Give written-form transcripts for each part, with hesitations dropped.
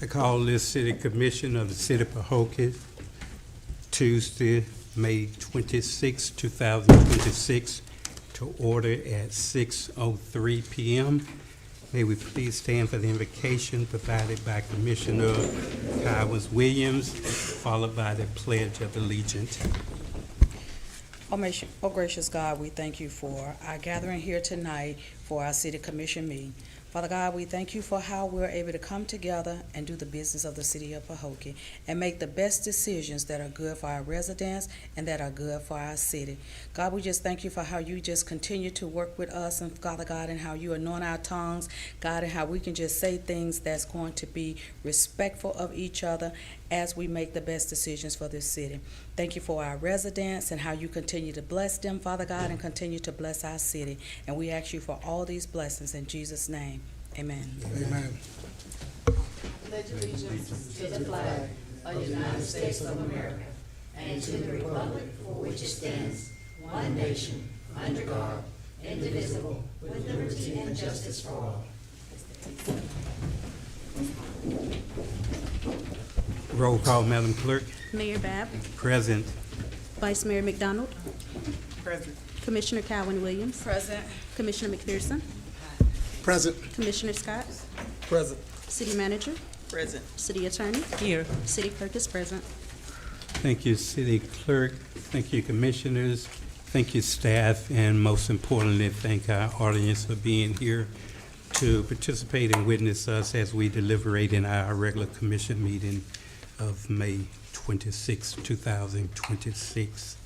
I call this City Commission of the City of Pahokee Tuesday, May 26, 2026, to order at 6:03 p.m. May we please stand for the invocation provided by Commissioner Kywans Williams, followed by the Pledge of Allegiance. Oh, gracious God, we thank you for our gathering here tonight for our City Commission meeting. Father God, we thank you for how we're able to come together and do the business of the City of Pahokee and make the best decisions that are good for our residents and that are good for our city. God, we just thank you for how you just continue to work with us, and Father God, and how you anoint our tongues, God, and how we can just say things that's going to be respectful of each other as we make the best decisions for this city. Thank you for our residents and how you continue to bless them, Father God, and continue to bless our city. And we ask you for all these blessings in Jesus' name. Amen. Amen. Pledge allegiance to the flag of the United States of America and to the republic for which it stands, one nation, under God, indivisible, with liberty and justice for all. Roll call, Madam Clerk. Mayor Babb, Present. Vice Mayor McDonald, Present. Commissioner Cowan Williams, Present. Commissioner McPherson, Present. Commissioner Scott, Present. City Manager, Present. City Attorney, Here. City Clerk is present. Thank you, City Clerk. Thank you, Commissioners. Thank you, staff, and most importantly, thank our audience for being here to participate and witness us as we deliberate in our regular commission meeting of May 26, 2026.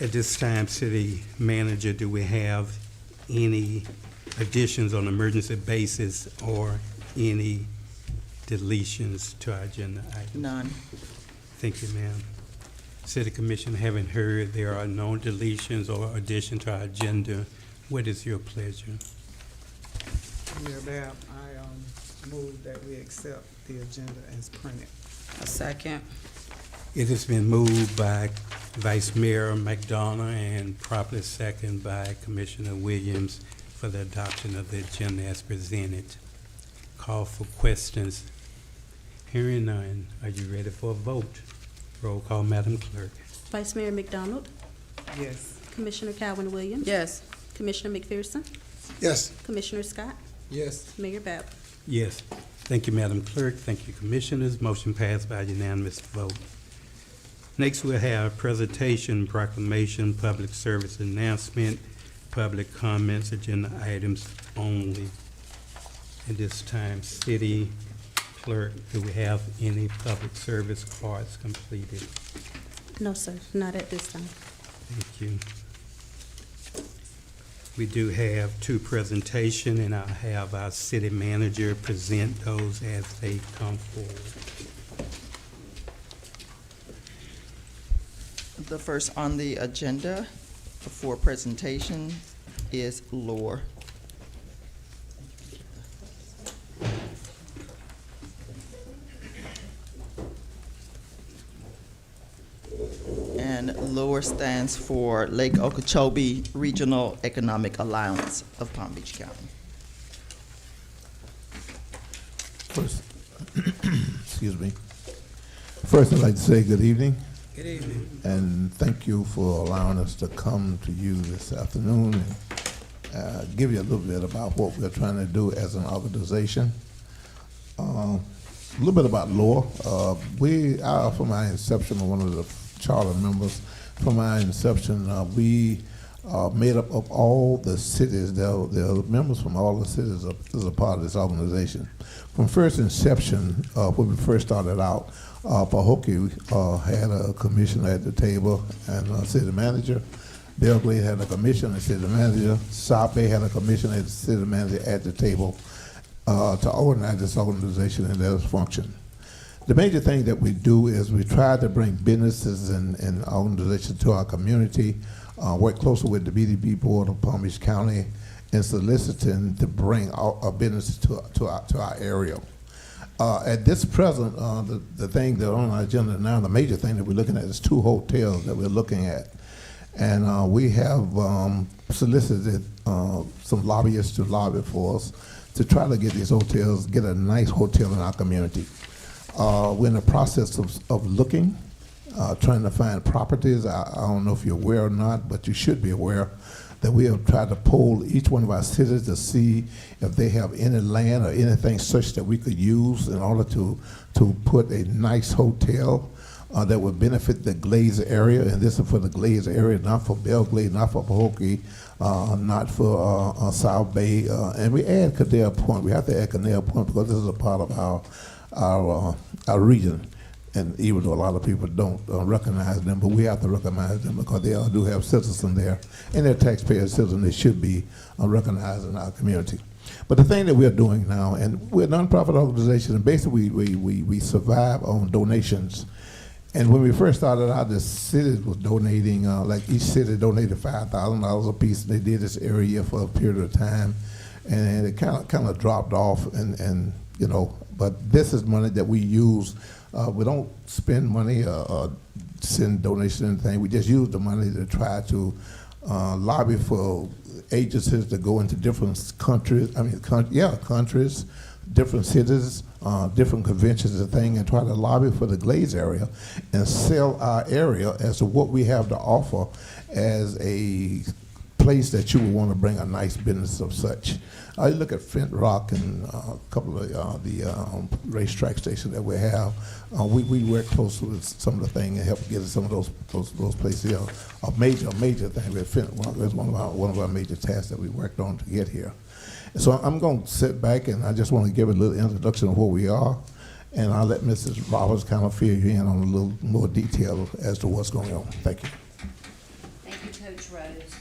At this time, City Manager, do we have any additions on an emergency basis or any deletions to our agenda items? None. Thank you, ma'am. City Commission, having heard there are no deletions or addition to our agenda, what is your pleasure? Mayor Babb, I move that we accept the agenda as printed. A second. It has been moved by Vice Mayor McDonough and properly seconded by Commissioner Williams for the adoption of the agenda as presented. Call for questions. Hearing none, are you ready for a vote? Roll call, Madam Clerk. Vice Mayor McDonald, Yes. Commissioner Cowan Williams, Yes. Commissioner McPherson, Yes. Commissioner Scott, Yes. Mayor Babb. Yes. Thank you, Madam Clerk. Thank you, Commissioners. Motion passed by unanimous vote. Next, we'll have presentation, proclamation, public service announcement, public comments, agenda items only. At this time, City Clerk, do we have any public service cards completed? No, sir, not at this time. Thank you. We do have two presentations, and I'll have our city manager present those as they come forward. The first on the agenda for presentation is Lore. And Lore stands for Lake Okeechobee Regional Economic Alliance of Palm Beach County. First, excuse me. First, I'd like to say good evening. Good evening. And thank you for allowing us to come to you this afternoon and give you a little bit about what we're trying to do as an organization. A little bit about law. From our inception, one of the charter members, from our inception, we made up of all the cities. There are members from all the cities as a part of this organization. From first inception, when we first started out, Pahokee had a commissioner at the table and a city manager. Belgrade had a commissioner and city manager. South Bay had a commissioner and city manager at the table to organize this organization and their function. The major thing that we do is we try to bring businesses and organizations to our community, work closely with the BDB Board of Palm Beach County, and soliciting to bring our businesses to our area. At this present, the thing that on our agenda now, the major thing that we're looking at is two hotels that we're looking at. And we have solicited some lobbyists to lobby for us to try to get these hotels, get a nice hotel in our community. We're in the process of looking, trying to find properties. I don't know if you're aware or not, but you should be aware that we have tried to poll each one of our cities to see if they have any land or anything such that we could use in order to put a nice hotel that would benefit the Glaze area. And this is for the Glaze area, not for Belle Glade, not for Pahokee, not for South Bay. And we add Cadell Point. We have to add Cadell Point because this is a part of our region. And even though a lot of people don't recognize them, but we have to recognize them because they all do have citizens there, and they're taxpayer citizens. They should be recognized in our community. But the thing that we're doing now, and we're a nonprofit organization, and basically we survive on donations. And when we first started out, the cities was donating, like each city donated $5,000 a piece. And they did this every year for a period of time, and it kind of dropped off. And you know, but this is money that we use. We don't spend money or send donations or anything. We just use the money to try to lobby for agencies to go into different countries. Countries, different cities, different conventions and things, and try to lobby for the Glaze area and sell our area as to what we have to offer as a place that you would want to bring a nice business of such. You look at Flint Rock and a couple of the racetrack stations that we have. We work closely with some of the things and help get some of those places here. A major thing with Flint Rock is one of our major tasks that we worked on to get here. So I'm going to sit back, and I just want to give a little introduction of who we are, and I'll let Mrs. Roberts kind of fill you in on a little more detail as to what's going on. Thank you. Thank you, Coach Rhodes.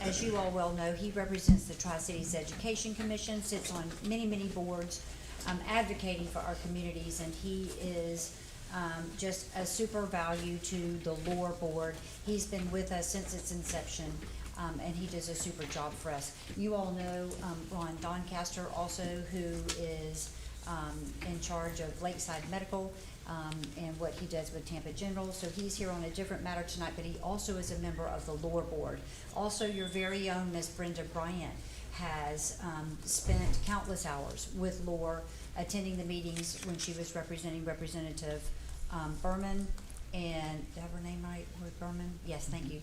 As you all well know, he represents the Tri-Cities Education Commission, sits on many, many boards, advocating for our communities, and he is just a super value to the LORE board. He's been with us since its inception, and he does a super job for us. You all know Ron Doncaster also, who is in charge of Lakeside Medical, and what he does with Tampa General. So he's here on a different matter tonight, but he also is a member of the LORE board. Also, your very own Miss Brenda Bryant has spent countless hours with LORE, attending the meetings when she was representing Representative Berman, and did I have her name right? Berman? Yes, thank you.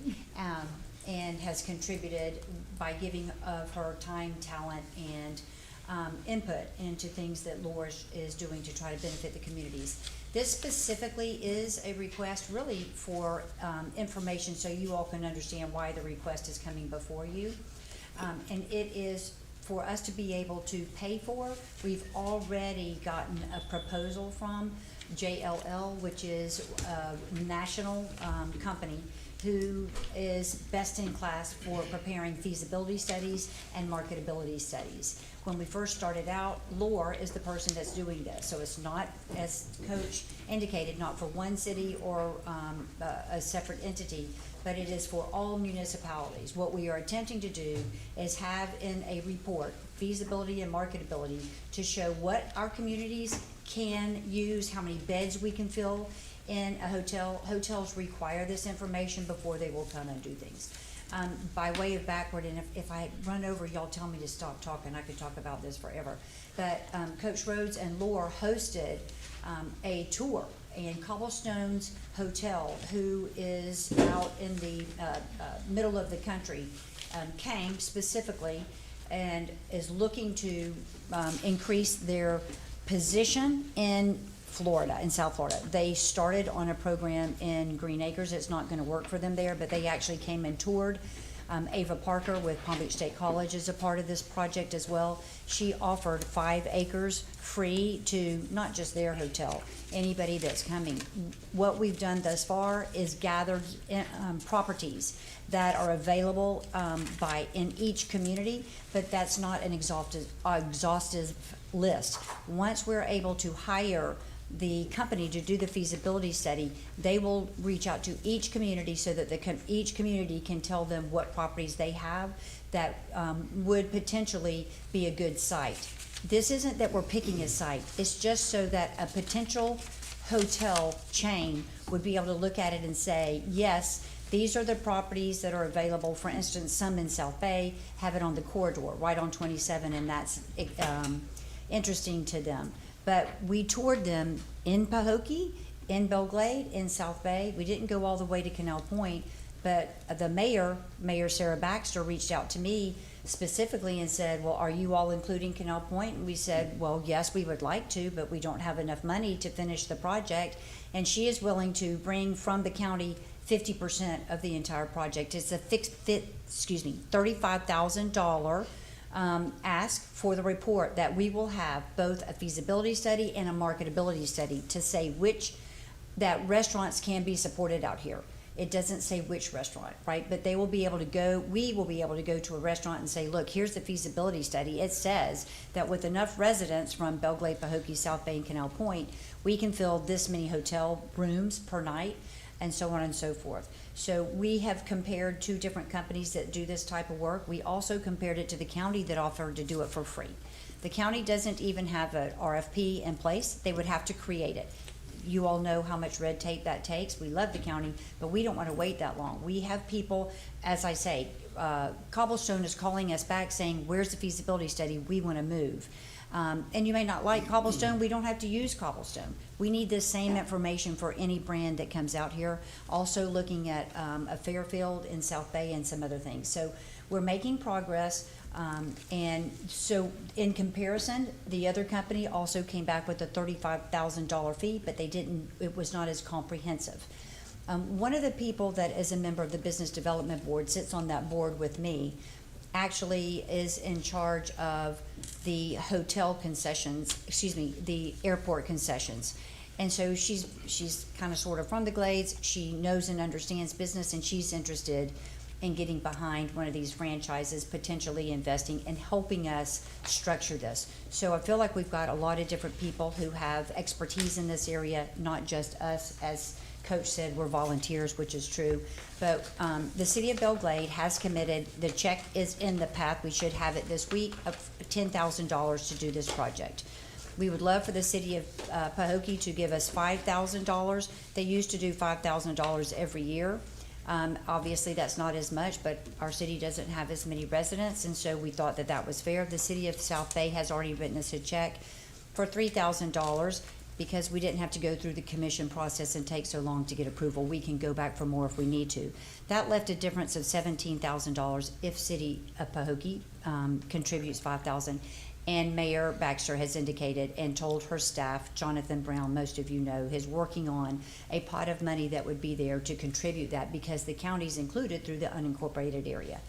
And has contributed by giving of her time, talent, and input into things that LORE is doing to try to benefit the communities. This specifically is a request really for information so you all can understand why the request is coming before you. And it is for us to be able to pay for. We've already gotten a proposal from JLL, which is a national company who is best in class for preparing feasibility studies and marketability studies. When we first started out, LORE is the person that's doing this. So it's not, as Coach indicated, not for one city or a separate entity, but it is for all municipalities. What we are attempting to do is have in a report feasibility and marketability to show what our communities can use, how many beds we can fill in a hotel. Hotels require this information before they will come and do things. By way of backward, and if I run over, y'all tell me to stop talking. I could talk about this forever. But Coach Rhodes and LORE hosted a tour, and Cobblestones Hotel, who is out in the middle of the country, came specifically and is looking to increase their position in Florida, in South Florida. They started on a program in Green Acres. It's not going to work for them there, but they actually came and toured. Ava Parker with Palm Beach State College is a part of this project as well. She offered 5 acres free to not just their hotel, anybody that's coming. What we've done thus far is gathered properties that are available in each community, but that's not an exhaustive list. Once we're able to hire the company to do the feasibility study, they will reach out to each community so that each community can tell them what properties they have that would potentially be a good site. This isn't that we're picking a site, it's just so that a potential hotel chain would be able to look at it and say, yes, These are the properties that are available. For instance, some in South Bay have it on the corridor, right on 27, and that's interesting to them. But we toured them in Pahokee, in Belglade, in South Bay. We didn't go all the way to Canal Point, but the mayor, Sarah Baxter, reached out to me specifically and said, well, are you all including Canal Point? And we said, well, yes, we would like to, but we don't have enough money to finish the project. And she is willing to bring from the county 50% of the entire project. It's a $35,000 ask for the report that we will have both a feasibility study and a marketability study to say that restaurants can be supported out here. It doesn't say which restaurant, right? But we will be able to go to a restaurant and say, look, here's the feasibility study. It says that with enough residents from Belglade, Pahokee, South Bay, and Canal Point, we can fill this many hotel rooms per night, and so on and so forth. So we have compared 2 different companies that do this type of work. We also compared it to the county that offered to do it for free. The county doesn't even have an RFP in place. They would have to create it. You all know how much red tape that takes. We love the county, but we don't want to wait that long. We have people, as I say, Cobblestone is calling us back saying, where's the feasibility study? We want to move. And you may not like Cobblestone. We don't have to use Cobblestone. We need the same information for any brand that comes out here. Also looking at a Fairfield in South Bay and some other things. So we're making progress. And so in comparison, the other company also came back with a $35,000 fee, but it was not as comprehensive. One of the people that is a member of the Business Development Board, sits on that board with me, actually is in charge of the hotel concessions, the airport concessions. And so she's kind of sort of from the Glades. She knows and understands business, and she's interested in getting behind one of these franchises, potentially investing and helping us structure this. So I feel like we've got a lot of different people who have expertise in this area, not just us. As Coach said, we're volunteers, which is true. But the city of Belglade has committed, the check is in the path, we should have it this week, of $10,000 to do this project. We would love for the city of Pahokee to give us $5,000. They used to do $5,000 every year. Obviously, that's not as much, but our city doesn't have as many residents, and so we thought that was fair. The city of South Bay has already written us a check for $3,000 because we didn't have to go through the commission process and take so long to get approval. We can go back for more if we need to. That left a difference of $17,000 if city of Pahokee contributes $5,000. And Mayor Baxter has indicated and told her staff, Jonathan Brown, most of you know, is working on a pot of money that would be there to contribute that because the county's included through the unincorporated area.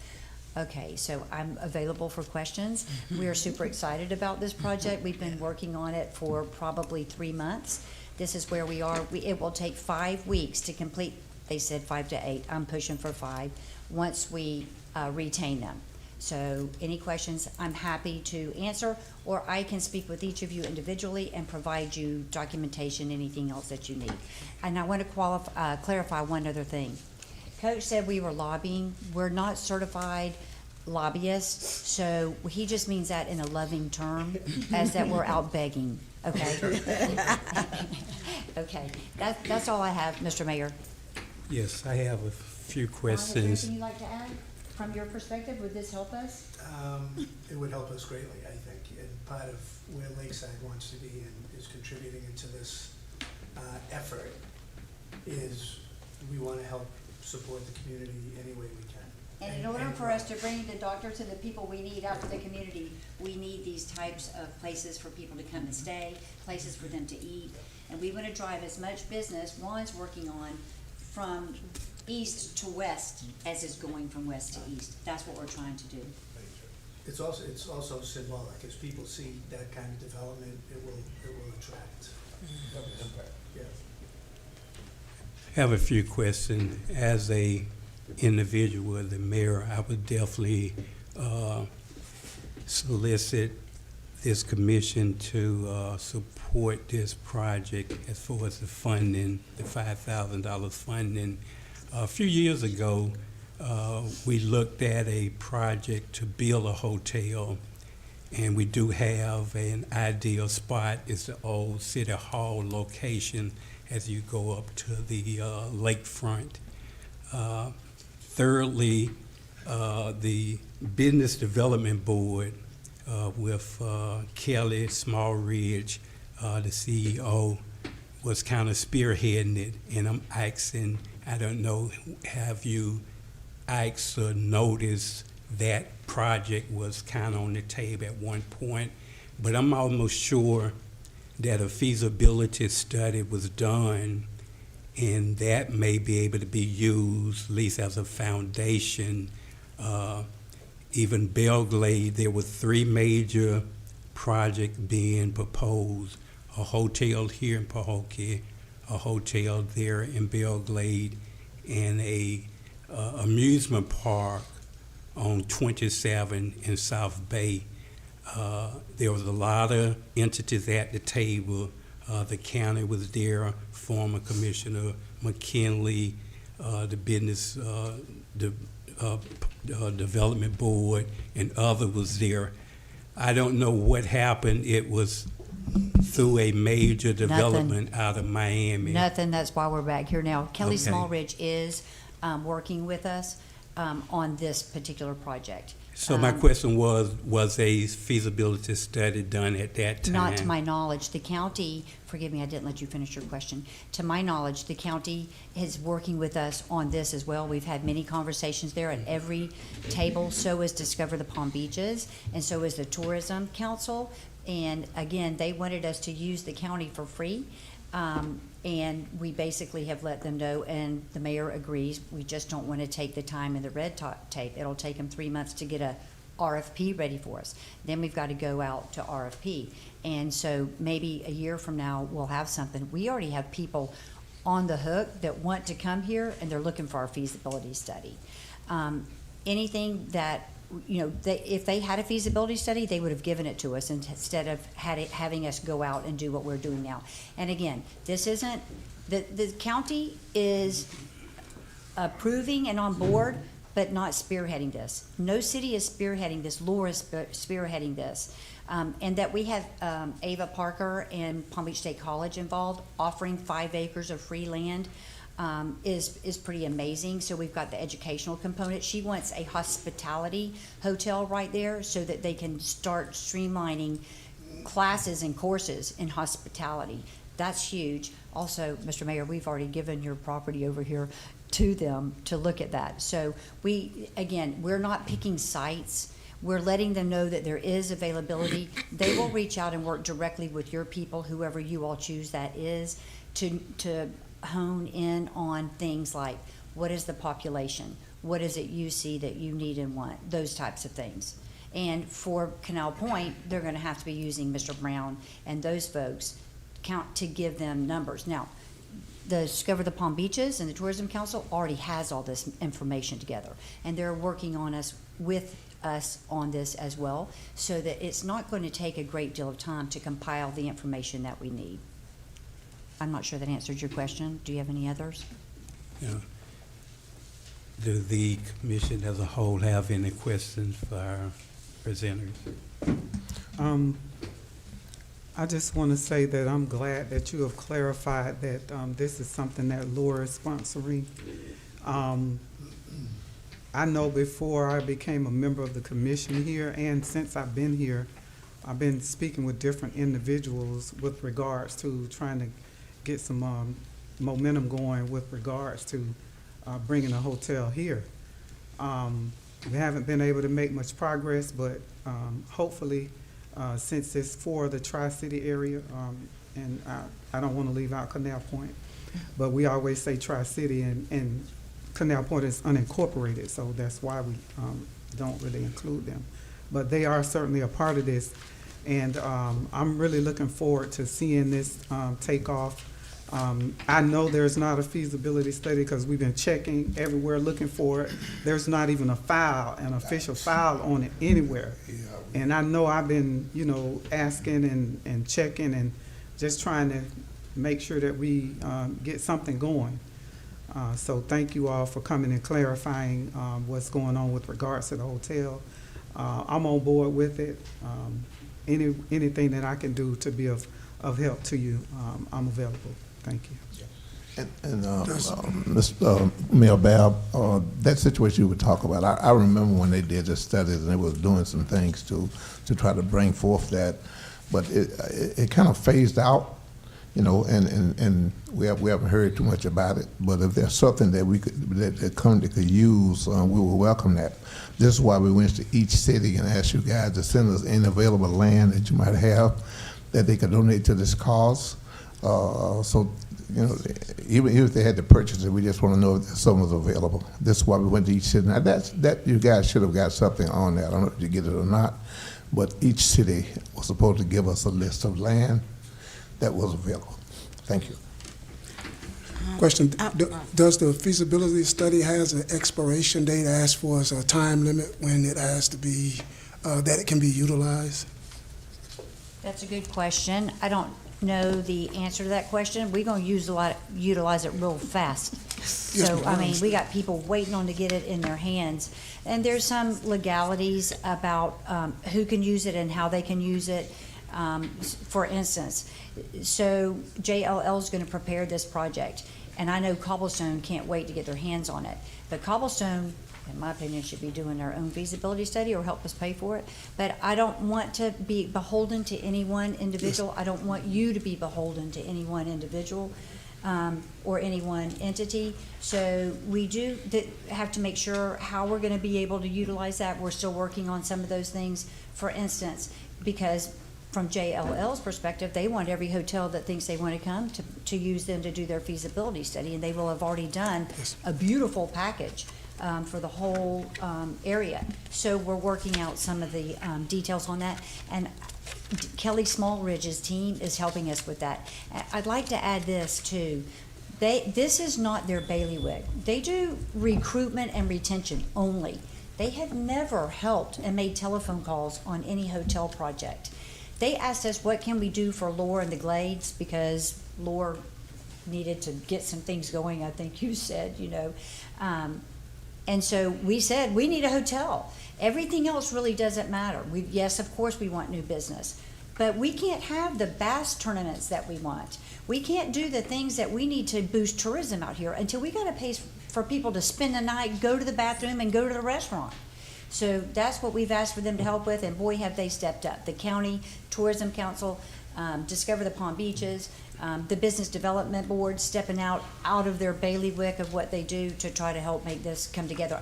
Okay, so I'm available for questions. We are super excited about this project. We've been working on it for probably 3 months. This is where we are. It will take 5 weeks to complete. They said 5 to 8. I'm pushing for 5 once we retain them. So any questions, I'm happy to answer, or I can speak with each of you individually and provide you documentation, anything else that you need. And I want to clarify one other thing. Coach said we were lobbying. We're not certified lobbyists, so he just means that in a loving term, as that we're out begging, okay? Okay, that's all I have, Mr. Mayor. Yes, I have a few Is there questions. anything you'd like to add? From your perspective, would this help us? It would help us greatly, I think, and part of where Lakeside wants to be and is contributing into this effort is we want to help support the community any way we can. And in order for us to bring the doctor to the people we need out to the community, we need these types of places for people to come and stay, places for them to eat. And we want to drive as much business, Juan's working on, from east to west as is going from west to east. That's what we're trying to do. It's also symbolic. As people see that kind of development, it will attract. Yeah. I have a few questions. As a individual, the mayor, I would definitely solicit this commission to support this project as far as the funding, the $5,000 funding. A few years ago, we looked at a project to build a hotel, and we do have an ideal spot. It's the old City Hall location as you go up to the lakefront. Thirdly, the Business Development Board with Kelly Smallridge, the CEO, was kind of spearheading it, and I'm asking, I don't know, have you asked or noticed that project was kind of on the table at one point, but I'm almost sure that a feasibility study was done, and that may be able to be used, at least as a foundation. Even Belglade, there were 3 major projects being proposed: a hotel here in Pahokee, a hotel there in Belglade, and a amusement park on 27 in South Bay. There was a lot of entities at the table. The county was there, former Commissioner McKinley, the Business Development Board, and others was there. I don't know what happened. It was through a major development out of Miami. Nothing, that's why we're back here now. Kelly Okay. Smallridge is working with us on this particular project. So my question was a feasibility study done at that time? Not to my knowledge. The county, forgive me, I didn't let you finish your question. To my knowledge, the county is working with us on this as well. We've had many conversations there at every table. So is Discover the Palm Beaches, and so is the Tourism Council. And again, they wanted us to use the county for free. And we basically have let them know, and the mayor agrees. We just don't want to take the time in the red tape. It'll take them 3 months to get a RFP ready for us. Then we've got to go out to RFP. And so maybe a year from now, we'll have something. We already have people on the hook that want to come here, and they're looking for our feasibility study. Anything that, you know, if they had a feasibility study, they would have given it to us instead of having us go out and do what we're doing now. And again, this isn't, the county is approving and on board, but not spearheading this. No city is spearheading this. Laura is spearheading this. And that we have Ava Parker and Palm Beach State College involved, offering 5 acres of free land. Is pretty amazing. So we've got the educational component. She wants a hospitality hotel right there so that they can start streamlining classes and courses in hospitality. That's huge. Also, Mr. Mayor, we've already given your property over here to them to look at that. So we're not picking sites. We're letting them know that there is availability. They will reach out and work directly with your people, whoever you all choose that is, to hone in on things like, what is the population? What is it you see that you need and want? Those types of things. And for Canal Point, they're going to have to be using Mr. Brown and those folks to give them numbers. Now, the Discover the Palm Beaches and the Tourism Council already has all this information together, and they're working on us with us on this as well, so that it's not going to take a great deal of time to compile the information that we need. I'm not sure that answered your question. Do you have any others? Yeah. Do the commission as a whole have any questions for our presenters? I just want to say that I'm glad that you have clarified that this is something that Laura is sponsoring. I know before I became a member of the commission here, and since I've been here, I've been speaking with different individuals with regards to trying to get some momentum going with regards to bringing a hotel here. We haven't been able to make much progress, but hopefully, since it's for the Tri-City area, and I don't want to leave out Canal Point, but we always say Tri-City, and Canal Point is unincorporated, so that's why we don't really include them. But they are certainly a part of this, and I'm really looking forward to seeing this take off. I know there's not a feasibility study because we've been checking everywhere looking for it. There's not even a file, an official file on it anywhere. And I know I've been, asking and checking and just trying to make sure that we get something going. So thank you all for coming and clarifying what's going on with regards to the hotel. I'm on board with it. Anything that I can do to be of help to you, I'm available. Thank you. Mr. Mayor Bab, that situation you were talking about, I remember when they did the studies and they was doing some things to try to bring forth that, but it kind of phased out, you know, and we haven't heard too much about it. But if there's something that that county could use, we will welcome that. This is why we went to each city and asked you guys to send us any available land that you might have that they could donate to this cause. So, you know, even if they had to purchase it, we just want to know if something was available. This is why we went to each city. Now, that you guys should have got something on that. I don't know if you get it or not, but each city was supposed to give us a list of land that was available. Thank you. Question, does the feasibility study has an expiration date asked for as a time limit when it has to be, that it can be utilized? That's a good question. I don't know the answer to that question. We're gonna utilize it real fast. Yes, So, ma'am, I I mean, we understand. got people waiting on to get it in their hands. And there's some legalities about who can use it and how they can use it. For instance, so JLL is gonna prepare this project. And I know Cobblestone can't wait to get their hands on it. But Cobblestone, in my opinion, should be doing their own feasibility study or help us pay for it. But I don't want to be beholden to any one individual. I don't want you to be beholden to any one individual or any one entity. So we do have to make sure how we're going to be able to utilize that. We're still working on some of those things. For instance, because from JLL's perspective, they want every hotel that thinks they want to come to use them to do their feasibility study, and they will have already done a beautiful package for the whole area. So we're working out some of the details on that, and Kelly Smallridge's team is helping us with that. I'd like to add this too. This is not their bailiwick. They do recruitment and retention only. They have never helped and made telephone calls on any hotel project. They asked us, what can we do for Lore and the Glades, because Lore needed to get some things going, I think you said, you know. And so we said, we need a hotel. Everything else really doesn't matter. Yes, of course we want new business, but we can't have the bass tournaments that we want. We can't do the things that we need to boost tourism out here until we gotta pay for people to spend the night, go to the bathroom, and go to the restaurant. So that's what we've asked for them to help with, and boy, have they stepped up. The county tourism council, Discover the Palm Beaches, the business development board stepping out of their bailiwick of what they do to try to help make this come together.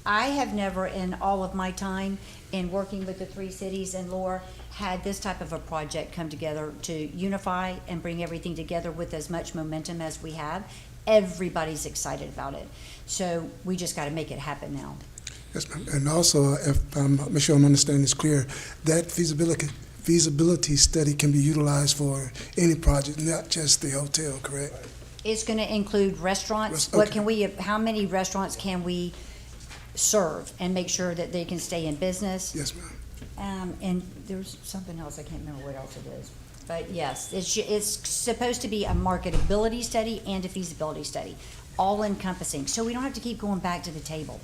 I have never in all of my time in working with the three cities and Lore had this type of a project come together to unify and bring everything together with as much momentum as we have. Everybody's excited about it. So we just gotta make it happen now. Yes, ma'am. And also, if I'm sure I'm understanding this clear, that feasibility study can be utilized for any project, not just the hotel, correct? It's gonna include restaurants. Okay. What can we, how many restaurants can we serve and make sure that they can stay in business? Yes, ma'am. And there's something else, I can't remember what else it is. But yes, it's supposed to be a marketability study and a feasibility study, all encompassing, so we don't have to keep going back to the table.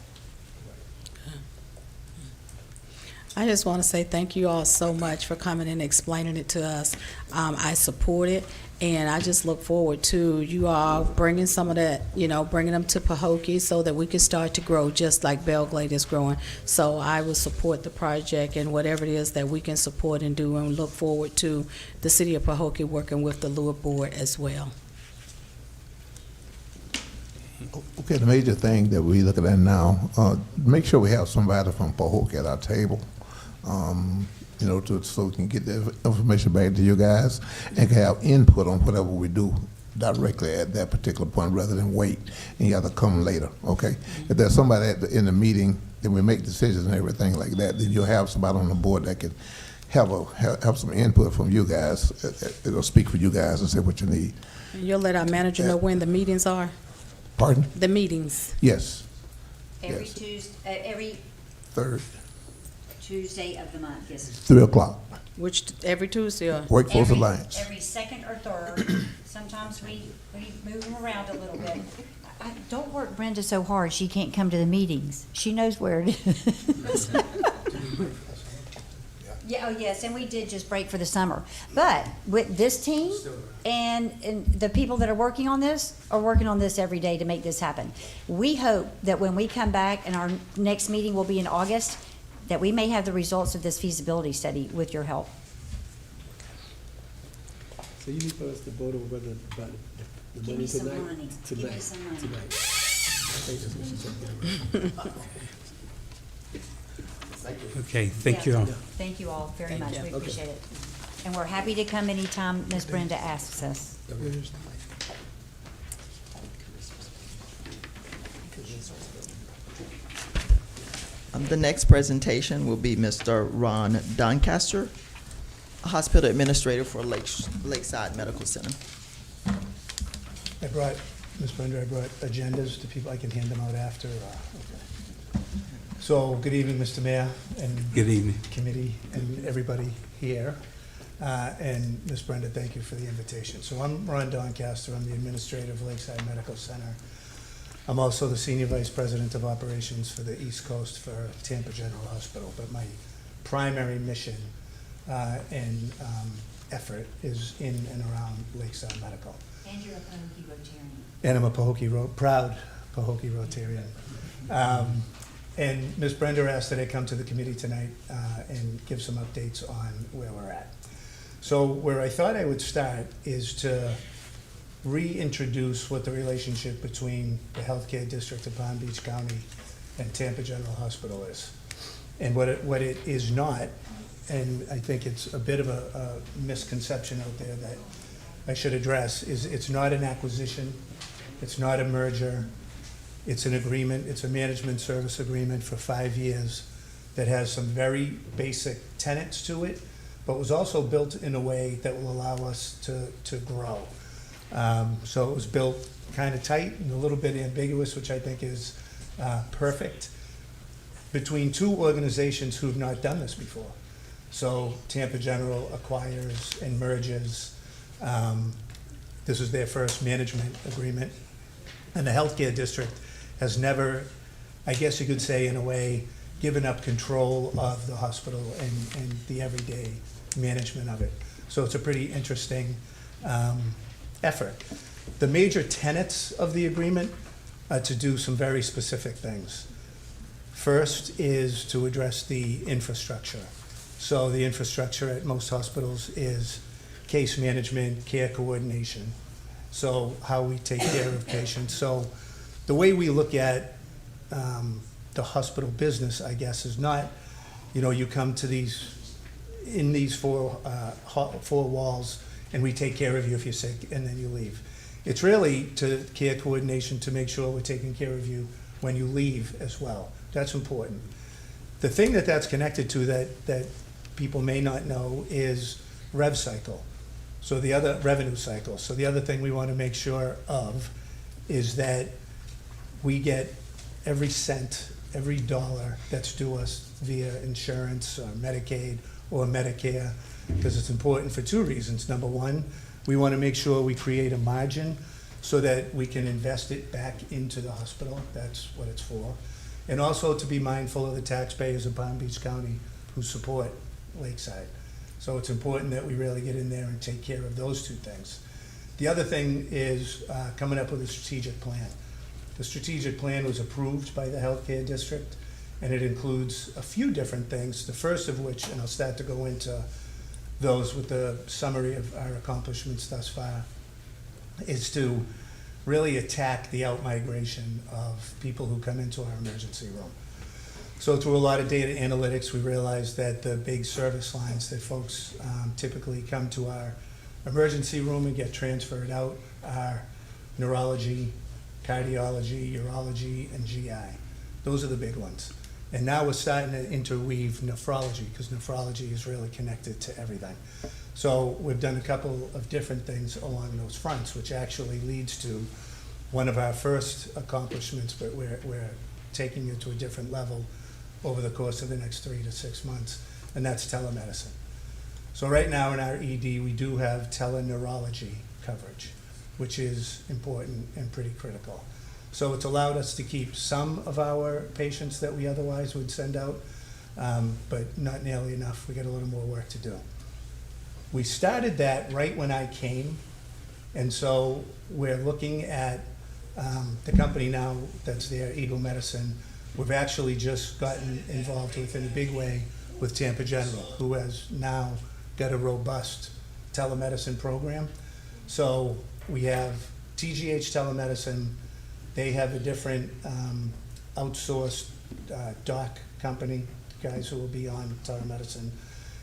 I just want to say thank you all so much for coming and explaining it to us. I support it, and I just look forward to you all bringing some of that, you know, bringing them to Pahokee so that we can start to grow just like Belglade is growing. So I will support the project and whatever it is that we can support and do, and look forward to the city of Pahokee working with the Lure Board as well. Okay, the major thing that we looking at now, make sure we have somebody from Pahokee at our table, you know, so we can get the information back to you guys and can have input on whatever we do directly at that particular point rather than wait and you have to come later, okay? If there's somebody in the meeting, then we make decisions and everything like that, then you'll have somebody on the board that can have some input from you guys. It'll speak for you guys and say what you need. And you'll let our manager know when the meetings are? Pardon? The meetings. Yes. Every Yes. Tuesday, every Third, Tuesday of the month, yes. 3 o'clock, Which, every Tuesday or? Workforce Alliance. Every second or third. Sometimes we move them around a little bit. Don't work Brenda so hard she can't come to the meetings. She knows where it is. Yeah, oh yes, and we did just break for the summer. But with this team and the people that are working on this every day to make this happen. We hope that when we come back and our next meeting will be in August, that we may have the results of this feasibility study with your help. So you need for us to vote over whether about the money tonight? Tonight. Tonight. I think that's what she said. Okay, thank you all. Thank you all very Thank much. you. We appreciate it. And we're happy to come anytime Ms. Brenda asks us. The next presentation will be Mr. Ron Doncaster, Hospital Administrator for Lakeside Medical Center. I brought, Ms. Brenda, I brought agendas to people. I can hand them out after. Okay. So, good evening, Mr. Mayor and Good evening. committee and everybody here. And Ms. Brenda, thank you for the invitation. So I'm Ron Doncaster. I'm the administrator of Lakeside Medical Center. I'm also the Senior Vice President of Operations for the East Coast for Tampa General Hospital. But my primary mission and effort is in and around Lakeside Medical. And you're a Pahokee Rotarian. And I'm a proud Pahokee Rotarian. And Ms. Brenda asked that I come to the committee tonight and give some updates on where we're at. So where I thought I would start is to reintroduce what the relationship between the healthcare district of Palm Beach County and Tampa General Hospital is. And what it is not, and I think it's a bit of a misconception out there that I should address, is it's not an acquisition, it's not a merger, it's an agreement, it's a management service agreement for 5 years that has some very basic tenets to it, but was also built in a way that will allow us to grow. So it was built kind of tight and a little bit ambiguous, which I think is perfect, between two organizations who've not done this before. So Tampa General acquires and merges. This is their first management agreement. And the healthcare district has never, I guess you could say in a way, given up control of the hospital and the everyday management of it. So it's a pretty interesting effort. The major tenets of the agreement are to do some very specific things. First is to address the infrastructure. So the infrastructure at most hospitals is case management, care coordination. So how we take care of patients. So the way we look at the hospital business, I guess, is not, you come to these four walls and we take care of you if you're sick and then you leave. It's really to care coordination to make sure we're taking care of you when you leave as well. That's important. The thing that's connected to that people may not know is rev cycle. So the other revenue cycle. So the other thing we want to make sure of is that we get every cent, every dollar that's due us via insurance or Medicaid or Medicare, because it's important for two reasons. Number one, we want to make sure we create a margin so that we can invest it back into the hospital. That's what it's for. And also to be mindful of the taxpayers of Palm Beach County who support Lakeside. So it's important that we really get in there and take care of those two things. The other thing is coming up with a strategic plan. The strategic plan was approved by the healthcare district, and it includes a few different things, the first of which, and I'll start to go into those with the summary of our accomplishments thus far, is to really attack the out-migration of people who come into our emergency room. So through a lot of data analytics, we realized that the big service lines that folks typically come to our emergency room and get transferred out are neurology, cardiology, urology, and GI. Those are the big ones. And now we're starting to interweave nephrology, because nephrology is really connected to everything. So we've done a couple of different things along those fronts, which actually leads to one of our first accomplishments, but we're taking it to a different level over the course of the next 3 to 6 months, and that's telemedicine. So right now in our ED, we do have teleneurology coverage, which is important and pretty critical. So it's allowed us to keep some of our patients that we otherwise would send out, but not nearly enough. We got a little more work to do. We started that right when I came, and so we're looking at the company now that's there, Eagle Medicine. We've actually just gotten involved with, in a big way, with Tampa General, who has now got a robust telemedicine program. So we have TGH Telemedicine. They have a different outsourced doc company, guys who will be on telemedicine.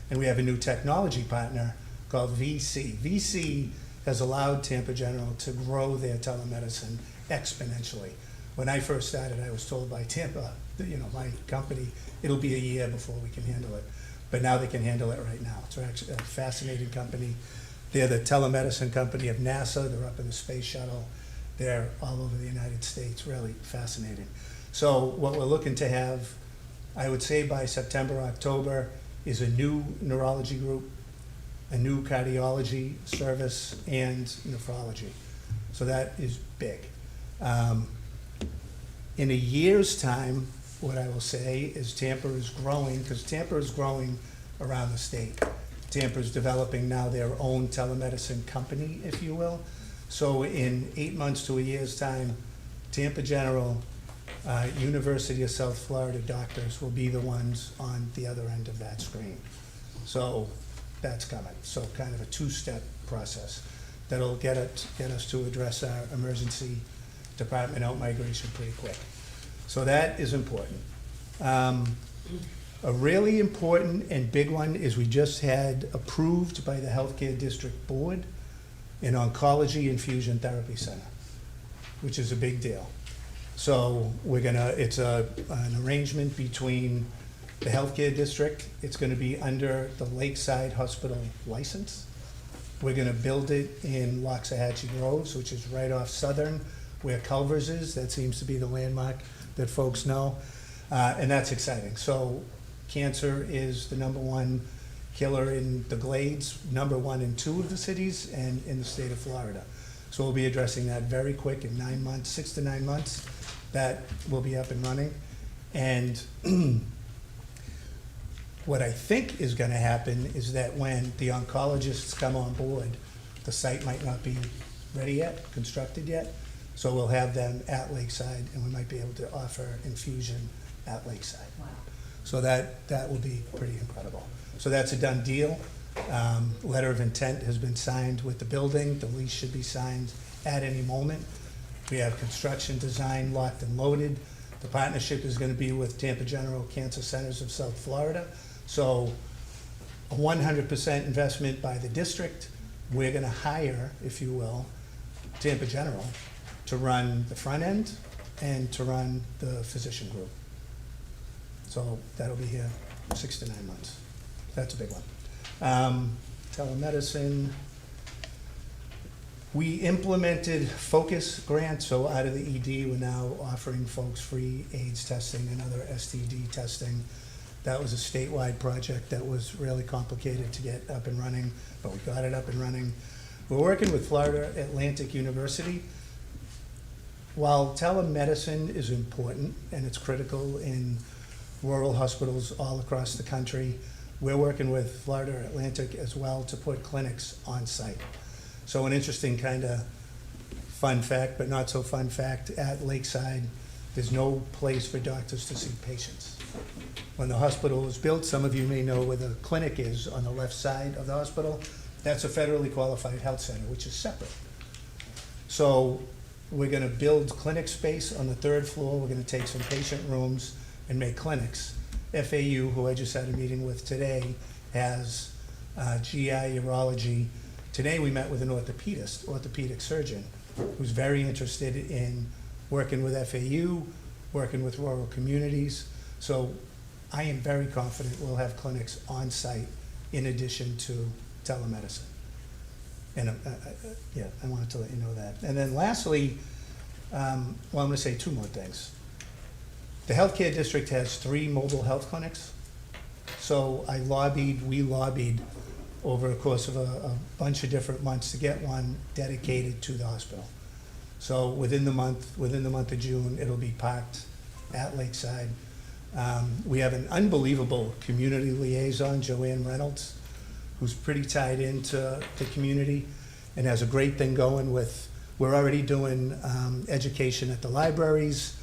And we have a new technology partner called VC. VC has allowed Tampa General to grow their telemedicine exponentially. When I first started, I was told by Tampa, that, my company, it'll be a year before we can handle it. But now they can handle it right now. It's actually a fascinating company. They're the telemedicine company of NASA. They're up in the space shuttle. They're all over the United States, really fascinating. So what we're looking to have, I would say by September, October, is a new neurology group, a new cardiology service, and nephrology. So that is big. In a year's time, what I will say is Tampa is growing, because Tampa is growing around the state. Tampa is developing now their own telemedicine company, if you will. So in 8 months to a year's time, Tampa General, University of South Florida doctors will be the ones on the other end of that screen. So that's coming. So kind of a two-step process that'll get us to address our emergency department out-migration pretty quick. So that is important. A really important and big one is we just had approved by the Healthcare District Board an oncology infusion therapy center, which is a big deal. So it's an arrangement between the Healthcare District. It's gonna be under the Lakeside Hospital license. We're gonna build it in Waxahachie Groves, which is right off Southern, where Culver's is. That seems to be the landmark that folks know, and that's exciting. So cancer is the #1 killer in the Glades, #1 in 2 of the cities, and in the state of Florida. So we'll be addressing that very quick in 9 months, 6 to 9 months. That will be up and running. And what I think is gonna happen is that when the oncologists come on board, the site might not be ready yet, constructed yet, so we'll have them at Lakeside, and we might be able to offer infusion at Lakeside. Wow. So that will be pretty incredible. So that's a done deal. Letter of intent has been signed with the building. The lease should be signed at any moment. We have construction design locked and loaded. The partnership is gonna be with Tampa General Cancer Centers of South Florida. So a 100% investment by the district. We're gonna hire, if you will, Tampa General to run the front end and to run the physician group. So that'll be here 6 to 9 months. That's a big one. Telemedicine. We implemented focus grants, so out of the ED, we're now offering folks free AIDS testing and other STD testing. That was a statewide project that was really complicated to get up and running, but we got it up and running. We're working with Florida Atlantic University. While telemedicine is important and it's critical in rural hospitals all across the country, we're working with Florida Atlantic as well to put clinics on site. So an interesting kind of fun fact, but not so fun fact, at Lakeside, there's no place for doctors to see patients. When the hospital was built, some of you may know where the clinic is on the left side of the hospital. That's a federally qualified health center, which is separate. So we're gonna build clinic space on the 3rd floor. We're gonna take some patient rooms and make clinics. FAU, who I just had a meeting with today, has GI urology. Today we met with an orthopedic surgeon, who's very interested in working with FAU, working with rural communities. So I am very confident we'll have clinics on site in addition to telemedicine. And I wanted to let you know that. And then lastly, I'm gonna say 2 more things. The healthcare district has 3 mobile health clinics. So we lobbied over the course of a bunch of different months to get one dedicated to the hospital. So within the month of June, it'll be parked at Lakeside. We have an unbelievable community liaison, Joanne Reynolds, who's pretty tied into the community and has a great thing going with, we're already doing education at the libraries.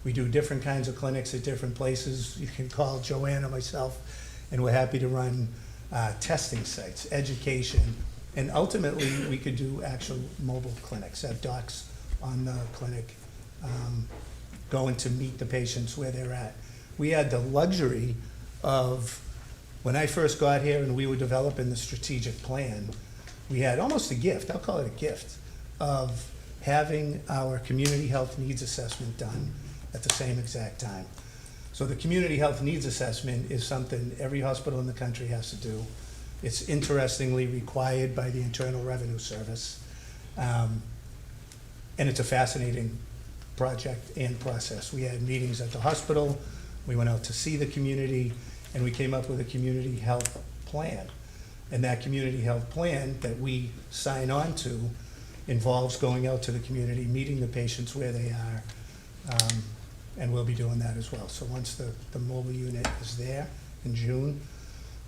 We do different kinds of clinics at different places. You can call Joanne or myself, and we're happy to run testing sites, education, and ultimately we could do actual mobile clinics, have docs on the clinic going to meet the patients where they're at. We had the luxury of, when I first got here and we were developing the strategic plan, we had almost a gift, I'll call it a gift, of having our community health needs assessment done at the same exact time. So the community health needs assessment is something every hospital in the country has to do. It's interestingly required by the Internal Revenue Service. And it's a fascinating project and process. We had meetings at the hospital, we went out to see the community, and we came up with a community health plan. And that community health plan that we sign on to involves going out to the community, meeting the patients where they are, and we'll be doing that as well. So once the mobile unit is there in June,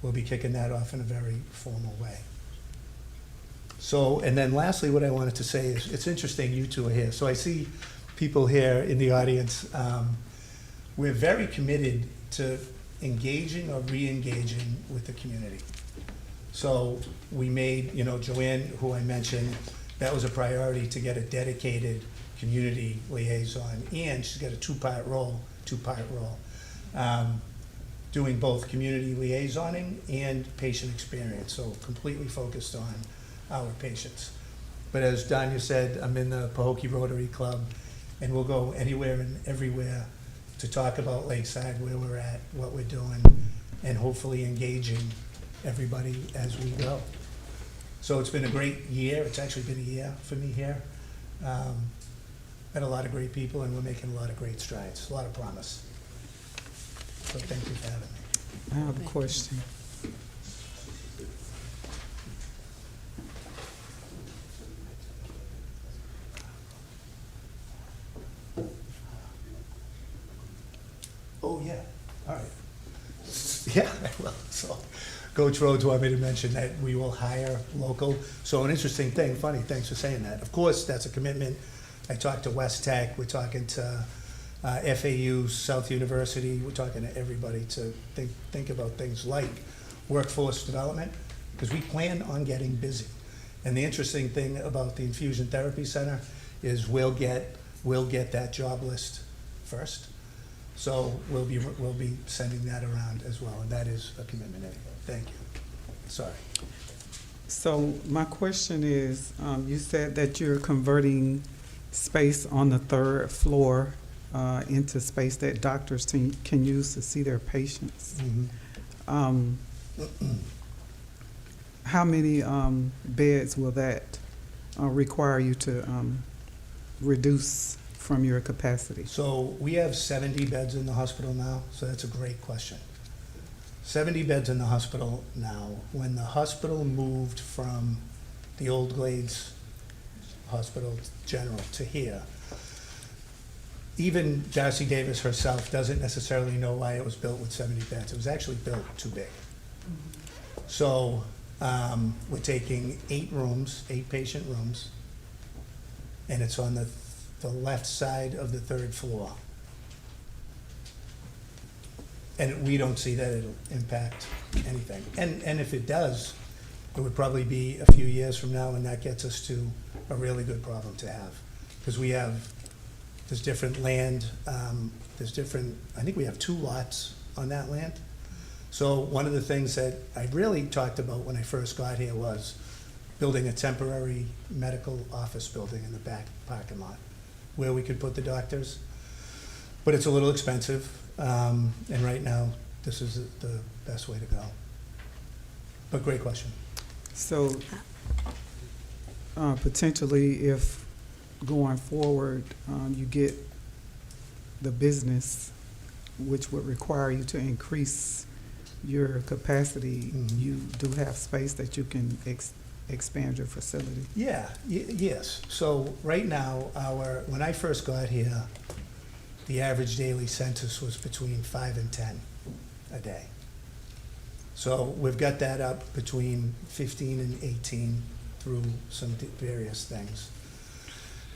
we'll be kicking that off in a very formal way. So, and then lastly, what I wanted to say is, it's interesting you two are here. So I see people here in the audience. We're very committed to engaging or re-engaging with the community. So we made, Joanne, who I mentioned, that was a priority to get a dedicated community liaison, and she's got a two-part role, doing both community liaisoning and patient experience, so completely focused on our patients. But as Danya said, I'm in the Pahokee Rotary Club, and we'll go anywhere and everywhere to talk about Lakeside, where we're at, what we're doing, and hopefully engaging everybody as we go. So it's been a great year. It's actually been a year for me here. Met a lot of great people, and we're making a lot of great strides, a lot of promise. So thank you for having me. I have a question. Oh, yeah, all right. Yeah, well, so Coach Rhodes wanted me to mention that we will hire local. So an interesting thing, funny, thanks for saying that. Of course, that's a commitment. I talked to West Tech, we're talking to FAU, South University, we're talking to everybody to think about things like workforce development, because we plan on getting busy. And the interesting thing about the Infusion Therapy Center is we'll get that job list first. So we'll be sending that around as well, and that is a commitment anyway. Thank you. Sorry. So my question is, you said that you're converting space on the third floor into space that doctors can use to see their patients. Mm-hmm. How many beds will that require you to reduce from your capacity? So we have 70 beds in the hospital now, so that's a great question. 70 beds in the hospital now. When the hospital moved from the old Glades Hospital General to here, even Darcy Davis herself doesn't necessarily know why it was built with 70 beds. It was actually built too big. So we're taking 8 patient rooms, and it's on the left side of the third floor. And we don't see that it'll impact anything. And if it does, it would probably be a few years from now, and that gets us to a really good problem to have. Because there's different land, I think we have 2 lots on that land. So one of the things that I really talked about when I first got here was building a temporary medical office building in the back parking lot where we could put the doctors. But it's a little expensive, and right now, this is the best way to go. But great question. So potentially, if going forward, you get the business, which would require you to increase your capacity, you do have space that you can expand your facility. Yeah, yes. So right now, when I first got here, the average daily census was between 5 and 10 a day. So we've got that up between 15 and 18 through some various things.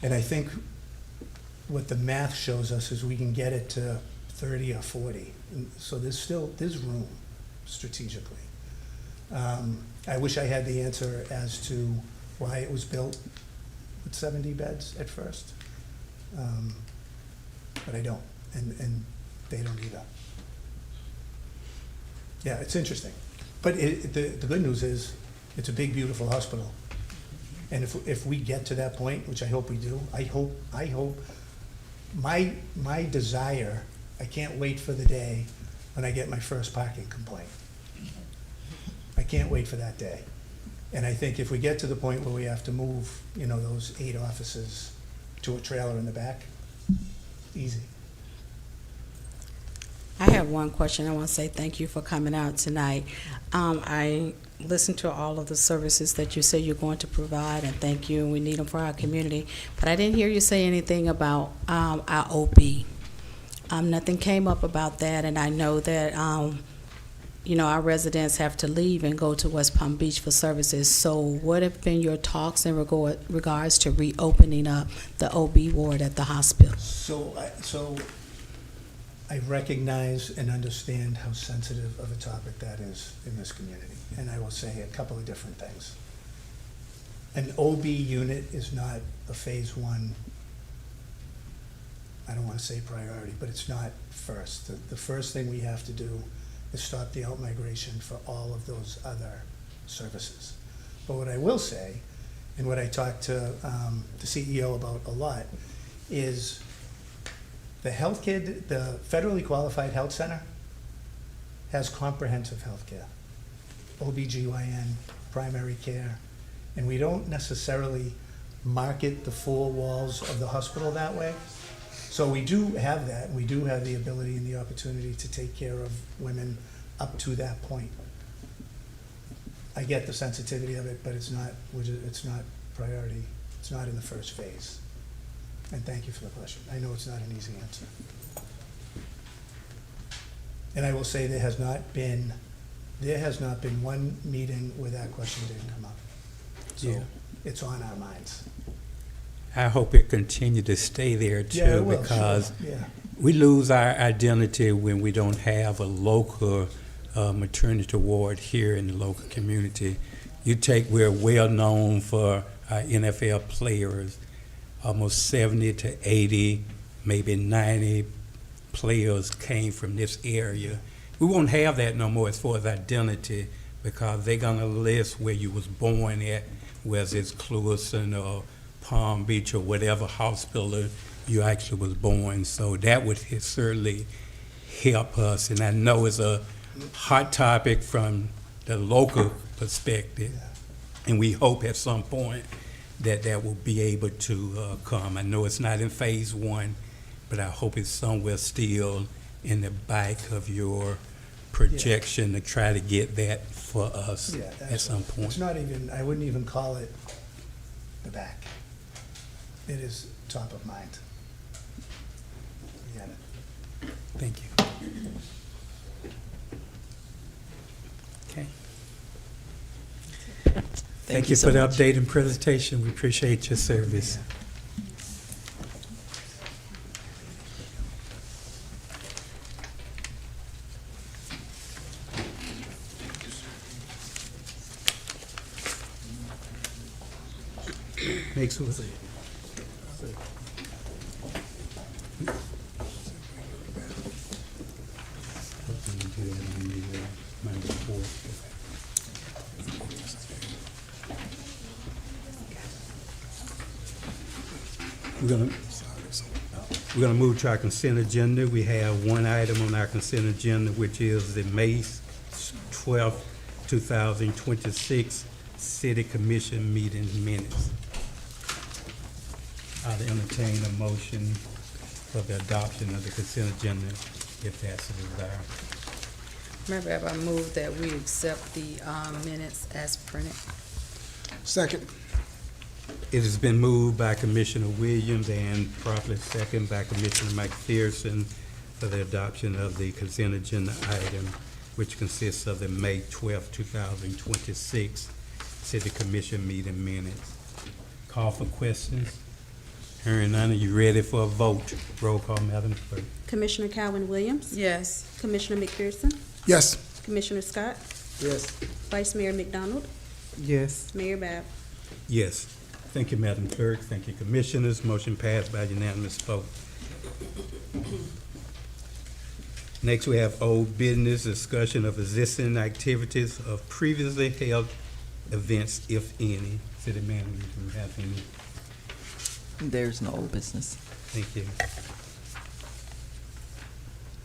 And I think what the math shows us is we can get it to 30 or 40. And so there's room strategically. I wish I had the answer as to why it was built with 70 beds at first. But I don't, and they don't either. Yeah, it's interesting. But the good news is, it's a big, beautiful hospital. And if we get to that point, which I hope we do, I hope, my desire, I can't wait for the day when I get my first parking complaint. I can't wait for that day. And I think if we get to the point where we have to move, those 8 offices to a trailer in the back, easy. I have one question. I want to say thank you for coming out tonight. I listened to all of the services that you say you're going to provide, and thank you, and we need them for our community. But I didn't hear you say anything about our OB. Nothing came up about that, and I know that, our residents have to leave and go to West Palm Beach for services. So what have been your talks in regards to reopening up the OB ward at the hospital? So I recognize and understand how sensitive of a topic that is in this community, and I will say a couple of different things. An OB unit is not a phase 1, I don't want to say priority, but it's not first. The first thing we have to do is stop the out-migration for all of those other services. But what I will say, and what I talked to the CEO about a lot, is the healthcare, the federally qualified health center has comprehensive health care, OBGYN, primary care, and we don't necessarily market the 4 walls of the hospital that way. So we do have that, and we do have the ability and the opportunity to take care of women up to that point. I get the sensitivity of it, but it's not priority. It's not in the first phase. And thank you for the question. I know it's not an easy answer. And I will say there has not been one meeting where that question didn't come up. So Yeah. It's on our minds. I hope it continue to stay there too, Yeah, it will, because sure. Yeah. we lose our identity when we don't have a local maternity ward here in the local community. We're well known for our NFL players. Almost 70 to 80, maybe 90 players came from this area. We won't have that no more as far as identity, because they're gonna list where you was born at, whether it's Clewiston or Palm Beach or whatever hospital you actually was born. So that would certainly help us. And I know it's a hot topic from the local perspective, and we hope at some point that will be able to come. I know it's not in phase 1, but I hope it's somewhere still in the back of your projection to try to get that for us at some point. It's not even, I wouldn't even call it the back. It is top of mind. We get it. Thank you. Okay. Thank you so for the much. update and presentation. We appreciate your service. Next one. We're gonna move to our consent agenda. We have one item on our consent agenda, which is the May 12th, 2026 City Commission meeting minutes. I'll entertain a motion for the adoption of the consent agenda, if that's the desire. Remember, I move that we accept the minutes as printed. Second. It has been moved by Commissioner Williams and properly second by Commissioner McPherson for the adoption of the consent agenda item, which consists of the May 12, 2026 City Commission meeting minutes. Call for questions. Hearing none, are you ready for a vote? Roll call, Madam Clerk. Commissioner Calvin Williams, Yes. Commissioner McPherson, Yes. Commissioner Scott, Yes. Vice Mayor McDonald, Yes. Mayor Bab. Yes. Thank you, Madam Clerk. Thank you, Commissioners. Motion passed by unanimous vote. Next, we have old business, discussion of existing activities of previously held events, if any. City Manager, do you have any? There's no old business. Thank you.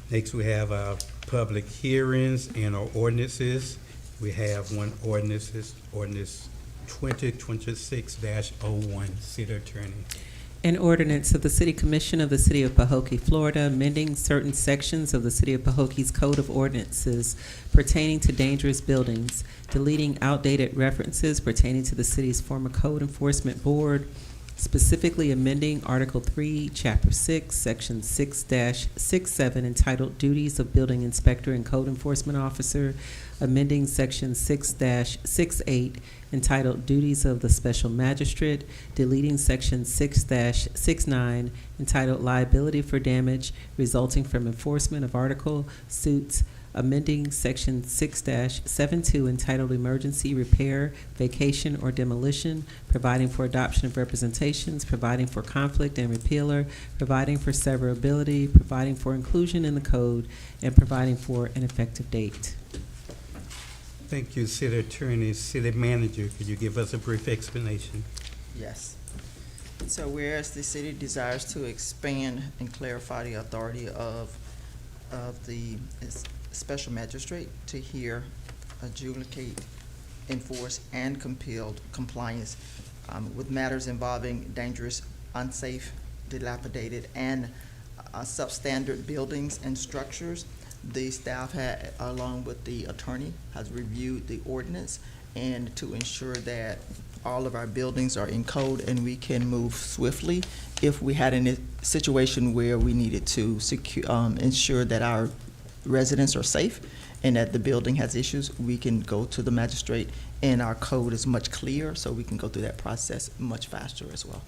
Next, we have our public hearings and our ordinances. We have one ordinance 2026-01, City Attorney. An ordinance of the City Commission of the City of Pahokee, Florida, amending certain sections of the City of Pahokee's Code of Ordinances pertaining to dangerous buildings, deleting outdated references pertaining to the city's former Code Enforcement Board, specifically amending Article 3, Chapter 6, Section 6-67, entitled Duties of Building Inspector and Code Enforcement Officer, amending Section 6-68, entitled Duties of the Special Magistrate, deleting Section 6-69, entitled Liability for Damage Resulting from Enforcement of Article Suits, amending Section 6-72, entitled Emergency Repair, Vacation, or Demolition, providing for adoption of representations, providing for conflict and repealer, providing for severability, providing for inclusion in the code, and providing for an effective date. Thank you, City Attorney. City Manager, could you give us a brief explanation? Yes. So whereas the city desires to expand and clarify the authority of the special magistrate to hear, adjudicate, enforce, and compel compliance with matters involving dangerous, unsafe, dilapidated, and substandard buildings and structures, the staff had, along with the attorney, has reviewed the ordinance and to ensure that all of our buildings are in code and we can move swiftly if we had a situation where we needed to ensure that our residents are safe and that the building has issues, we can go to the magistrate and our code is much clearer, so we can go through that process much faster as well.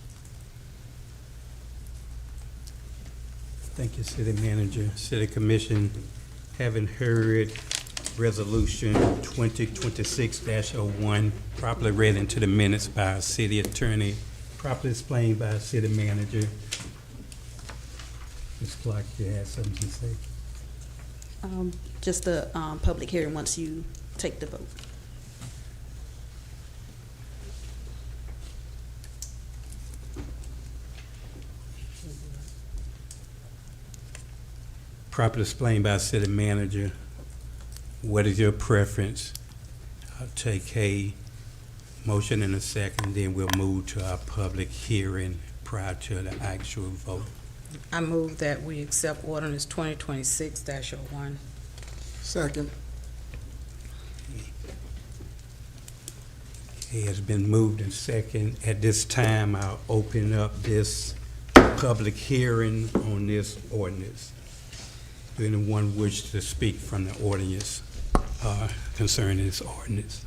Thank you, City Manager. City Commission, having heard Resolution 2026-01, properly read into the minutes by our City Attorney, properly explained by our City Manager. Ms. Clark, you had something to say? Just the public hearing once you take the vote. Properly explained by City Manager. What is your preference? I'll take a motion in a second, then we'll move to our public hearing prior to the actual vote. I move that we accept ordinance 2026-01. Second. It has been moved and second. At this time, I'll open up this public hearing on this ordinance. Do anyone wish to speak from the audience concerning this ordinance?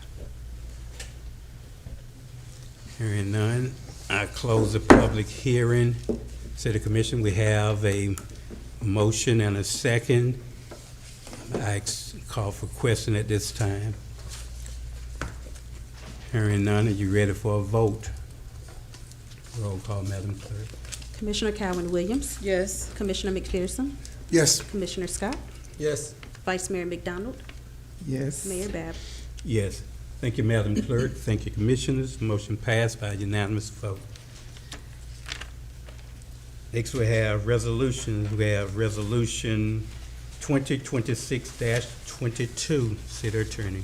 Hearing none, I close the public hearing. City Commission, we have a motion and a second. I call for question at this time. Hearing none, are you ready for a vote? Roll call, Madam Clerk. Commissioner Calvin Williams, Yes. Commissioner McPherson, Yes. Commissioner Scott, Yes. Vice Mayor McDonald, Yes. Mayor Bab. Yes. Thank you, Madam Clerk. Thank you, Commissioners. Motion passed by unanimous vote. Next, we have resolutions. We have Resolution 2026-22, City Attorney.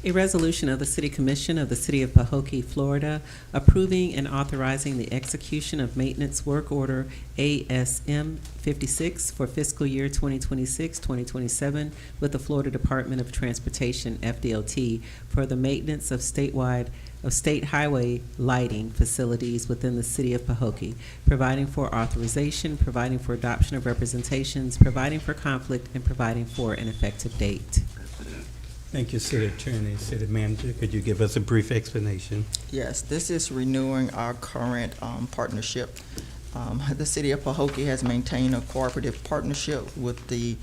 A resolution of the City Commission of the City of Pahokee, Florida, approving and authorizing the execution of maintenance work order ASM 56 for fiscal year 2026-2027 with the Florida Department of Transportation, FDOT, for the maintenance of statewide of state highway lighting facilities within the city of Pahokee, providing for authorization, providing for adoption of representations, providing for conflict, and providing for an effective date. Thank you, City Attorney. City Manager, could you give us a brief explanation? Yes, this is renewing our current partnership. The city of Pahokee has maintained a cooperative partnership with the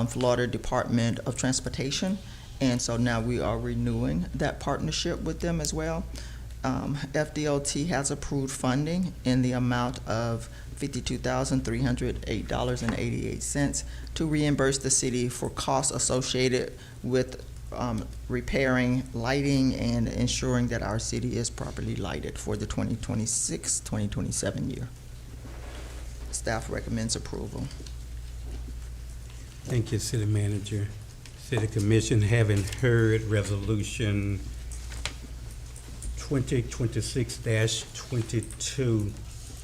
Florida Department of Transportation, and so now we are renewing that partnership with them as well. FDOT has approved funding in the amount of $52,308.88 to reimburse the city for costs associated with repairing lighting and ensuring that our city is properly lighted for the 2026-2027 year. Staff recommends approval. Thank you, City Manager. City Commission, having heard Resolution 2026-22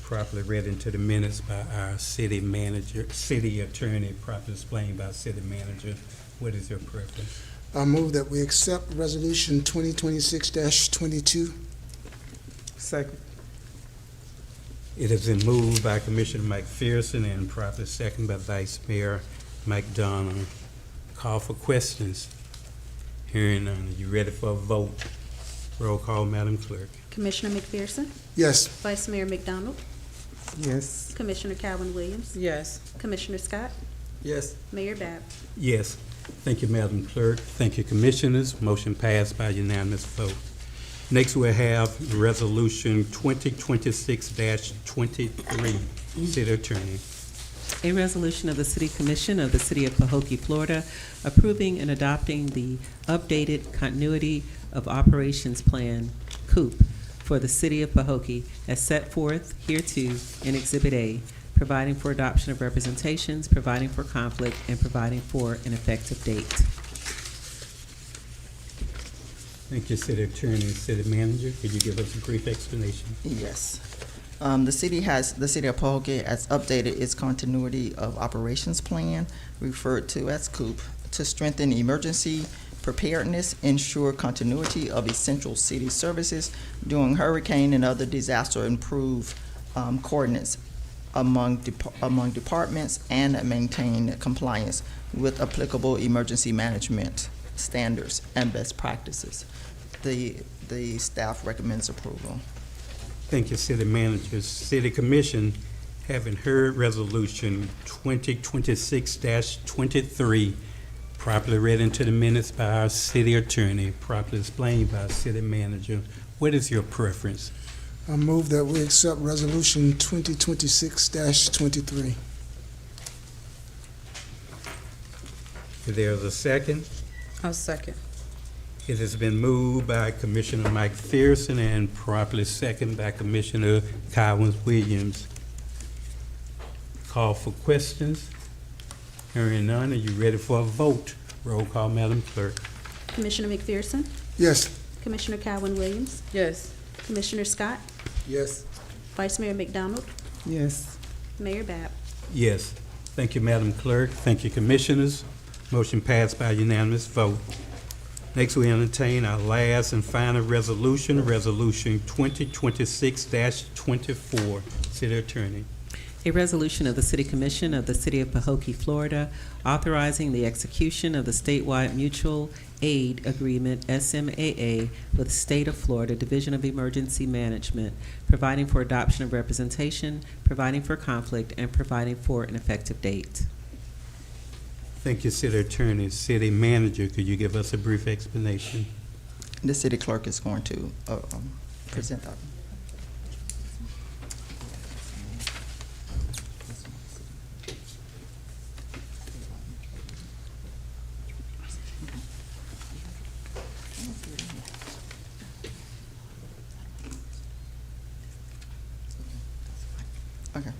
properly read into the minutes by our City Manager, City Attorney, properly explained by City Manager, what is your preference? I move that we accept Resolution 2026-22. Second. It has been moved by Commissioner McPherson and properly seconded by Vice Mayor McDonald. Call for questions. Hearing none. Are you ready for a vote? Roll call, Madam Clerk. Commissioner McPherson, Yes. Vice Mayor McDonald, Yes. Commissioner Calvin Williams, Yes. Commissioner Scott, Yes. Mayor Bab. Yes. Thank you, Madam Clerk. Thank you, Commissioners. Motion passed by unanimous vote. Next, we have Resolution 2026-23. City Attorney. A resolution of the City Commission of the City of Pahokee, Florida, approving and adopting the updated Continuity of Operations Plan, COOP, for the City of Pahokee as set forth hereto in Exhibit A, providing for adoption of representations, providing for conflict, and providing for an effective date. Thank you, City Attorney. City Manager, could you give us a brief explanation? Yes. The city of Pahokee has updated its Continuity of Operations Plan, referred to as COOP, to strengthen emergency preparedness, ensure continuity of essential city services during hurricane and other disaster, improve coordinates among departments, and maintain compliance with applicable emergency management standards and best practices. The staff recommends approval. Thank you, City Manager. City Commission, having heard Resolution 2026-23, properly read into the minutes by our City Attorney, properly explained by our City Manager, what is your preference? I move that we accept Resolution 2026-23. If there is a second, I'll second. it has been moved by Commissioner McPherson and properly seconded by Commissioner Calvin Williams. Call for questions. Hearing none, are you ready for a vote? Roll call, Madam Clerk. Commissioner McPherson, Yes. Commissioner Calvin Williams, Yes. Commissioner Scott, Yes. Vice Mayor McDonald, Yes. Mayor Bab. Yes. Thank you, Madam Clerk. Thank you, Commissioners. Motion passed by unanimous vote. Next, we entertain our last and final resolution, Resolution 2026-24. City Attorney. A resolution of the City Commission of the City of Pahokee, Florida, authorizing the execution of the statewide mutual aid agreement, SMAA, with State of Florida Division of Emergency Management, providing for adoption of representation, providing for conflict, and providing for an effective date. Thank you, City Attorney. City Manager, could you give us a brief explanation? The city clerk is going to present that. Okay.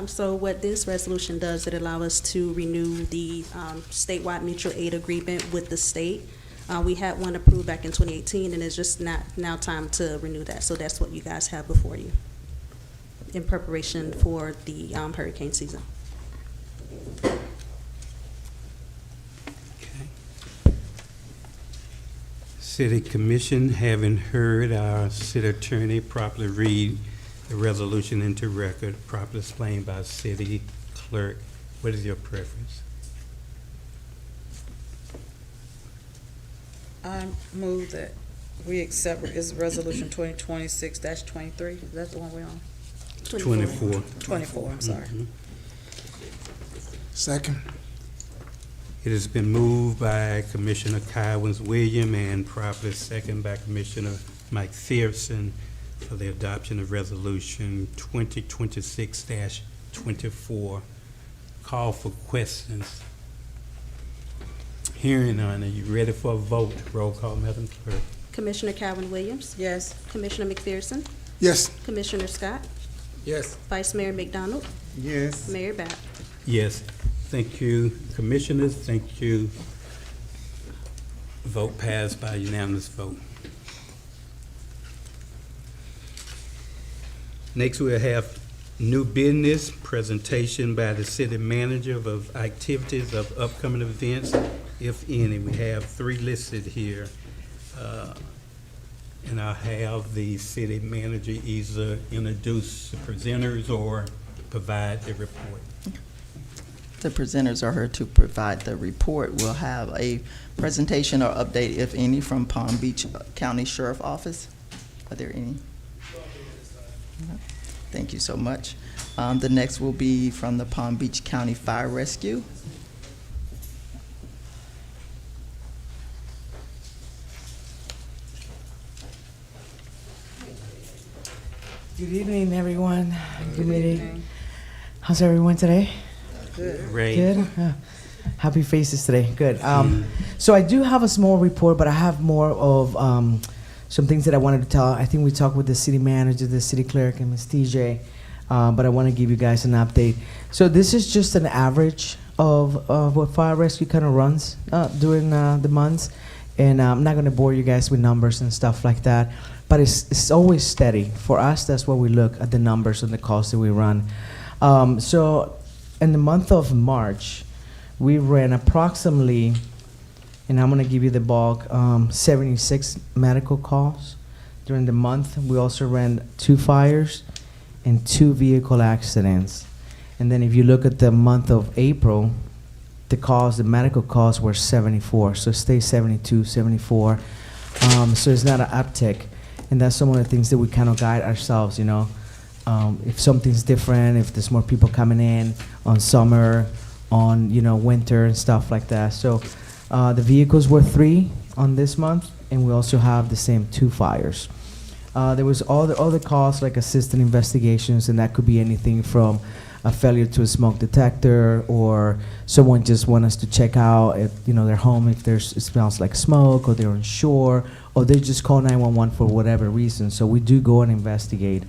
So what this resolution does, it allows us to renew the statewide mutual aid agreement with the state. We had one approved back in 2018, and it's just not now time to renew that. So that's what you guys have before you in preparation for the hurricane season. City Commission, having heard our city attorney properly read the resolution into record, properly explained by city clerk, what is your preference? I move that we accept, is resolution 2026-23, is that the one we're on? 24. 24, I'm sorry. Mhm. Second. It has been moved by Commissioner Kywans Williams and properly second by Commissioner McPherson for the adoption of resolution 2026-24. Call for questions. Hearing none, are you ready for a vote? Roll call, Madam Clerk. Commissioner Calvin Williams, Yes. Commissioner McPherson, Yes. Commissioner Scott, Yes. Vice Mayor McDonald, Yes. Mayor Bab. Yes. Thank you, Commissioners. Thank you. Vote passed by unanimous vote. Next, we'll have new business presentation by the city manager of activities of upcoming events, if any. We have 3 listed here. And I'll have the city manager either introduce the presenters or provide the report. The presenters are here to provide the report. We'll have a presentation or update, if any, from Palm Beach County Sheriff Office. Are there any? No. Thank you so much. The next will be from the Palm Beach County Fire Rescue. Good evening, everyone. Good meeting. How's everyone today? Ray. Good. Happy faces today. Good. So I do have a small report, but I have more of some things that I wanted to tell. I think we talked with the city manager, the city clerk, and Ms. TJ, but I want to give you guys an update. So this is just an average of what fire rescue kind of runs during the months, and I'm not going to bore you guys with numbers and stuff like that, but it's always steady. For us, that's what we look at, the numbers and the costs that we run. So in the month of March, we ran approximately, and I'm going to give you the bulk, 76 medical calls during the month. We also ran 2 fires and 2 vehicle accidents. And then if you look at the month of April, the medical calls were 74. So stay 72, 74. So it's not an uptick. And that's some of the things that we kind of guide ourselves, you know. If something's different, if there's more people coming in on summer, on winter and stuff like that. So the vehicles were 3 on this month, and we also have the same 2 fires. There was all the other costs like assistant investigations, and that could be anything from a failure to a smoke detector, or someone just want us to check out if their home, if it smells like smoke, or they're unsure, or they just call 911 for whatever reason. So we do go and investigate.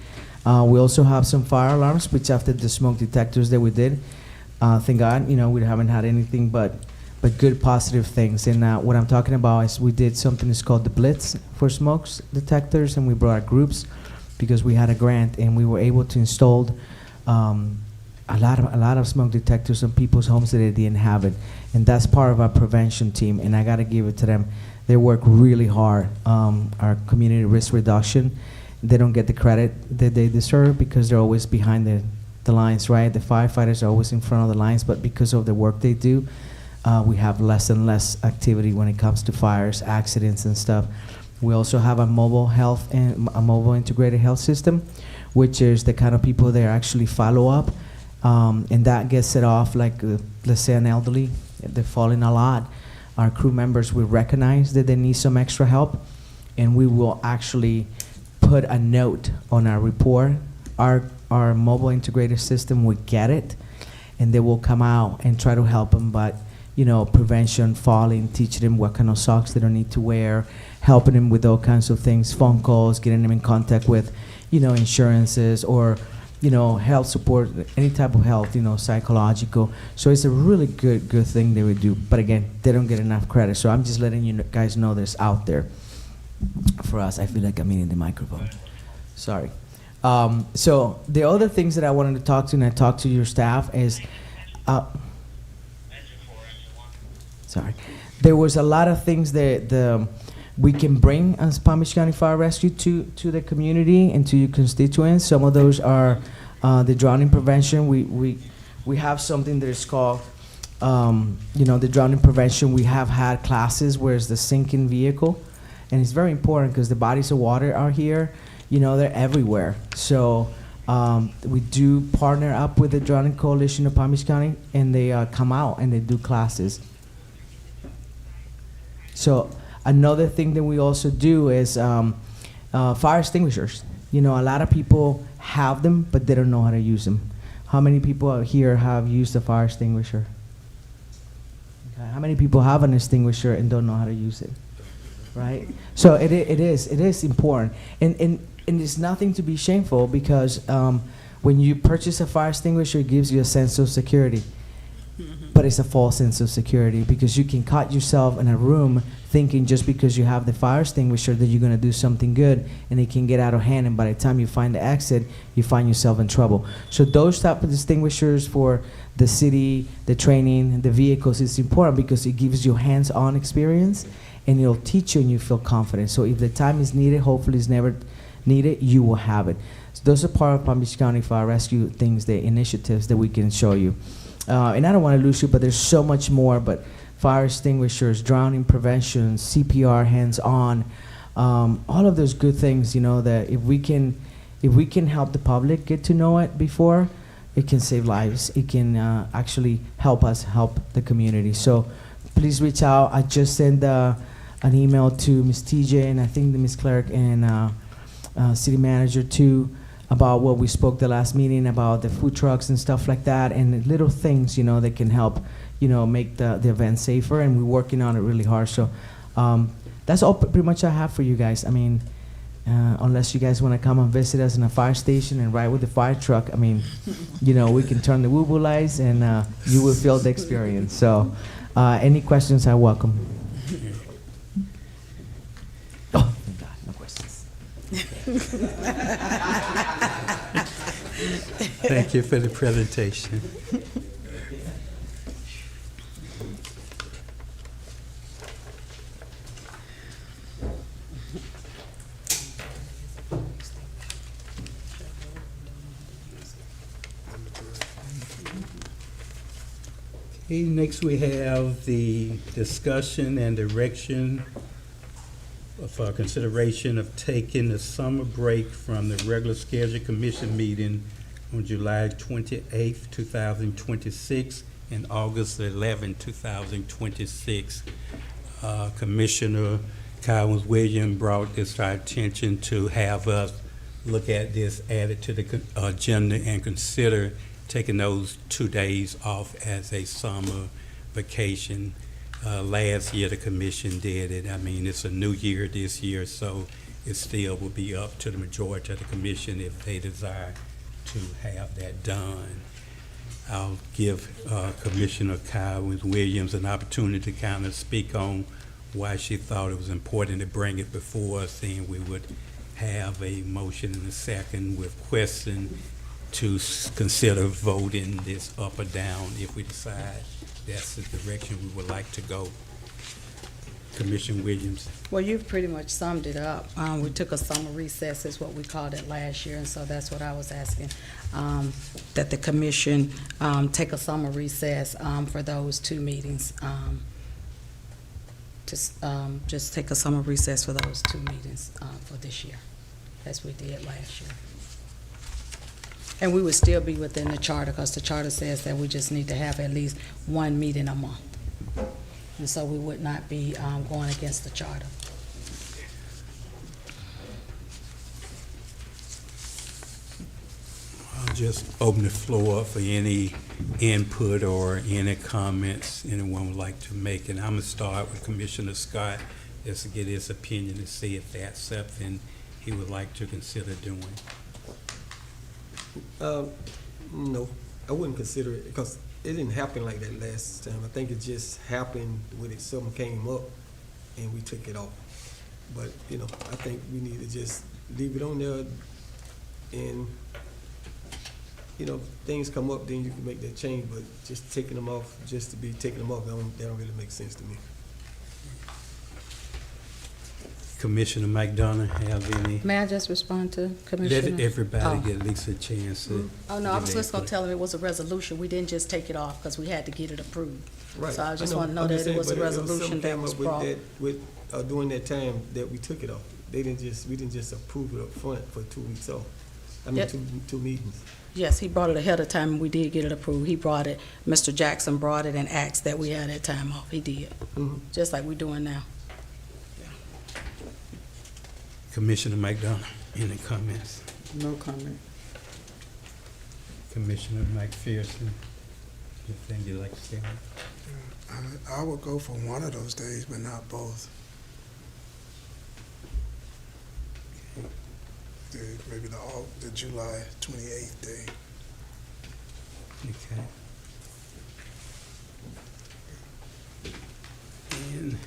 We also have some fire alarms, which after the smoke detectors that we did, thank God, we haven't had anything but good positive things. And what I'm talking about is we did something that's called the Blitz for smoke detectors, and we brought our groups because we had a grant, and we were able to install a lot of smoke detectors on people's homes that they didn't have it, and that's part of our prevention team. And I got to give it to them. They work really hard. Our community risk reduction, they don't get the credit that they deserve because they're always behind the lines, right? The firefighters are always in front of the lines, but because of the work they do, we have less and less activity when it comes to fires, accidents, and stuff. We also have a mobile health and a mobile integrated health system, which is the kind of people that actually follow up, and that gets set off like, let's say, an elderly, they're falling a lot. Our crew members will recognize that they need some extra help, and we will actually put a note on our report. Our mobile integrated system will get it, and they will come out and try to help them. But prevention, falling, teaching them what kind of socks they don't need to wear, helping them with all kinds of things, phone calls, getting them in contact with, insurances, or health support, any type of health, psychological. So it's a really good thing they would do. But again, they don't get enough credit. So I'm just letting you guys know this out there for us. I feel like I'm eating the microphone. Sorry. So the other things that I wanted to talk to, and I talked to your staff, is, sorry, there was a lot of things that we can bring as Palm Beach County Fire Rescue to the community and to your constituents. Some of those are the drowning prevention. We have something that is called, the drowning prevention. We have had classes where it's the sinking vehicle, and it's very important because the bodies of water are here. They're everywhere. So we do partner up with the Drowning Coalition of Palm Beach County, and they come out and they do classes. So another thing that we also do is fire extinguishers. A lot of people have them, but they don't know how to use them. How many people out here have used a fire extinguisher? Okay. How many people have an extinguisher and don't know how to use it? Right? So it is important. And it's nothing to be shameful, because when you purchase a fire extinguisher, it gives you a sense of security. But it's a false sense of security, because you can cut yourself in a room thinking just because you have the fire extinguisher that you're going to do something good, and it can get out of hand, and by the time you find the exit, you find yourself in trouble. So those type of extinguishers for the city, the training, the vehicles, is important because it gives you hands-on experience, and it'll teach you and you feel confident. So if the time is needed, hopefully it's never needed, you will have it. So those are part of Palm Beach County Fire Rescue things, the initiatives that we can show you. And I don't want to lose you, but there's so much more. But fire extinguishers, drowning prevention, CPR, hands-on, all of those good things. That if we can help the public get to know it before, it can save lives. It can actually help us help the community. So please reach out. I just sent an email to Ms. TJ, and I think the Ms. Clerk and City Manager too, about what we spoke the last meeting about the food trucks and stuff like that, and the little things that can help make the event safer, and we're working on it really hard. So that's all pretty much I have for you guys. I mean, unless you guys want to come and visit us in a fire station and ride with the fire truck, I mean, we can turn the woo-woo lights, and you will feel the experience. So any questions are welcome. Oh, thank God, no questions. Thank you for the presentation. Okay, next we have the discussion and direction for consideration of taking the summer break from the regular scheduled commission meeting on July 28th, 2026, and August 11th, 2026. Commissioner Collins-Williams brought this to our attention to have us look at this, add it to the agenda, and consider taking those 2 days off as a summer vacation. Last year, the commission did it. I mean, it's a new year this year, so it still will be up to the majority of the commission if they desire to have that done. I'll give Commissioner Collins-Williams an opportunity to kind of speak on why she thought it was important to bring it before us, and we would have a motion and a second with question to consider voting this up or down if we decide that's the direction we would like to go. Commissioner Williams. Well, you've pretty much summed it up. We took a summer recess, is what we called it last year, and so that's what I was asking, that the commission take a summer recess for those 2 meetings. Just take a summer recess for those 2 meetings for this year, as we did last year. And we would still be within the charter, because the charter says that we just need to have at least 1 meeting a month. And so we would not be going against the charter. I'll just open the floor up for any input or any comments anyone would like to make. And I'm going to start with Commissioner Scott just to get his opinion to see if that's something he would like to consider doing. No, I wouldn't consider it, because it didn't happen like that last time. I think it just happened when something came up and we took it off. But, you know, I think we need to just leave it on there, and, you know, things come up, then you can make that change, but just taking them off, just to be taking them off, that don't really make sense to me. Commissioner McDonough have any? May I just respond to Commissioner? Let everybody Oh. get at least a chance to. Oh, no, I was give just gonna input. tell him it was a resolution. We didn't just take it off because we had to get it approved. Right. So I just know. want to know I'm that just it was a saying, but resolution something that came was up with brought. that, during that time that we took it off. We didn't just approve it up front for 2 weeks off. I mean, Yep. two meetings. Yes, he brought it ahead of time and we did get it approved. He brought it, Mr. Jackson brought it and asked that we had that time off. He did, Mhm. just like we're doing now. Commissioner McDonough, any comments? No comment. Commissioner McPherson, anything you'd like to say? I would go for one of those days, but not both. Maybe the July 28th day. Okay. And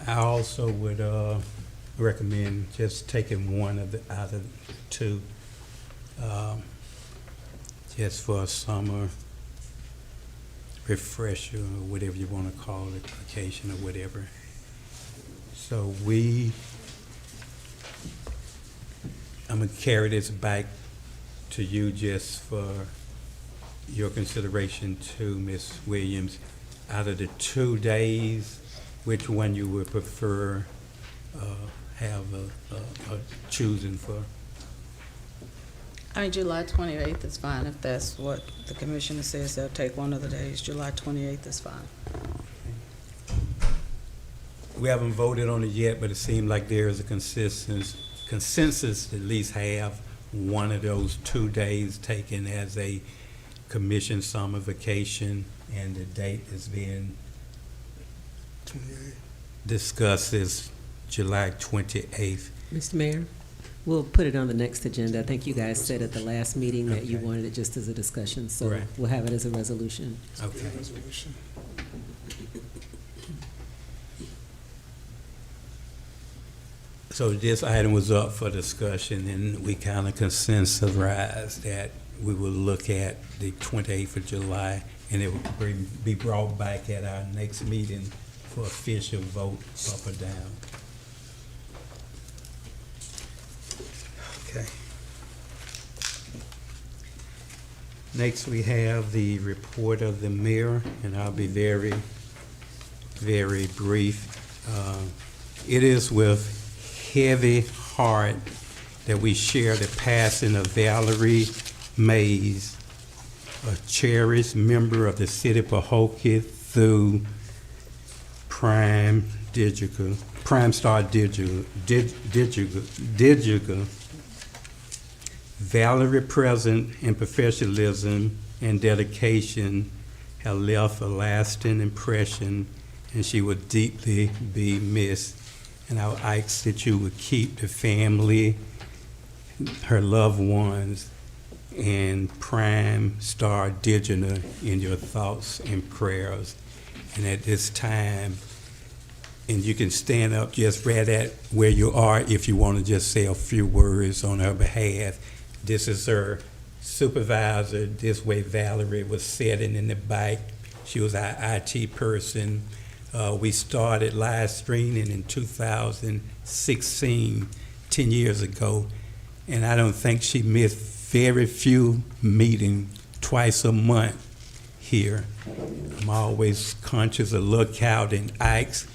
I also would recommend just taking one of the out of two, just for a summer refresher or whatever you want to call it, vacation or whatever. So I'm gonna carry this back to you just for your consideration too, Ms. Williams. Out of the 2 days, which one you would prefer have a choosing for? I mean, July 28th is fine if that's what the commissioner says. They'll take one of the days. July 28th is fine. We haven't voted on it yet, but it seemed like there is a consensus to at least have one of those 2 days taken as a commission summer vacation, and the date is being 28th. discussed as July 28th. Mr. Mayor, we'll put it on the next agenda. I think you guys said at the last meeting that you Okay. wanted it just as a discussion, so Right. we'll have it as a resolution. Okay. Resolution. So this item was up for discussion, and we kind of consensusized that we will look at the 28th of July, and it will be brought back at our next meeting for official vote up or down. Okay. Next, we have the report of the mayor, and I'll be very, very brief. It is with heavy heart that we share the passing of Valerie Mays, a cherished member of the city of Pahokee through Prime Star Digital. Valerie presence and professionalism and dedication have left a lasting impression, and she will deeply be missed. And I would ask that you would keep the family, her loved ones, and Prime Star Digital in your thoughts and prayers. And at this time, and you can stand up just right at where you are if you want to just say a few words on her behalf. This is her supervisor. This way Valerie was sitting in the back. She was our IT person. We started live streaming in 2016, 10 years ago, and I don't think she missed very few meetings, twice a month here. I'm always conscious of lookout and ask,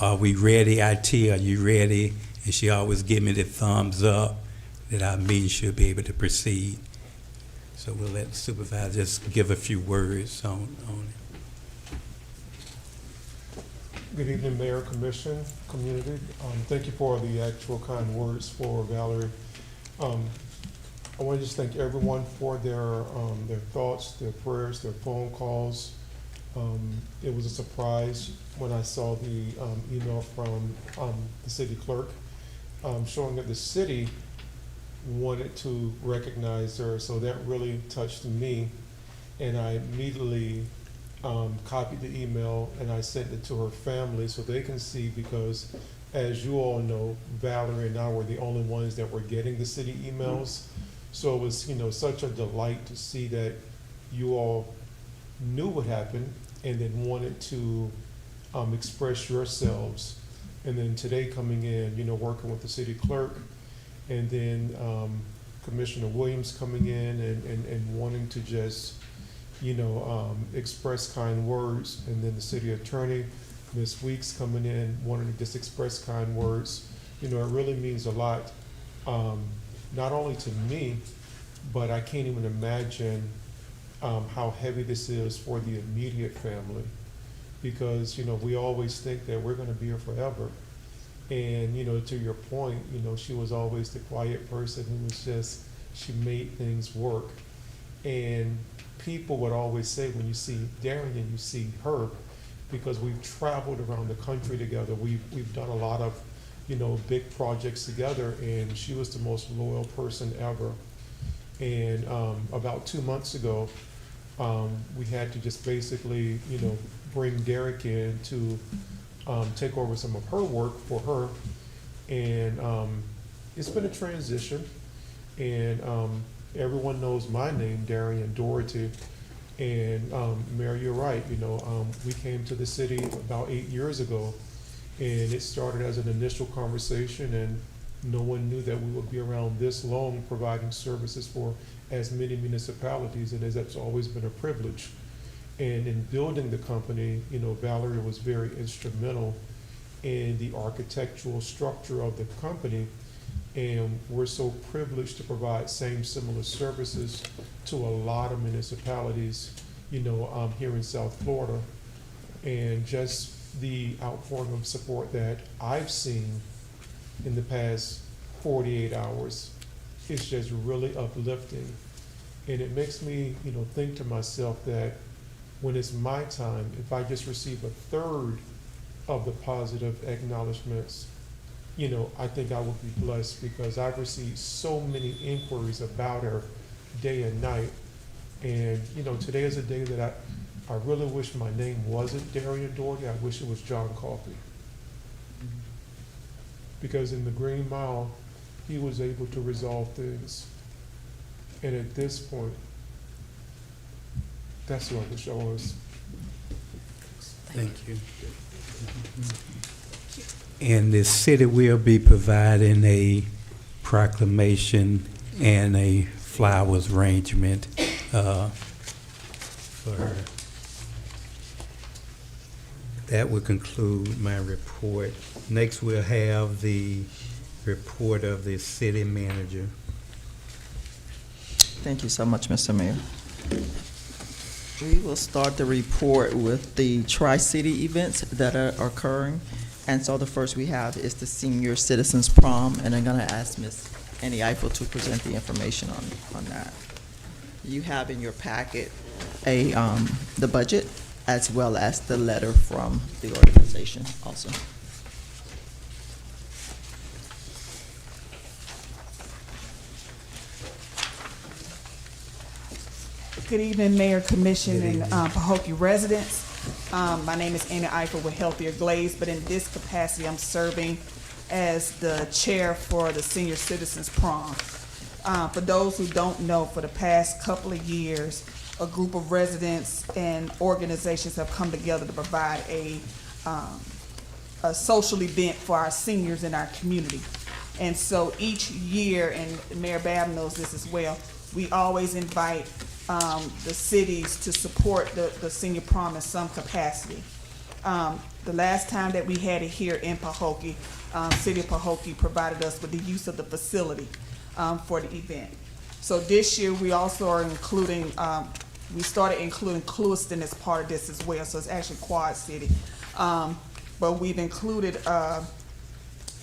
are we ready, IT, are you ready? And she always give me the thumbs up that our meeting should be able to proceed. So we'll let the supervisor just give a few words on it. Good evening, Mayor, Commission, community. Thank you for the actual kind words for Valerie. I want to just thank everyone for their thoughts, their prayers, their phone calls. It was a surprise when I saw the email from the city clerk showing that the city wanted to recognize her, so that really touched me. And I immediately copied the email and I sent it to her family so they can see, because as you all know, Valerie and I were the only ones that were getting the city emails. So it was, such a delight to see that you all knew what happened and then wanted to express yourselves. And then today coming in, working with the city clerk, and then Commissioner Williams coming in and wanting to just, express kind words, and then the city attorney, Ms. Weeks, coming in wanting to just express kind words. It really means a lot, not only to me, but I can't even imagine how heavy this is for the immediate family, because we always think that we're going to be here forever. And to your point, she was always the quiet person who was just, she made things work. And people would always say, when you see Darian, you see her, because we've traveled around the country together. We've done a lot of big projects together, and she was the most loyal person ever. And about 2 months ago, we had to just basically bring Derek in to take over some of her work for her. And it's been a transition, and everyone knows my name, Darian Doherty. And Mayor, you're right, we came to the city about 8 years ago, and it started as an initial conversation, and no one knew that we would be around this long providing services for as many municipalities, and that's always been a privilege. And in building the company, Valerie was very instrumental in the architectural structure of the company, and we're so privileged to provide similar services to a lot of municipalities, here in South Florida. And just the outpouring of support that I've seen in the past 48 hours is just really uplifting. And it makes me, think to myself that when it's my time, if I just receive a third of the positive acknowledgments, I think I would be blessed, because I've received so many inquiries about her day and night. And, today is a day that I really wish my name wasn't Darian Doherty. I wish it was John Coffey. Because in the Green Mile, he was able to resolve things. And at this point, that's what I wish I was. Thank you. And the city will be providing a proclamation and a flowers arrangement for her. That will conclude my report. Next, we'll have the report of the city manager. Thank you so much, Mr. Mayor. We will start the report with the Tri-City events that are occurring. And so the first we have is the Senior Citizens Prom, and I'm going to ask Ms. Annie Eiffel to present the information on that. You have in your packet the budget, as well as the letter from the organization also. Good evening, Mayor, Commission, and Pahokee residents. My name is Annie Eiffel with Healthier Glaze, but in this capacity, I'm serving as the chair for the Senior Citizens Prom. For those who don't know, for the past couple of years, a group of residents and organizations have come together to provide a social event for our seniors in our community. And so each year, and Mayor Babb knows this as well, we always invite the cities to support the senior prom in some capacity. The last time that we had it here in Pahokee, City of Pahokee provided us with the use of the facility for the event. So this year we also are including, we started including Clewiston as part of this as well, so it's actually Quad City. But we've included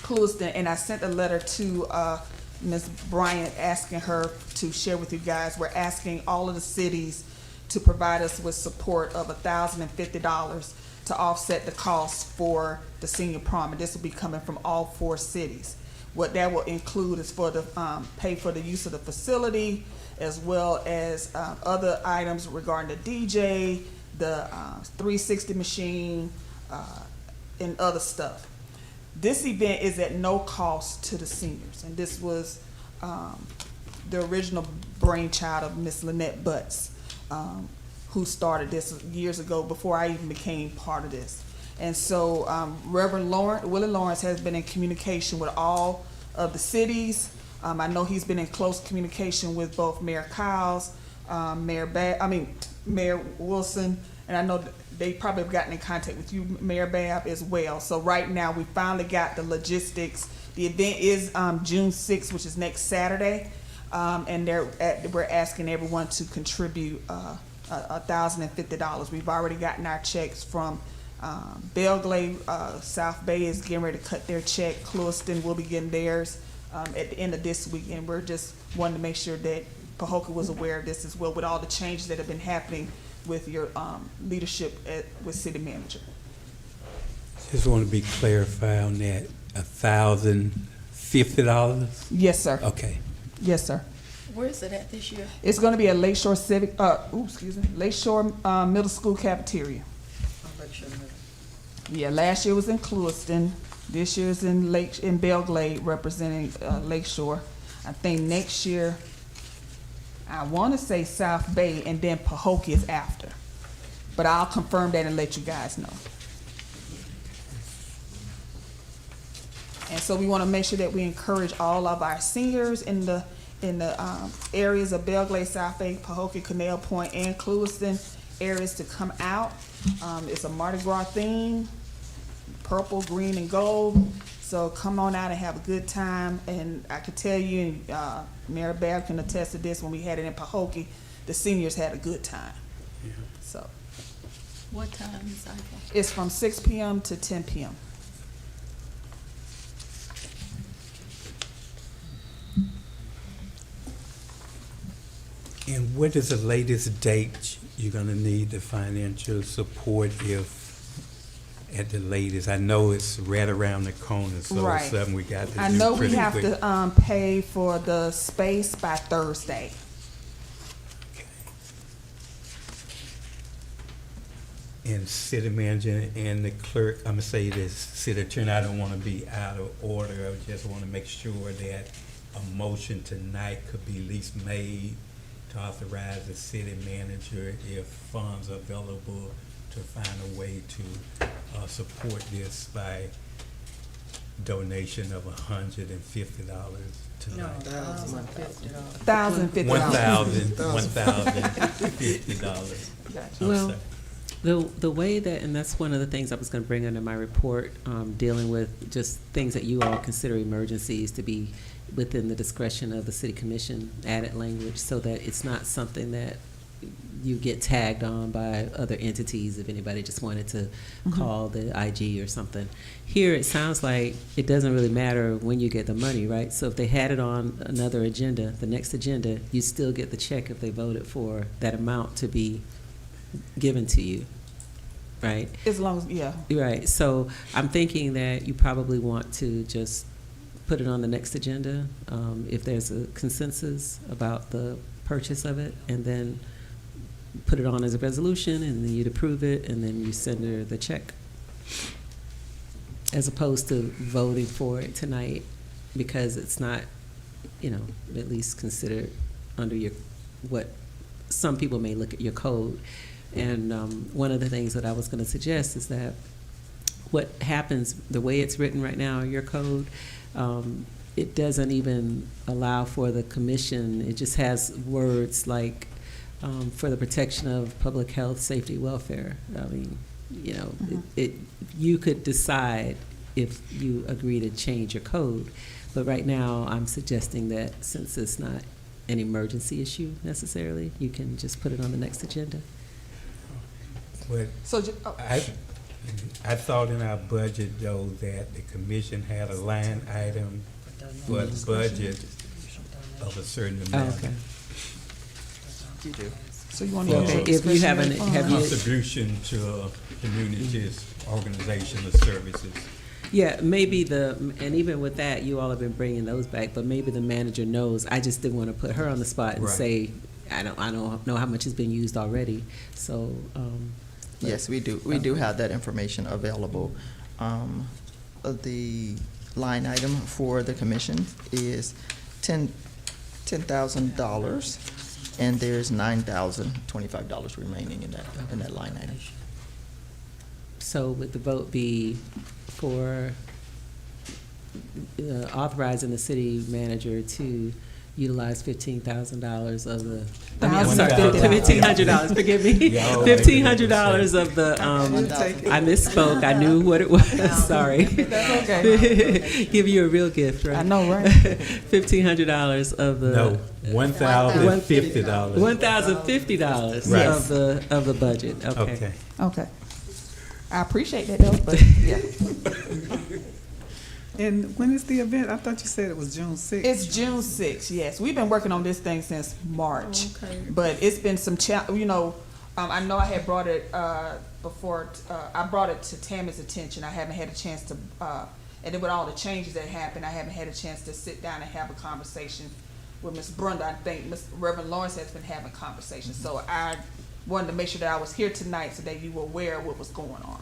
Clewiston, and I sent a letter to Ms. Bryant asking her to share with you guys. We're asking all of the cities to provide us with support of $1,050 to offset the cost for the senior prom, and this will be coming from all 4 cities. What that will include is for the, pay for the use of the facility, as well as, other items regarding the DJ, the, 360 machine, and other stuff. This event is at no cost to the seniors, and this was, the original brainchild of Miss Lynette Butts, who started this years ago before I even became part of this. And so Reverend Willie Lawrence has been in communication with all of the cities. I know he's been in close communication with both Mayor Kyles, Mayor Wilson, and I know they probably have gotten in contact with you, Mayor Babb, as well. So right now, we finally got the logistics. The event is June 6th, which is next Saturday, and we're asking everyone to contribute $1,050. We've already gotten our checks from Belglade. South Bay is getting ready to cut their check. Clewiston will be getting theirs at the end of this week, and we're just wanting to make sure that Pahokee was aware of this as well, with all the changes that have been happening with your leadership with city manager. Just want to be clarified on that, $1,050? Yes, sir. Okay. Yes, sir. Where is it at this year? It's going to be at Lakeshore Lakeshore Middle School cafeteria. Yeah, last year was in Clewiston. This year is in Belglade, representing Lakeshore. I think next year, I want to say South Bay, and then Pahokee is after. But I'll confirm that and let you guys know. And so we want to make sure that we encourage all of our seniors in the areas of Belglade, South Bay, Pahokee, Canal Point, and Clewiston areas to come out. It's a Mardi Gras theme, purple, green, and gold. So come on out and have a good time. And I can tell you, Mayor Babb can attest to this, when we had it in Pahokee, the seniors had a good time. Yeah. So What time is that? it's from 6 p.m. to 10 p.m. And what is the latest date you're going to need the financial support, if at the latest? I know it's right around the corner, so Right. it's something we got to do I know we pretty have quick. to pay for the space by Thursday. Okay. And city manager and the clerk, I'm gonna say this, city attorney, I don't want to be out of order. I just want to make sure that a motion tonight could be at least made to authorize the city manager, if funds are available, to find a way to support this by donation of $150 tonight. $1,050. $1,050. Well, the way that, and that's one of the things I was going to bring under my report, dealing with just things that you all consider emergencies to be within the discretion of the city commission, added language, so that it's not something that you get tagged on by other entities if anybody just wanted to call the IG or something. Here, it sounds like it doesn't really matter when you get the money, right? So if they had it on another agenda, the next agenda, you still get the check if they voted for that amount to be given to you, right? As long as, yeah. Right, so I'm thinking that you probably want to just put it on the next agenda, if there's a consensus about the purchase of it, and then put it on as a resolution, and then you'd approve it, and then you send her the check. As opposed to voting for it tonight, because it's not, at least considered under what some people may look at your code. And one of the things that I was going to suggest is that what happens, the way it's written right now, your code, it doesn't even allow for the commission. It just has words like for the protection of public health, safety, welfare. I mean, you could decide if you agree to change your code. But right now, I'm suggesting that since it's not an emergency issue necessarily, you can just put it on the next agenda. But So, I thought in our budget, though, that the commission had a line item for the budget of a certain amount. Okay. you do. So you want Well, to if you haven't, have you? Contribution to communities, organizational services. Yeah, maybe and even with that, you all have been bringing those back, but maybe the manager knows. I just didn't want to put her on the spot and Right. say, I don't know how much has been used already. So, but- Yes, we do. We do have that information available. The line item for the commission is $10,000, and there's $9,025 remaining in that line item. So would the vote be for authorizing the city manager to utilize $15,000 of the, $1,500, forgive me, Yeah, $1,500 of the, I misspoke, I knew what it was, sorry. That's okay. Give you a real gift, right? I know, right? $1,500 of the. No, $1,050. $1,050 Right. of the budget, okay. Okay. Okay. I appreciate that though, but yeah. And when is the event? I thought you said it was June 6th. It's June 6th, yes. We've been working on this thing since March. But it's been some, I know I had brought it before, I brought it to Tammy's attention. I haven't had a chance to, and then with all the changes that happened, I haven't had a chance to sit down and have a conversation with Ms. Brenda. I think Reverend Lawrence has been having conversations. So I wanted to make sure that I was here tonight so that you were aware of what was going on.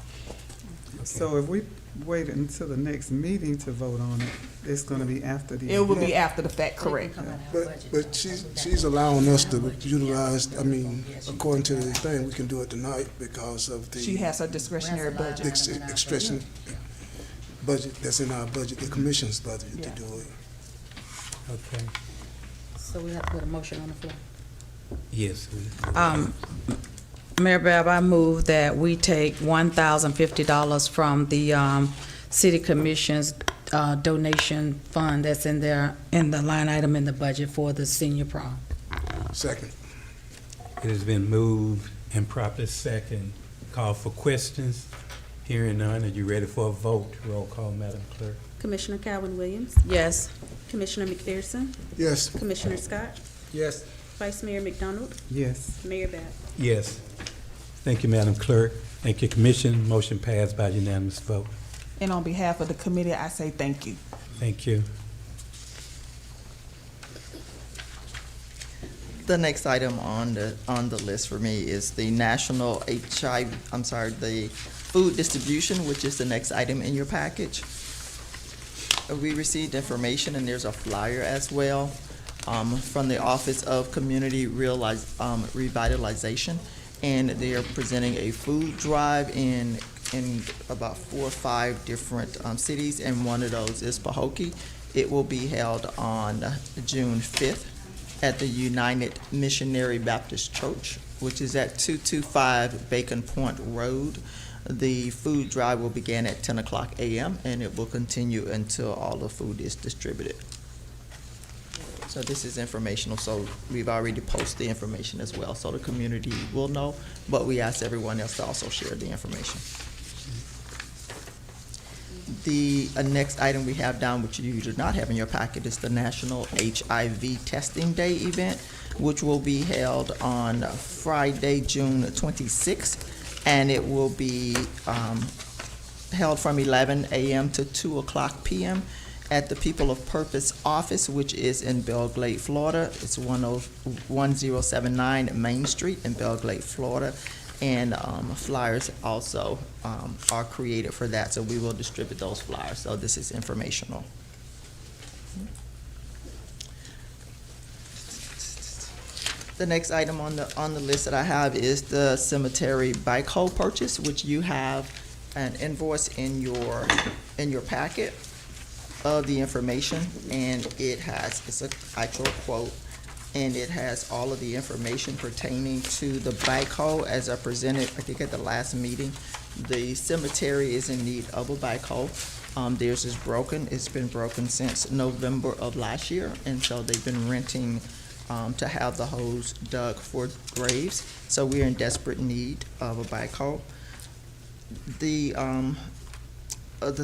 So if we wait until the next meeting to vote on it, it's gonna be after the. It will be event. after the fact, correct. But she's allowing us to utilize, according to the thing, we can do it tonight because of the. She has her discretionary budget. Expression budget that's in our budget, the commission's budget to do it. Okay. So we have to put a motion on the floor. Yes. Mayor Bab, I move that we take $1,050 from the city commission's donation fund that's in there, in the line item in the budget for the senior prom. Second. It has been moved and properly second. Call for questions. Hearing none, are you ready for a vote? Roll call, Madam Clerk. Commissioner Calvin Williams, Yes. Commissioner McPherson, Yes. Commissioner Scott, Yes. Vice Mayor McDonald, Yes. Mayor Bab. Yes. Thank you, Madam Clerk. Thank you, Commission. Motion passed by unanimous vote. And on behalf of the committee, I say thank you. Thank you. The next item on the list for me is the national the food distribution, which is the next item in your package. We received information, and there's a flyer as well, from the Office of Community Revitalization, and they are presenting a food drive in about 4 or 5 different cities, and one of those is Pahokee. It will be held on June 5th at the United Missionary Baptist Church, which is at 225 Bacon Point Road. The food drive will begin at 10 o'clock a.m. and it will continue until all the food is distributed. So this is informational, so we've already posted the information as well, so the community will know, but we ask everyone else to also share the information. The next item we have down, which you do not have in your packet, is the National HIV Testing Day event, which will be held on Friday, June 26th, and it will be held from 11 a.m. to 2 o'clock p.m. at the People of Purpose office, which is in Belle Glade, Florida. It's 1079 Main Street in Belle Glade, Florida. And flyers also are created for that, so we will distribute those flyers. So this is informational. The next item on the list that I have is the cemetery backhoe purchase, which you have an invoice in your packet of the information, and it's an actual quote, and it has all of the information pertaining to the backhoe as I presented, I think, at the last meeting. The cemetery is in need of a backhoe. Theirs is broken. It's been broken since November of last year, and so they've been renting to have the holes dug for graves. So we're in desperate need of a backhoe. The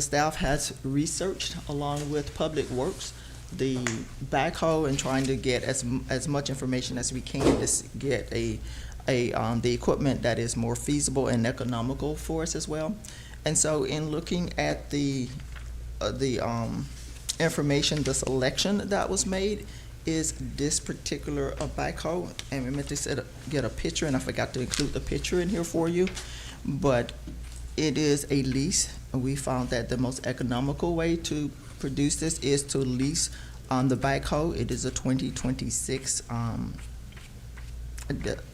staff has researched, along with Public Works, the backhoe and trying to get as much information as we can to get the equipment that is more feasible and economical for us as well. And so in looking at the information, the selection that was made is this particular backhoe, and we meant to get a picture, and I forgot to include the picture in here for you, but it is a lease. We found that the most economical way to produce this is to lease the backhoe. It is a 2026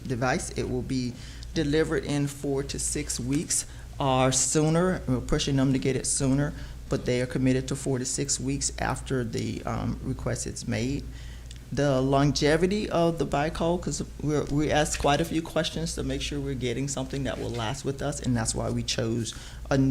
device. It will be delivered in 4 to 6 weeks or sooner. We're pushing them to get it sooner, but they are committed to 4 to 6 weeks after the request is made. The longevity of the backhoe, because we asked quite a few questions to make sure we're getting something that will last with us, and that's why we chose the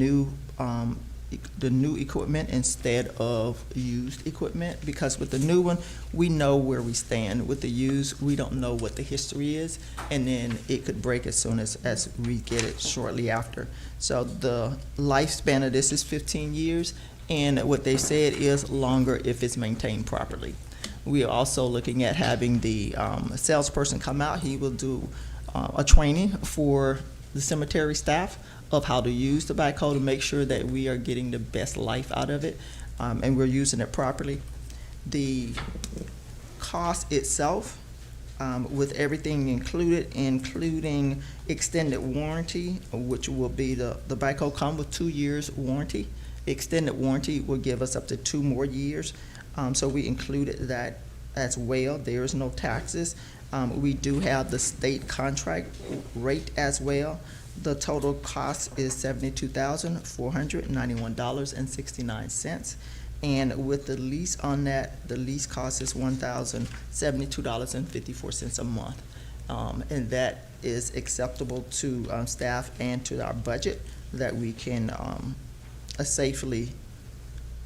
new equipment instead of used equipment, because with the new one, we know where we stand. With the used, we don't know what the history is, and then it could break as soon as we get it shortly after. So the lifespan of this is 15 years, and what they said is longer if it's maintained properly. We are also looking at having the salesperson come out. He will do a training for the cemetery staff of how to use the backhoe to make sure that we are getting the best life out of it, and we're using it properly. The cost itself, with everything included, including extended warranty, which will be the backhoe come with 2 years warranty. Extended warranty will give us up to 2 more years. So we included that as well. There is no taxes. We do have the state contract rate as well. The total cost is $72,491.69. And with the lease on that, the lease cost is $1,072.54 a month. And that is acceptable to staff and to our budget, that we can safely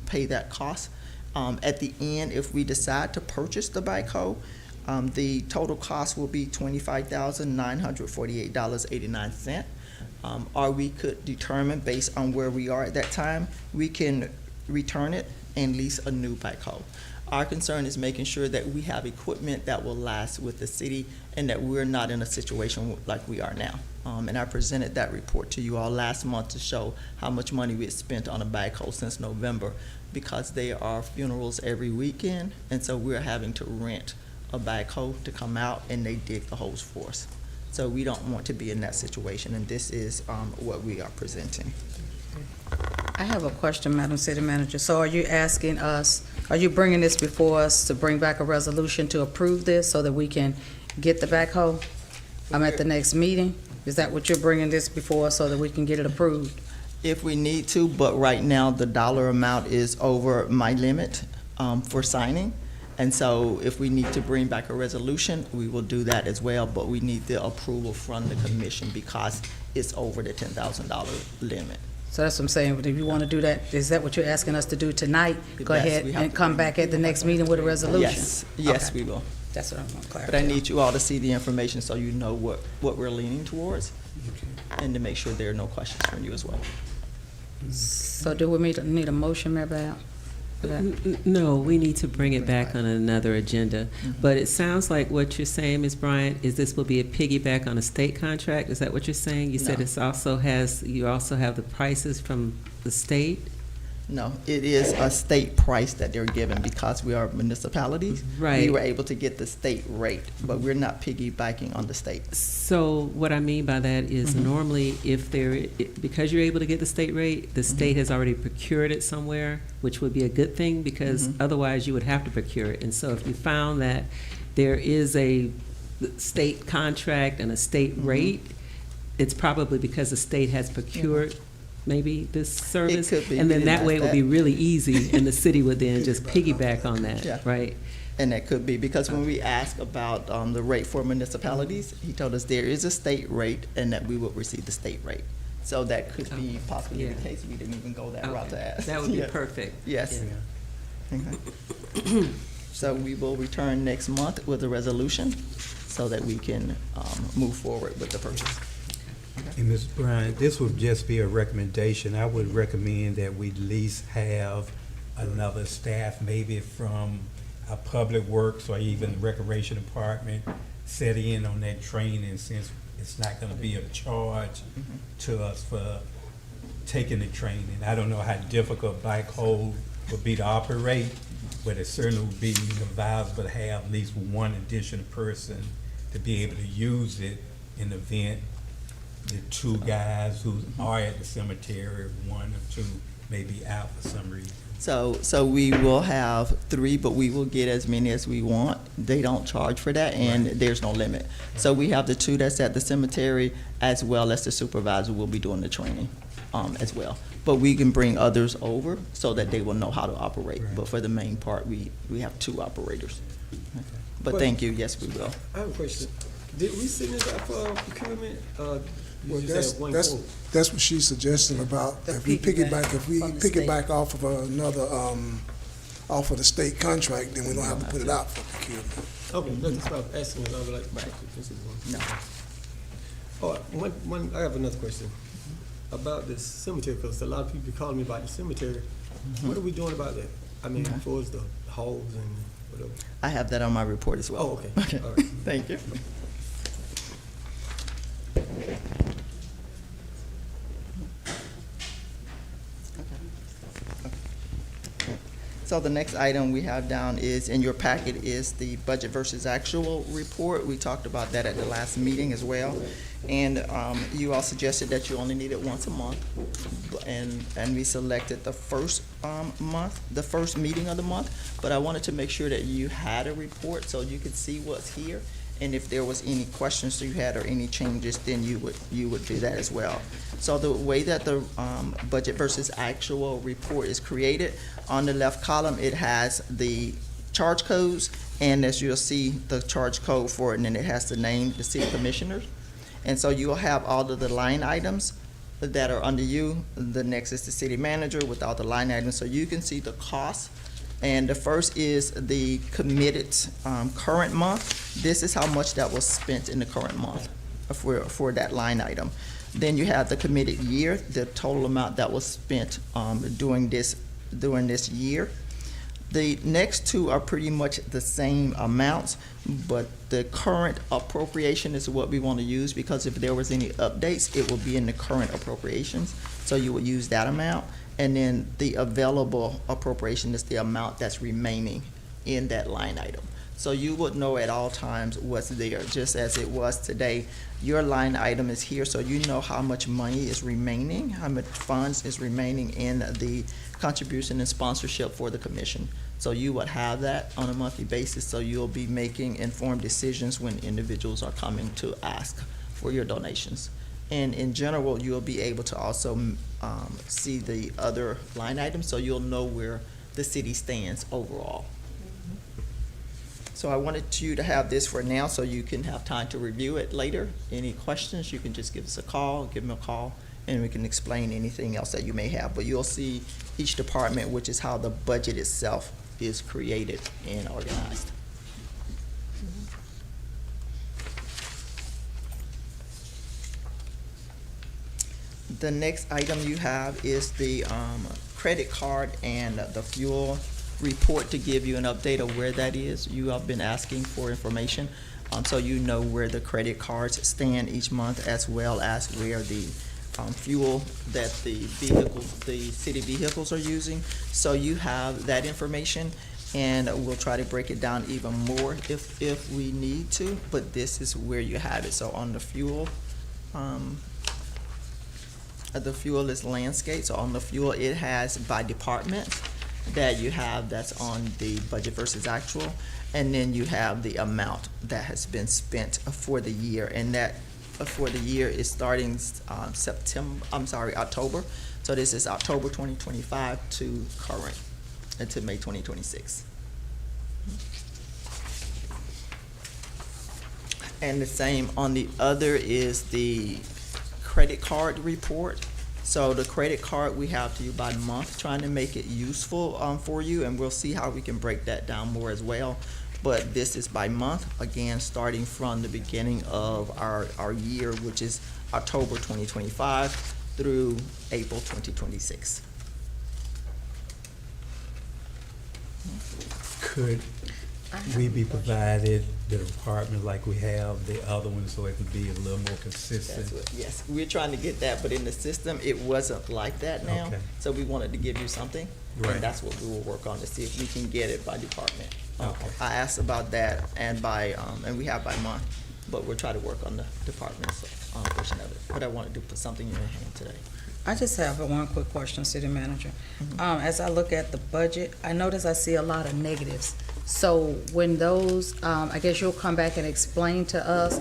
pay that cost. At the end, if we decide to purchase the backhoe, the total cost will be $25,948.89. Or we could determine, based on where we are at that time, we can return it and lease a new backhoe. Our concern is making sure that we have equipment that will last with the city and that we're not in a situation like we are now. And I presented that report to you all last month to show how much money we had spent on a backhoe since November, because there are funerals every weekend, and so we're having to rent a backhoe to come out and they dig the holes for us. So we don't want to be in that situation, and this is what we are presenting. I have a question, Madam City Manager. So are you asking us, are you bringing this before us to bring back a resolution to approve this so that we can get the backhoe at the next meeting? Is that what you're bringing this before us so that we can get it approved? If we need to, but right now the dollar amount is over my limit for signing. And so if we need to bring back a resolution, we will do that as well, but we need the approval from the commission because it's over the $10,000 limit. So that's what I'm saying. If you want to do that, is that what you're asking us to do tonight? Go Yes, ahead we have and to come bring back at the next meeting with a resolution? Yes, Okay. we will. That's what I'm going to clarify. But I need you all to see the information so you know what we're leaning towards, and to make sure there are no questions from you as well. So do we need a motion, Mayor Bab? for that? No, we need to bring it back on another agenda. But it sounds like what you're saying, Ms. Bryant, is this will be a piggyback on a state contract? Is that what you're saying? You said No. you also have the prices from the state? No, it is a state price that they're given because we are municipalities. Right. We were able to get the state rate, but we're not piggybacking on the state. So what I mean by that is normally because you're able to get the state rate, the state has already procured it somewhere, which would be a good thing because otherwise you would have to procure it. And so if you found that there is a state contract and a state rate, it's probably because the state has procured maybe this service. It could be. And then We that didn't way it ask would be that. really easy and the city would then just piggyback on that, Yeah. right? And that could be, because when we asked about the rate for municipalities, he told us there is a state rate and that we will receive the state rate. So that could be possibly the case. We didn't even go that route to Okay. ask. That would be Yeah. perfect. Yes. Yeah. Okay. So we will return next month with a resolution so that we can move forward with the purchase. And Ms. Bryant, this would just be a recommendation. I would recommend that we at least have another staff, maybe from our public works or even the recreation department, set in on that training, since it's not gonna be a charge to us taking the training. I don't know how difficult black hole would be to operate, but it certainly would be advisable to have at least one additional person to be able to use it in the event the two guys who are at the cemetery, one or two may be out for some reason. So we will have 3, but we will get as many as we want. They don't charge for that, and there's no limit. So we have the 2 that's at the cemetery, as well as the supervisor will be doing the training as well. But we can bring others over so that they will know how to operate. Right. But for the main part, we have 2 operators. But But- thank you, yes, we will. I have a question. Did we send this out for procurement? Well, You just had one quote. that's what she's suggesting about, The if we piggyback from the state. piggyback off of another, off of the state contract, then we don't have to put it out for procurement. Okay, that's what I was asking. I was like, this is one. No. Oh, I have another question about this cemetery, because a lot of people calling me about the cemetery. What are we doing about that? I mean, as far as the holes and whatever. I have that on my report as well. Oh, okay. All right. Thank you. So the next item we have down is, in your packet, is the budget versus actual report. We talked about that at the last meeting as well. And you all suggested that you only need it once a month. And we selected the first month, the first meeting of the month. But I wanted to make sure that you had a report so you could see what's here. And if there was any questions you had or any changes, then you would do that as well. So the way that the budget versus actual report is created, on the left column, it has the charge codes, and as you'll see, the charge code for it, and then it has the name, the city commissioners. And so you'll have all of the line items that are under you. The next is the city manager with all the line items, so you can see the cost. And the first is the committed current month. This is how much that was spent in the current month for that line item. Then you have the committed year, the total amount that was spent during this year. The next 2 are pretty much the same amounts, but the current appropriation is what we want to use, because if there was any updates, it will be in the current appropriations. So you would use that amount. And then the available appropriation is the amount that's remaining in that line item. So you would know at all times what's there, just as it was today. Your line item is here, so you know how much money is remaining, how much funds is remaining in the contribution and sponsorship for the commission. So you would have that on a monthly basis, so you'll be making informed decisions when individuals are coming to ask for your donations. And in general, you'll be able to also see the other line items, so you'll know where the city stands overall. So I wanted you to have this for now, so you can have time to review it later. Any questions, you can just give us a call, give them a call, and we can explain anything else that you may have. But you'll see each department, which is how the budget itself is created and organized. The next item you have is the credit card and the fuel report, to give you an update of where that is. You have been asking for information, so you know where the credit cards stand each month, as well as where the fuel that the city vehicles are using. So you have that information, and we'll try to break it down even more if we need to, but this is where you have it. So on the fuel is landscape. So on the fuel, it has by department that you have, that's on the budget versus actual, and then you have the amount that has been spent for the year, and that for the year is starting October. So this is October 2025 to current, until May 2026. And the same on the other is the credit card report. So the credit card we have to you by month, trying to make it useful for you, and we'll see how we can break that down more as well. But this is by month, again, starting from the beginning of our year, which is October 2025 through April Could we be provided the department like we have the other ones, so it can be a little more consistent? That's what, yes, we're trying to get that, but in the system, it wasn't like that now. Okay. So we wanted to give you something, Right. and that's what we will work on to see if we can get it by department. Okay. I asked about that and by, and we have by month, but we'll try to work on the department's portion of it. But I wanted to put something in your hand today. I just have one quick question, City Manager. As I look at the budget, I notice I see a lot of negatives. So when those, I guess you'll come back and explain to us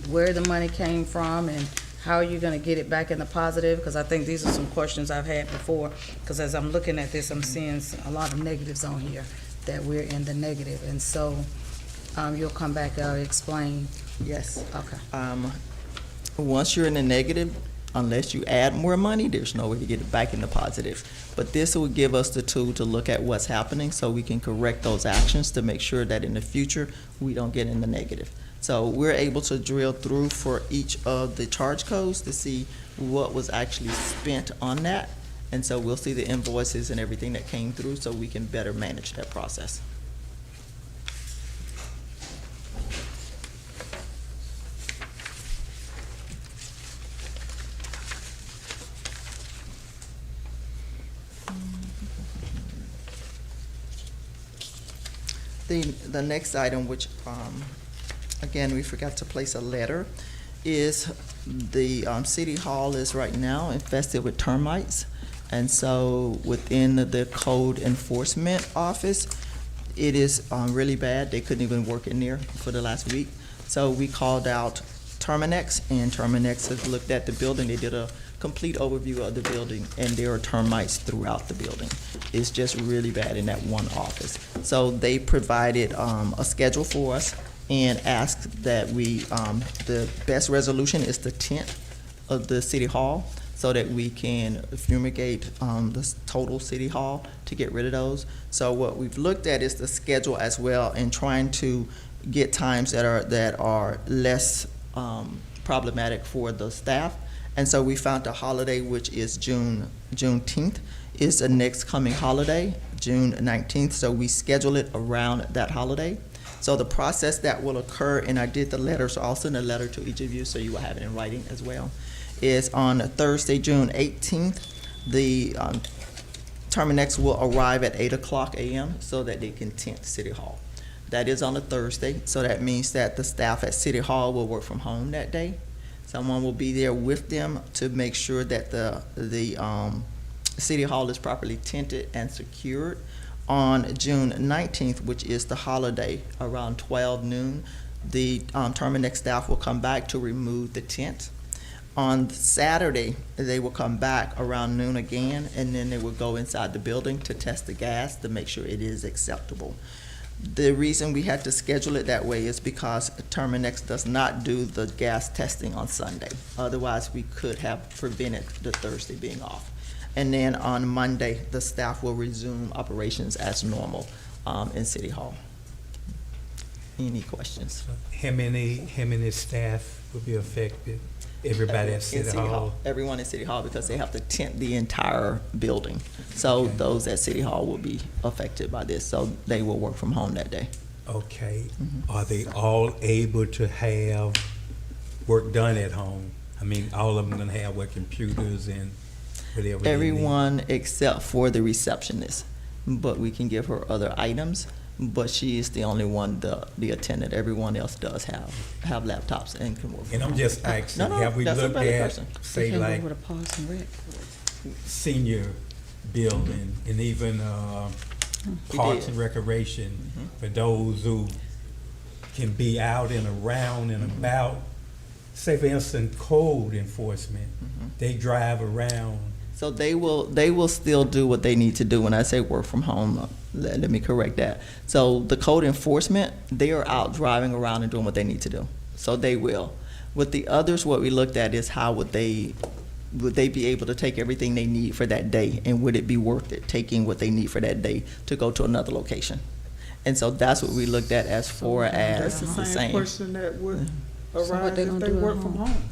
where the money came from and how you're gonna get it back in the positive? Because I think these are some questions I've had before, because as I'm looking at this, I'm seeing a lot of negatives on here, that we're in the negative. And so, you'll come back and explain. Yes. Okay. Once you're in the negative, unless you add more money, there's no way to get it back in the positive. But this will give us the tool to look at what's happening so we can correct those actions to make sure that in the future, we don't get in the negative. So we're able to drill through for each of the charge codes to see what was actually spent on that. And so we'll see the invoices and everything that came through so we can better manage that process. The next item, which, again, we forgot to place a letter, is the City Hall is right now infested with termites. And so within the code enforcement office, it is really bad. They couldn't even work in there for the last week. So we called out Terminex, and Terminex has looked at the building. They did a complete overview of the building, and there are termites throughout the building. It's just really bad in that one office. So they provided a schedule for us and asked that we, the best resolution is the tent of the City Hall so that we can fumigate the total City Hall to get rid of those. So what we've looked at is the schedule as well and trying to get times that are less problematic for the staff. And so we found a holiday, which is Juneteenth, is the next coming holiday, June 19th. So we schedule it around that holiday. So the process that will occur, and I did the letter, so I'll send a letter to each of you so you will have it in writing as well, is on Thursday, June 18th, the Terminex will arrive at 8:00 a.m. so that they can tent City Hall. That is on a Thursday, so that means that the staff at City Hall will work from home that day. Someone will be there with them to make sure that the City Hall is properly tented and secured. On June 19th, which is the holiday, around 12 noon, the Terminex staff will come back to remove the tent. On Saturday, they will come back around noon again, and then they will go inside the building to test the gas to make sure it is acceptable. The reason we had to schedule it that way is because Terminex does not do the gas testing on Sunday. Otherwise, we could have prevented the Thursday being off. And then on Monday, the staff will resume operations as normal in City Hall. Any questions? How many staff will be affected? Everybody at City Hall? Everyone at City Hall, because they have to tent the entire building. So Okay. those at City Hall will be affected by this, so they will work from home that day. Okay. Mhm. Are they all able to have work done at home? I mean, all of them gonna have what, computers and whatever they need? Everyone except for the receptionist, but we can give her other items, but she is the only one, the attendant. Everyone else does have laptops and can work from And I'm home. just asking, No, have we that's a looked better at, person. say Came like, over to Parks and Rec. senior building and even We Parks did. and Recreation Mhm. for those who can be out and around and about? Say for instance, code enforcement, Mhm. they drive around. So they will still do what they need to do. When I say work from home, let me correct that. So the code enforcement, they are out driving around and doing what they need to do. So they will. With the others, what we looked at is how would they be able to take everything they need for that day, and would it be worth it taking what they need for that day to go to another location? And so that's what we looked at as far as That's the the same same. person that would So what arise they if gonna they do at work from home? home.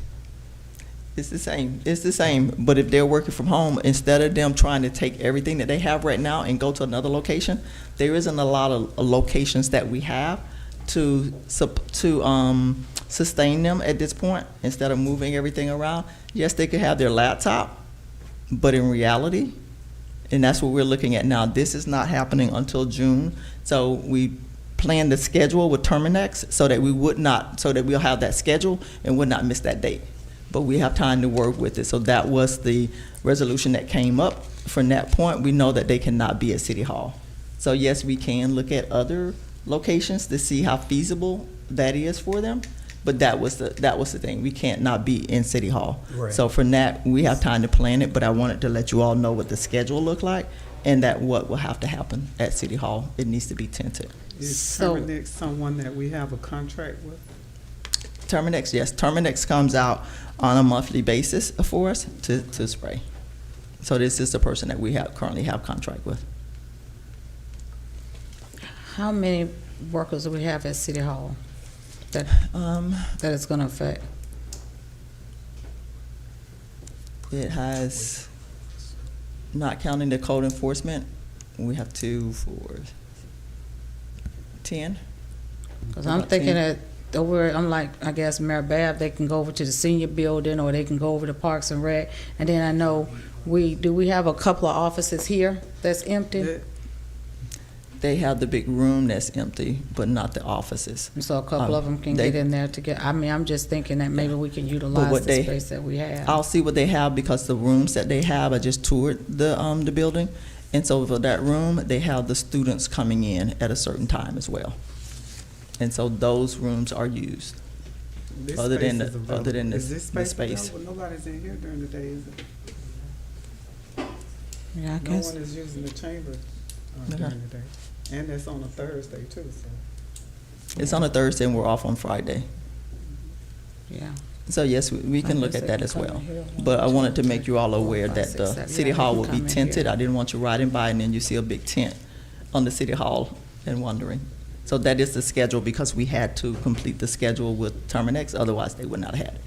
It's the same. It's the same. But if they're working from home, instead of them trying to take everything that they have right now and go to another location, there isn't a lot of locations that we have to sustain them at this point. Instead of moving everything around, yes, they could have their laptop, but in reality, and that's what we're looking at now. This is not happening until June, so we plan the schedule with Terminex so that we'll have that schedule and would not miss that date. But we have time to work with it. So that was the resolution that came up. From that point, we know that they cannot be at City Hall. So yes, we can look at other locations to see how feasible that is for them. But that was the thing. We can't not be in City Hall. Right. So for that, we have time to plan it. But I wanted to let you all know what the schedule looked like and that what will have to happen at City Hall. It needs to be tented. Is So- Terminex someone that we have a contract with? Terminex, yes. Terminex comes out on a monthly basis for us to spray. So this is the person that we currently have contract with. How many workers do we have at City Hall that it's going to affect? It has, not counting the code enforcement, we have 2, 4, 10. Because I'm thinking that I'm like, I guess Mayor Bab, they can go over to the senior building or they can go over to Parks and Rec. And then I know we have a couple of offices here that's empty? They have the big room that's empty, but not the offices. And so a couple of them can get in there to get, I mean, I'm just thinking that maybe we can utilize the space that we have. I'll see what they have because the rooms that they have, I just toured the building. And so for that room, they have the students coming in at a certain time as well. And so those rooms are used. This Other than space the- is available. other than the- Is this the space space. available? Nobody's in here during the day, is it? Yeah, I No guess. one is using the chamber Okay. during the day. And it's on a Thursday too, so. It's on a Thursday and we're off on Friday. Yeah. So yes, we can look guess at they that can as come well. in here. But I wanted to make you all aware 5, that 6, the 7. City Yeah, they Hall can will be come in tented. here. I didn't want you riding by and then you see a big tent on the City Hall and wondering. So that is the schedule because we had to complete the schedule with Terminex, otherwise they would not have it.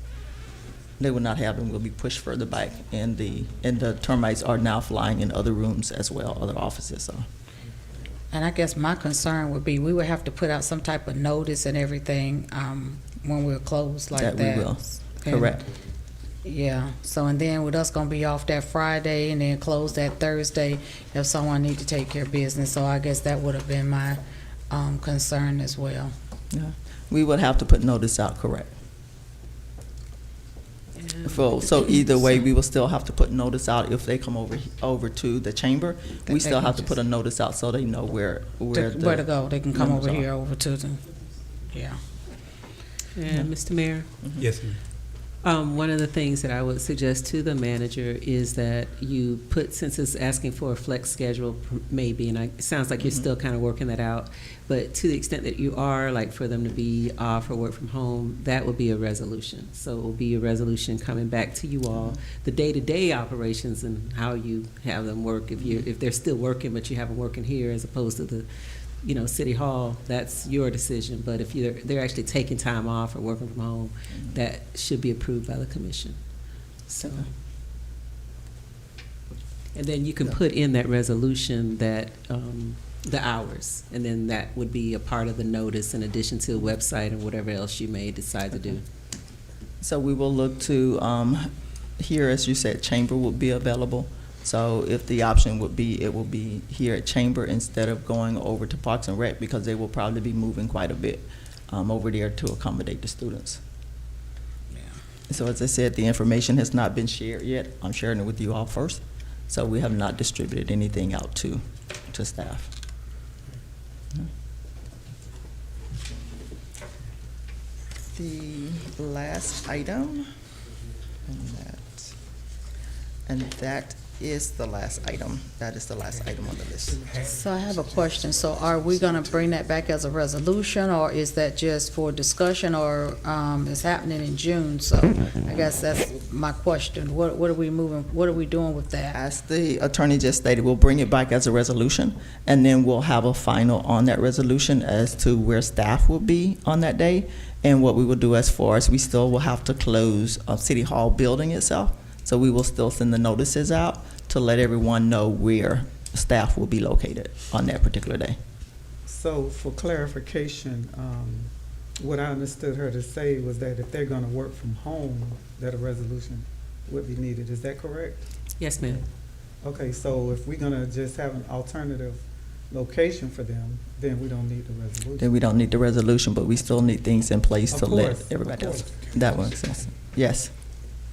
They would not have it and will be pushed further back. And the termites are now flying in other rooms as well, other offices, so. And I guess my concern would be we would have to put out some type of notice and everything when we're closed like that. That we will, And- correct. Yeah, so and then with us gonna be off that Friday and then close that Thursday if someone need to take care of business. So I guess that would have been my concern as well. Yeah, we would have to put notice out, correct. So either way, we will still have to put notice out if they come over to the chamber. That We they still can have to just- put a notice out so they know where to go. They can come members over are. here over to the, yeah. And Mr. Mayor? Yes, ma'am. One of the things that I would suggest to the manager is that you put, since it's asking for a flex schedule maybe, and it sounds like you're still kind of working that out, but to the extent that you are, like for them to be off or work from home, that would be a resolution. So it will be a resolution coming back to you all, the day-to-day operations and how you have them work. If they're still working, but you have them working here as opposed to the City Hall, that's your decision. But if they're actually taking time off or working from home, that should be approved by the commission. So, and then you can put in that resolution that, the hours, and then that would be a part of the notice in addition to the website and whatever else you may decide to do. So we will look to, here, as you said, chamber will be available. So if the option would be, it will be here at Chamber instead of going over to Parks and Rec because they will probably be moving quite a bit over there to accommodate the students. So as I said, the information has not been shared yet. I'm sharing it with you all first. So we have not distributed anything out to staff. The last item, and that is the last item. That is the last item on the list. So I have a question. So are we gonna bring that back as a resolution, or is that just for discussion, or, it's happening in June? So I guess that's my question. What are we doing with that? As the attorney just stated, we'll bring it back as a resolution, and then we'll have a final on that resolution as to where staff will be on that day, and what we will do as far as we still will have to close City Hall building itself. So we will still send the notices out to let everyone know where staff will be located on that particular day. So for clarification, what I understood her to say was that if they're gonna work from home, that a resolution would be needed. Is that correct? Yes, ma'am. Okay, so if we're gonna just have an alternative location for them, then we don't need the resolution. Then we don't need the resolution, but we still need things in place Of to let course, everybody of else. course. That makes sense. Yes.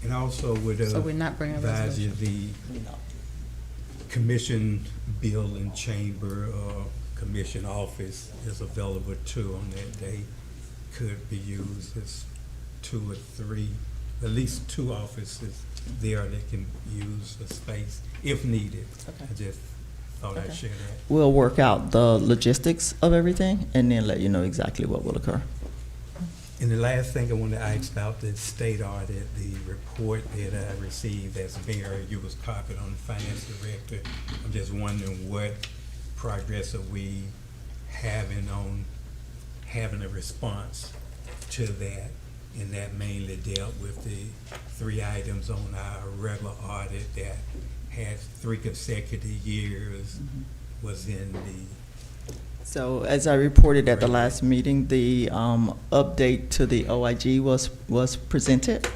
And also would So we're not bringing a advise you resolution? the commission building chamber or commission office is available too on that day. Could be used as 2 or 3, at least 2 offices there that can use the space if needed. Okay. I just thought I'd share that. We'll work out the logistics of everything and then let you know exactly what will occur. And the last thing I wanted to ask about the state audit, the report that I received as mayor, you was copied on the finance director. I'm just wondering what progress are we having on having a response to that? And that mainly dealt with the 3 items on our regular audit that had 3 consecutive years was in the. So as I reported at the last meeting, the update to the OIG was presented.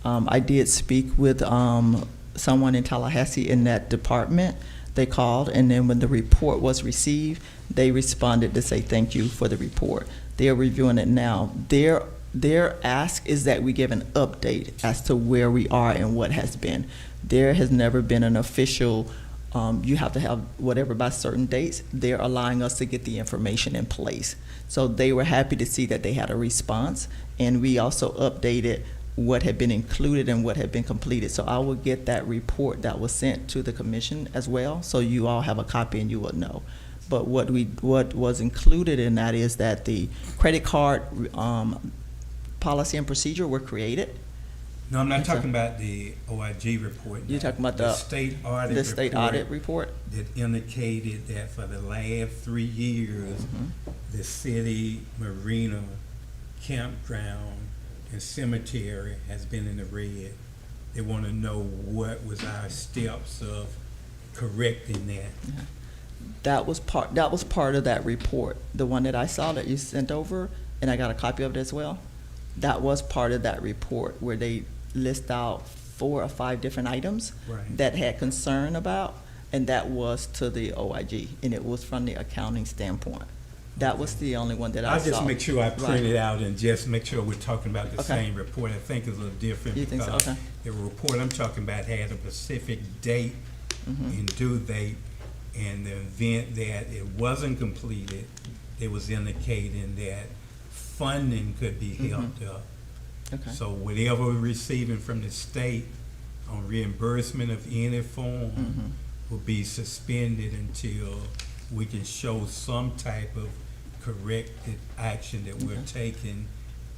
I did speak with someone in Tallahassee in that department. They called, and then when the report was received, they responded to say thank you for the report. They're reviewing it now. Their ask is that we give an update as to where we are and what has been. There has never been an official, you have to have whatever by certain dates. They're allowing us to get the information in place. So they were happy to see that they had a response, and we also updated what had been included and what had been completed. So I will get that report that was sent to the commission as well, so you all have a copy and you will know. But what was included in that is that the credit card policy and procedure were created. No, I'm not talking about the OIG report. You're talking about the state audit report. The state audit report? That indicated that for the last 3 years, the city marina, campground, and cemetery has been in the red. They want to know what was our steps of correcting that. Yeah. That was part of that report. The one that I saw that you sent over, and I got a copy of it as well. That was part of that report where they list out 4 or 5 different items that had concern about, and that was to the OIG, and it was from the accounting standpoint. That was the only one that I saw. I'll just make sure I print it out and just make sure we're talking about the Okay. same report. I think it's a little different. You think so? because Okay. The report I'm talking about had a specific date and due date, and the event that it wasn't completed, it was indicating that funding could be held up. Okay. So whatever we're receiving from the state on reimbursement of any form will be suspended until we can show some type of corrective action that we're taking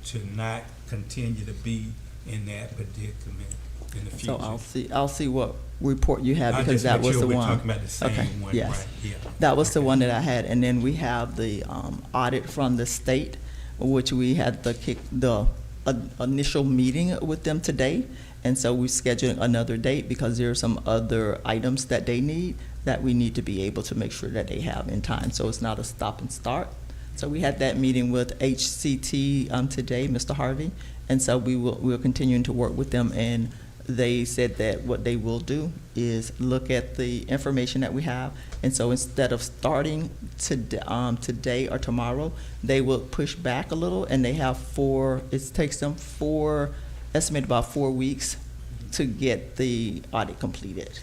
to not continue to be in that predicament in the future. So I'll see what report you have, I'll because just that make was sure the we're one. talking about the same Okay, one, yes. right, yeah. That was the one that I had, and then we have the audit from the state, which we had the initial meeting with them today, and so we scheduled another date because there are some other items that they need that we need to be able to make sure that they have in time, so it's not a stop and start. So we had that meeting with HCT today, Mr. Harvey, and so we're continuing to work with them, and they said that what they will do is look at the information that we have, and so instead of starting today or tomorrow, they will push back a little, and they have it takes them estimate about 4 weeks to get the audit completed.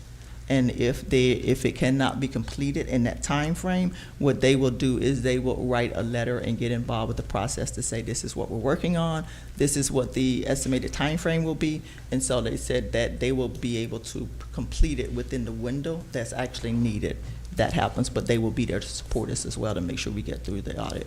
And if it cannot be completed in that time frame, what they will do is they will write a letter and get involved with the process to say, this is what we're working on, this is what the estimated time frame will be. And so they said that they will be able to complete it within the window that's actually needed. That happens, but they will be there to support us as well to make sure we get through the audit.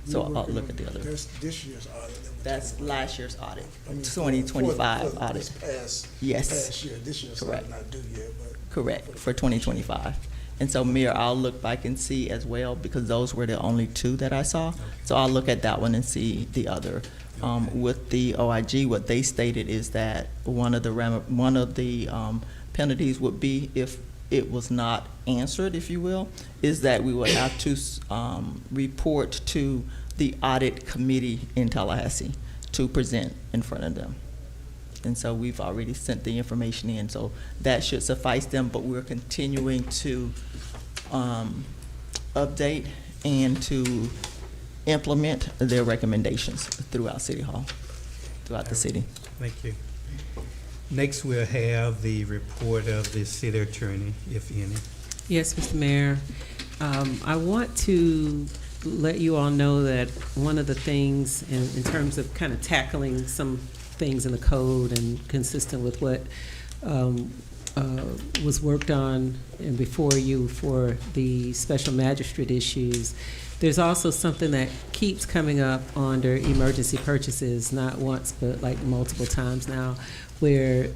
So I'll look at the other. That's this year's audit. That's last year's audit, I mean, 2025 for audit. this past, Yes. past year. This year's Correct. not due yet, but. Correct, for 2025. And so, Mayor, I'll look back and see as well, because those were the only two that I saw. So I'll look at that one and see the other. With the OIG, what they stated is that one of the penalties would be, if it was not answered, if you will, is that we would have to report to the audit committee in Tallahassee to present in front of them. And so we've already sent the information in, so that should suffice them, but we're continuing to update and to implement their recommendations throughout City Hall, throughout the city. Thank you. Next, we'll have the report of the city attorney, if any. Yes, Mr. Mayor. I want to let you all know that one of the things in terms of kind of tackling some things in the code and consistent with what was worked on and before you for the special magistrate issues, there's also something that keeps coming up under emergency purchases, not once, but like multiple times now, where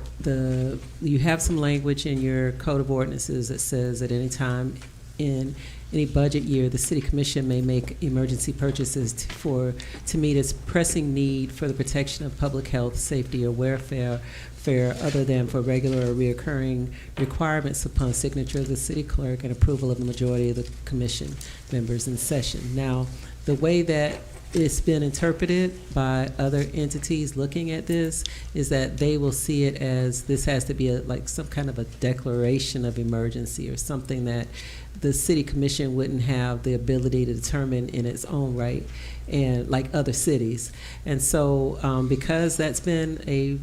you have some language in your code of ordinances that says at any time in any budget year, the city commission may make emergency purchases to meet its pressing need for the protection of public health, safety, or welfare other than for regular or reoccurring requirements upon signature of the city clerk and approval of the majority of the commission members in session. Now, the way that it's been interpreted by other entities looking at this is that they will see it as this has to be like some kind of a declaration of emergency or something that the city commission wouldn't have the ability to determine in its own right, and like other cities. And so because that's been a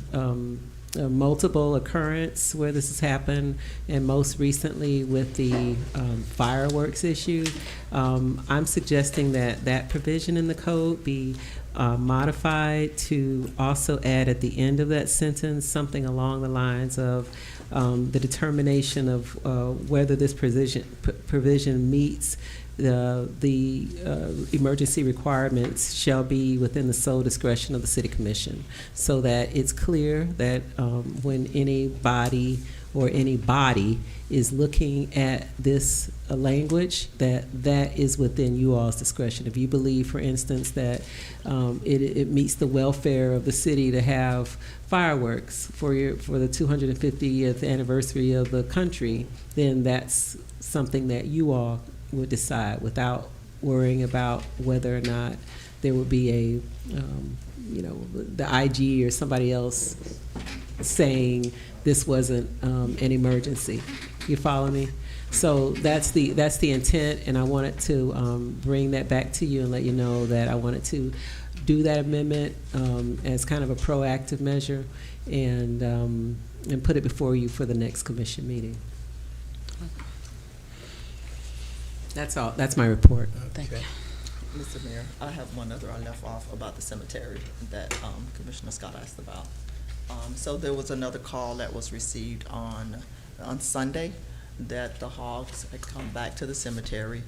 multiple occurrence where this has happened, and most recently with the fireworks issue, I'm suggesting that that provision in the code be modified to also add at the end of that sentence something along the lines of the determination of whether this provision meets the emergency requirements shall be within the sole discretion of the city commission, so that it's clear that when anybody or any body is looking at this language, that is within you all's discretion. If you believe, for instance, that it meets the welfare of the city to have fireworks for the 250th anniversary of the country, then that's something that you all would decide without worrying about whether or not there would be the IG or somebody else saying this wasn't an emergency. You follow me? So that's the intent, and I wanted to bring that back to you and let you know that I wanted to do that amendment as kind of a proactive measure and put it before you for the next commission meeting. That's all. That's my report. Thank you. Mr. Mayor, I have one other I left off about the cemetery that Commissioner Scott asked about. So there was another call that was received on Sunday that the hogs had come back to the cemetery.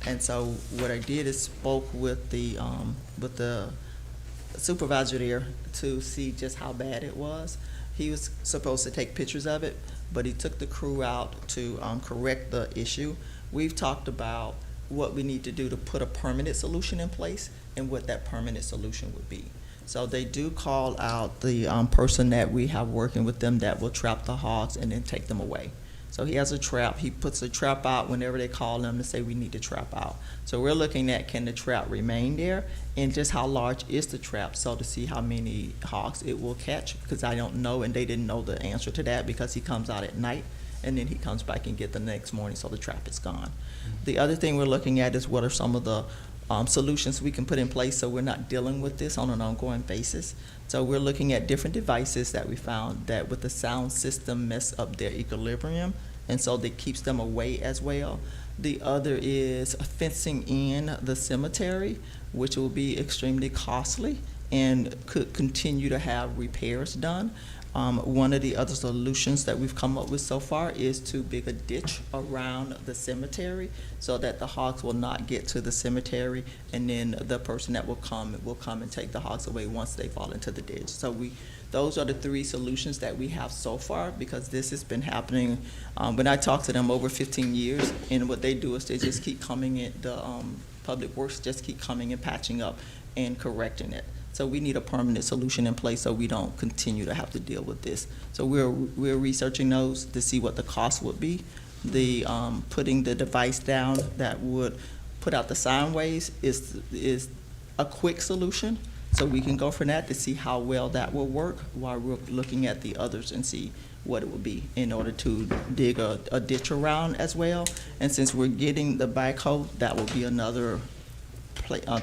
And so what I did is spoke with the supervisor there to see just how bad it was. He was supposed to take pictures of it, but he took the crew out to correct the issue. We've talked about what we need to do to put a permanent solution in place and what that permanent solution would be. So they do call out the person that we have working with them that will trap the hogs and then take them away. So he has a trap. He puts a trap out whenever they call him to say we need to trap out. So we're looking at, can the trap remain there, and just how large is the trap, so to see how many hogs it will catch, because I don't know, and they didn't know the answer to that because he comes out at night and then he comes back and get the next morning, so the trap is gone. The other thing we're looking at is what are some of the solutions we can put in place so we're not dealing with this on an ongoing basis. So we're looking at different devices that we found that with the sound system mess up their equilibrium, and so that keeps them away as well. The other is fencing in the cemetery, which will be extremely costly and could continue to have repairs done. One of the other solutions that we've come up with so far is to dig a ditch around the cemetery so that the hogs will not get to the cemetery, and then the person that will come and take the hogs away once they fall into the ditch. So those are the 3 solutions that we have so far, because this has been happening. When I talk to them over 15 years, and what they do is they just keep coming in, the Public Works just keep coming and patching up and correcting it. So we need a permanent solution in place so we don't continue to have to deal with this. So we're researching those to see what the cost would be. The putting the device down that would put out the sine waves is a quick solution. So we can go for that to see how well that will work while we're looking at the others and see what it would be in order to dig a ditch around as well. And since we're getting the backhoe, that will be another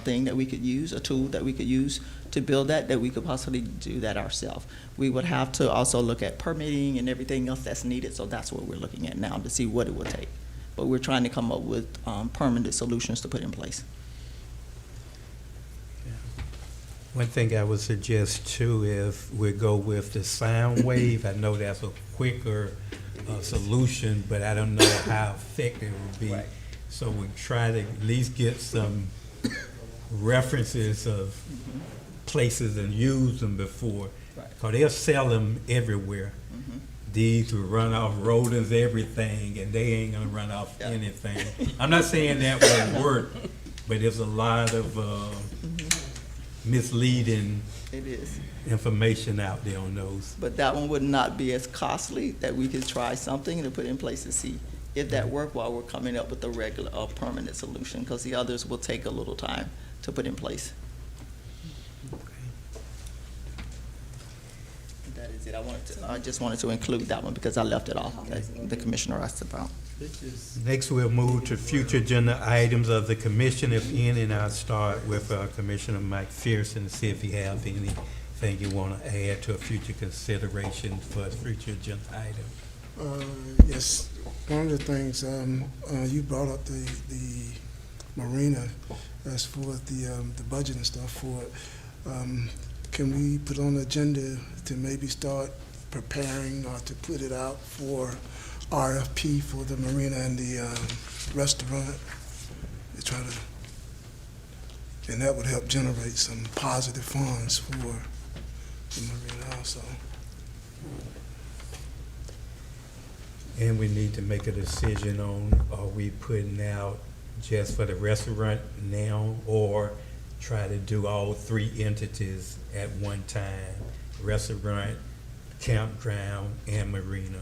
thing that we could use, a tool that we could use to build that we could possibly do that ourselves. We would have to also look at permitting and everything else that's needed, so that's what we're looking at now to see what it would take. But we're trying to come up with permanent solutions to put in place. One thing I would suggest too, if we go with the sound wave, I know that's a quicker solution, but I don't know how effective it would be. Right. So we try to at least get some references of places and use them before, because they'll sell them everywhere. These will run off rodents, everything, and they ain't gonna run off anything. I'm not saying that won't work, but there's a lot of misleading information out there on those. But that one would not be as costly, that we could try something to put in place to see if that work while we're coming up with a regular or permanent solution, because the others will take a little time to put in place. That is it. I just wanted to include that one because I left it off, that the commissioner asked about. Next, we'll move to future agenda items of the commission, if any, and I'll start with Commissioner Mike Fearson to see if he has anything you want to add to a future consideration for a future agenda item. Yes, one of the things you brought up the marina as for the budget and stuff for it. Can we put on the agenda to maybe start preparing or to put it out for RFP for the marina and the restaurant? To try to, and that would help generate some positive funds for the marina also. And we need to make a decision on, are we putting out just for the restaurant now, or try to do all 3 entities at one time, restaurant, campground, and marina?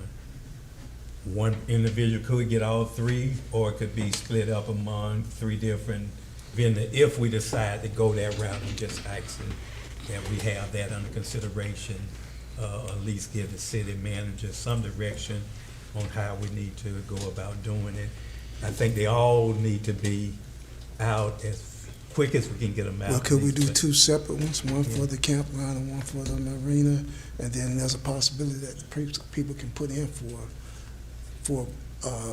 One individual could get all 3, or it could be split up among 3 different vendors if we decide to go that route. I'm just asking that we have that under consideration, at least give the city manager some direction on how we need to go about doing it. I think they all need to be out as quick as we can get them out. Well, could we do 2 separate ones, one for the campground and one for the marina? And then there's a possibility that people can put in for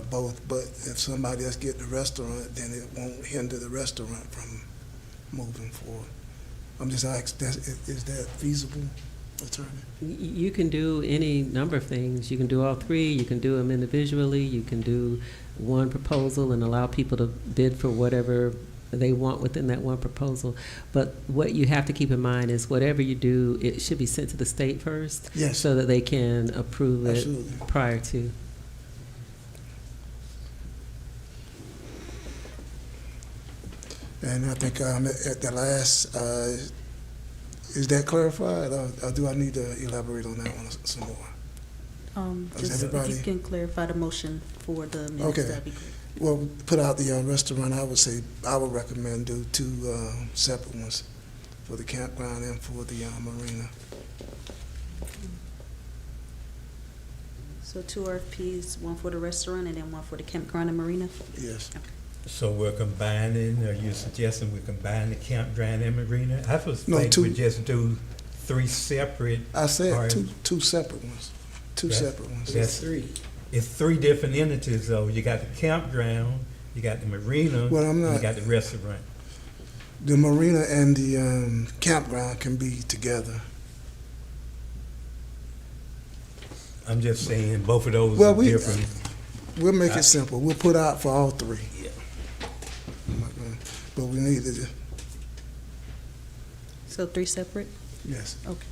both, but if somebody else get the restaurant, then it won't hinder the restaurant from moving forward. I'm just asking, is that feasible, attorney? You can do any number of things. You can do all 3. You can do them individually. You can do one proposal and allow people to bid for whatever they want within that one proposal. But what you have to keep in mind is whatever you do, it should be sent to the state first, yes, so that they can approve it. Absolutely. Prior to. And I think at the last, is that clarified, or do I need to elaborate on that one some more? Just if you can clarify the motion for the minutes, that'd be great. Well, put out the restaurant, I would say, I would recommend do 2 separate ones for the campground and for the marina. So 2 RFPs, one for the restaurant and then one for the campground and marina? Yes. Okay. So we're combining, are you suggesting we combine the campground and marina? I was No, thinking two. we just do 3 separate. I said or- two separate ones. Two That's- separate ones. That's 3. It's 3 different entities though. You got the campground, you got the marina, Well, I'm and you not- got the restaurant. The marina and the campground can be together. I'm just saying both of those Well, are different. We'll make it simple. We'll put out for all 3. Yeah. But we need to, So 3 separate? yes. Okay.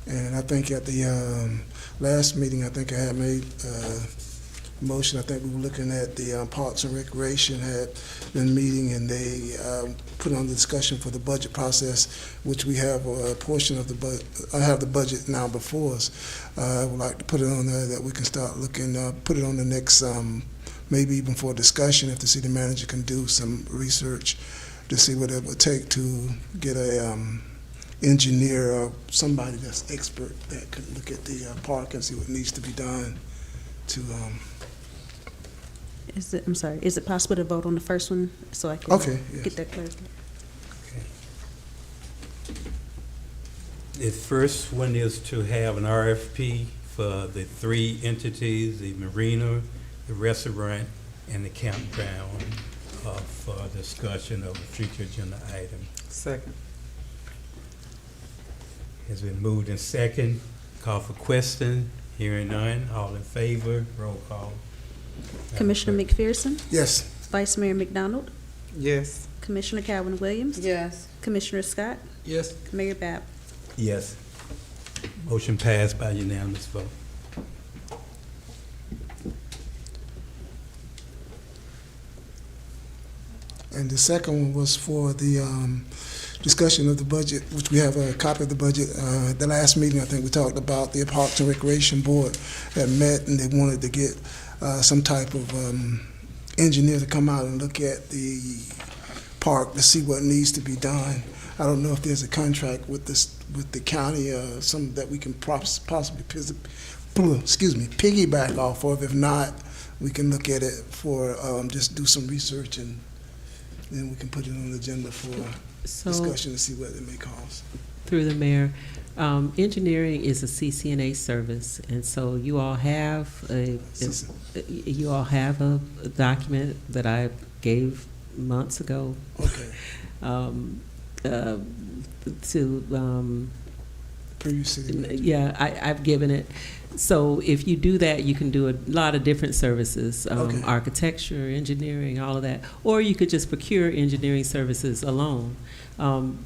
And I think at the last meeting, I think I had made motion. I think we were looking at the Parks and Recreation had been meeting, and they put on the discussion for the budget process, which we have a portion of the budget. I have the budget now before us. I would like to put it on there that we can start looking, put it on the next, maybe even for discussion, if the city manager can do some research to see what it would take to get a engineer or somebody that's expert that could look at the park and see what needs to be done to, I'm sorry, is it possible to vote on the first one so I can Okay, yes. get that clarified? The first one is to have an RFP for the 3 entities, the marina, the restaurant, and the campground for discussion of a future agenda item. Second. Has been moved in second. Call for question. Hearing none. All in favor. Roll call. Commissioner McPherson? yes. Vice Mayor McDonald? Yes. Commissioner Calvin Williams? Yes. Commissioner Scott? Yes. Mayor Bab? Yes. Motion passed by unanimous vote. And the second one was for the discussion of the budget, which we have a copy of the budget. The last meeting, I think we talked about the Parks and Recreation Board had met, and they wanted to get some type of engineer to come out and look at the park to see what needs to be done. I don't know if there's a contract with the county, some that we can possibly piggyback off of. If not, we can look at it for just do some research, and then we can put it on the agenda for So, discussion to see what it may cost. through the mayor, engineering is a CCNA service, and so you all have a document that I gave months ago Okay. to Previous city manager. yeah, I've given it. So if you do that, you can do a lot of different services, Okay. architecture, engineering, all of that. Or you could just procure engineering services alone.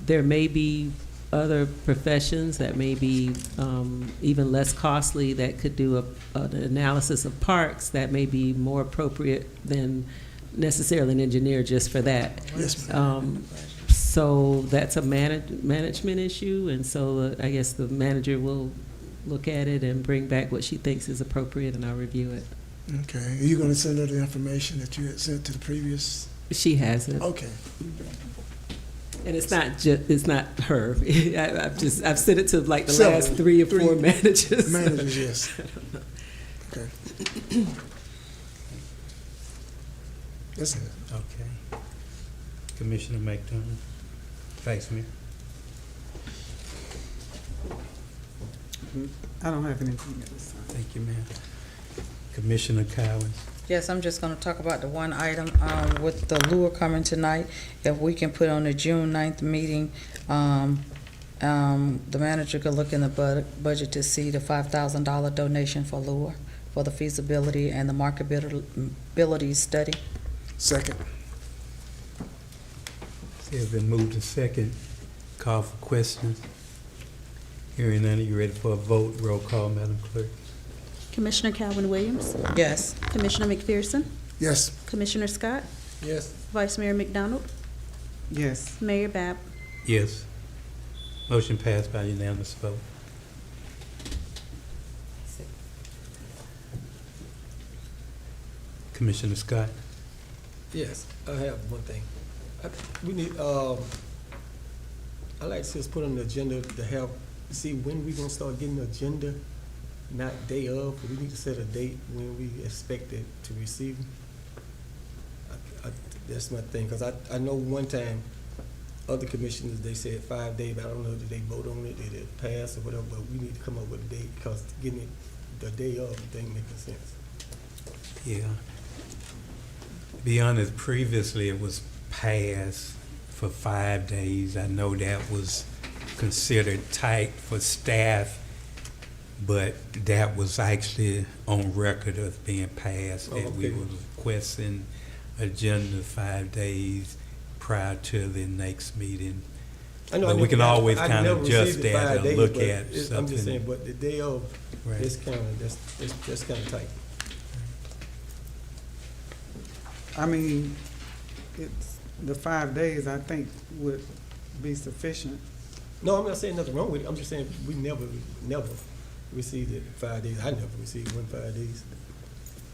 There may be other professions that may be even less costly that could do an analysis of parks that may be more appropriate than necessarily an engineer just for that. Yes, ma'am. So that's a management issue, and so I guess the manager will look at it and bring back what she thinks is appropriate, and I'll review it. Okay. Are you going to send her the information that you had sent to the previous? She has it, Okay. and it's not her. I've sent it to like the Several. last 3 or 4 managers. Managers, yes. Okay. That's it. Okay. Commissioner McDonald. Vice Mayor. I don't have anything at this time. Thank you, ma'am. Commissioner Cowens. Yes, I'm just gonna talk about the one item, with the lure coming tonight. If we can put on the June 9th meeting, the manager could look in the budget to see the $5,000 donation for lure, for the feasibility and the marketability study. Second. It has been moved to second. Call for questions. Hearing none, are you ready for a vote? Roll call, Madam Clerk. Commissioner Calvin Williams? Yes. Commissioner McPherson? Yes. Commissioner Scott? Yes. Vice Mayor McDonald? Yes. Mayor Bab? Yes. Motion passed by unanimous vote. Commissioner Scott. Yes, I have one thing. We need, I like to just put on the agenda to have, see when we gonna start getting the agenda, not day of, but we need to set a date when we expect it to receive them. That's my thing, because I know one time, other commissioners, they said 5 days, but I don't know, did they vote on it, did it pass or whatever, but we need to come up with a date, because getting it the day of, it ain't making sense. Yeah. To be honest, previously it was passed for 5 days. I know that was considered tight for staff, but that was actually on record as being passed, that we Okay. were requesting agenda 5 days prior to the next meeting. I know But we can always I kind of never adjust received it that 5 or days, look but at I'm just something. saying, but the day of, Right. it's kind of, that's kind of tight. I mean, it's, the 5 days, I think, would be sufficient. No, I'm not saying nothing wrong with it, I'm just saying, we never received it 5 days, I never received 5 days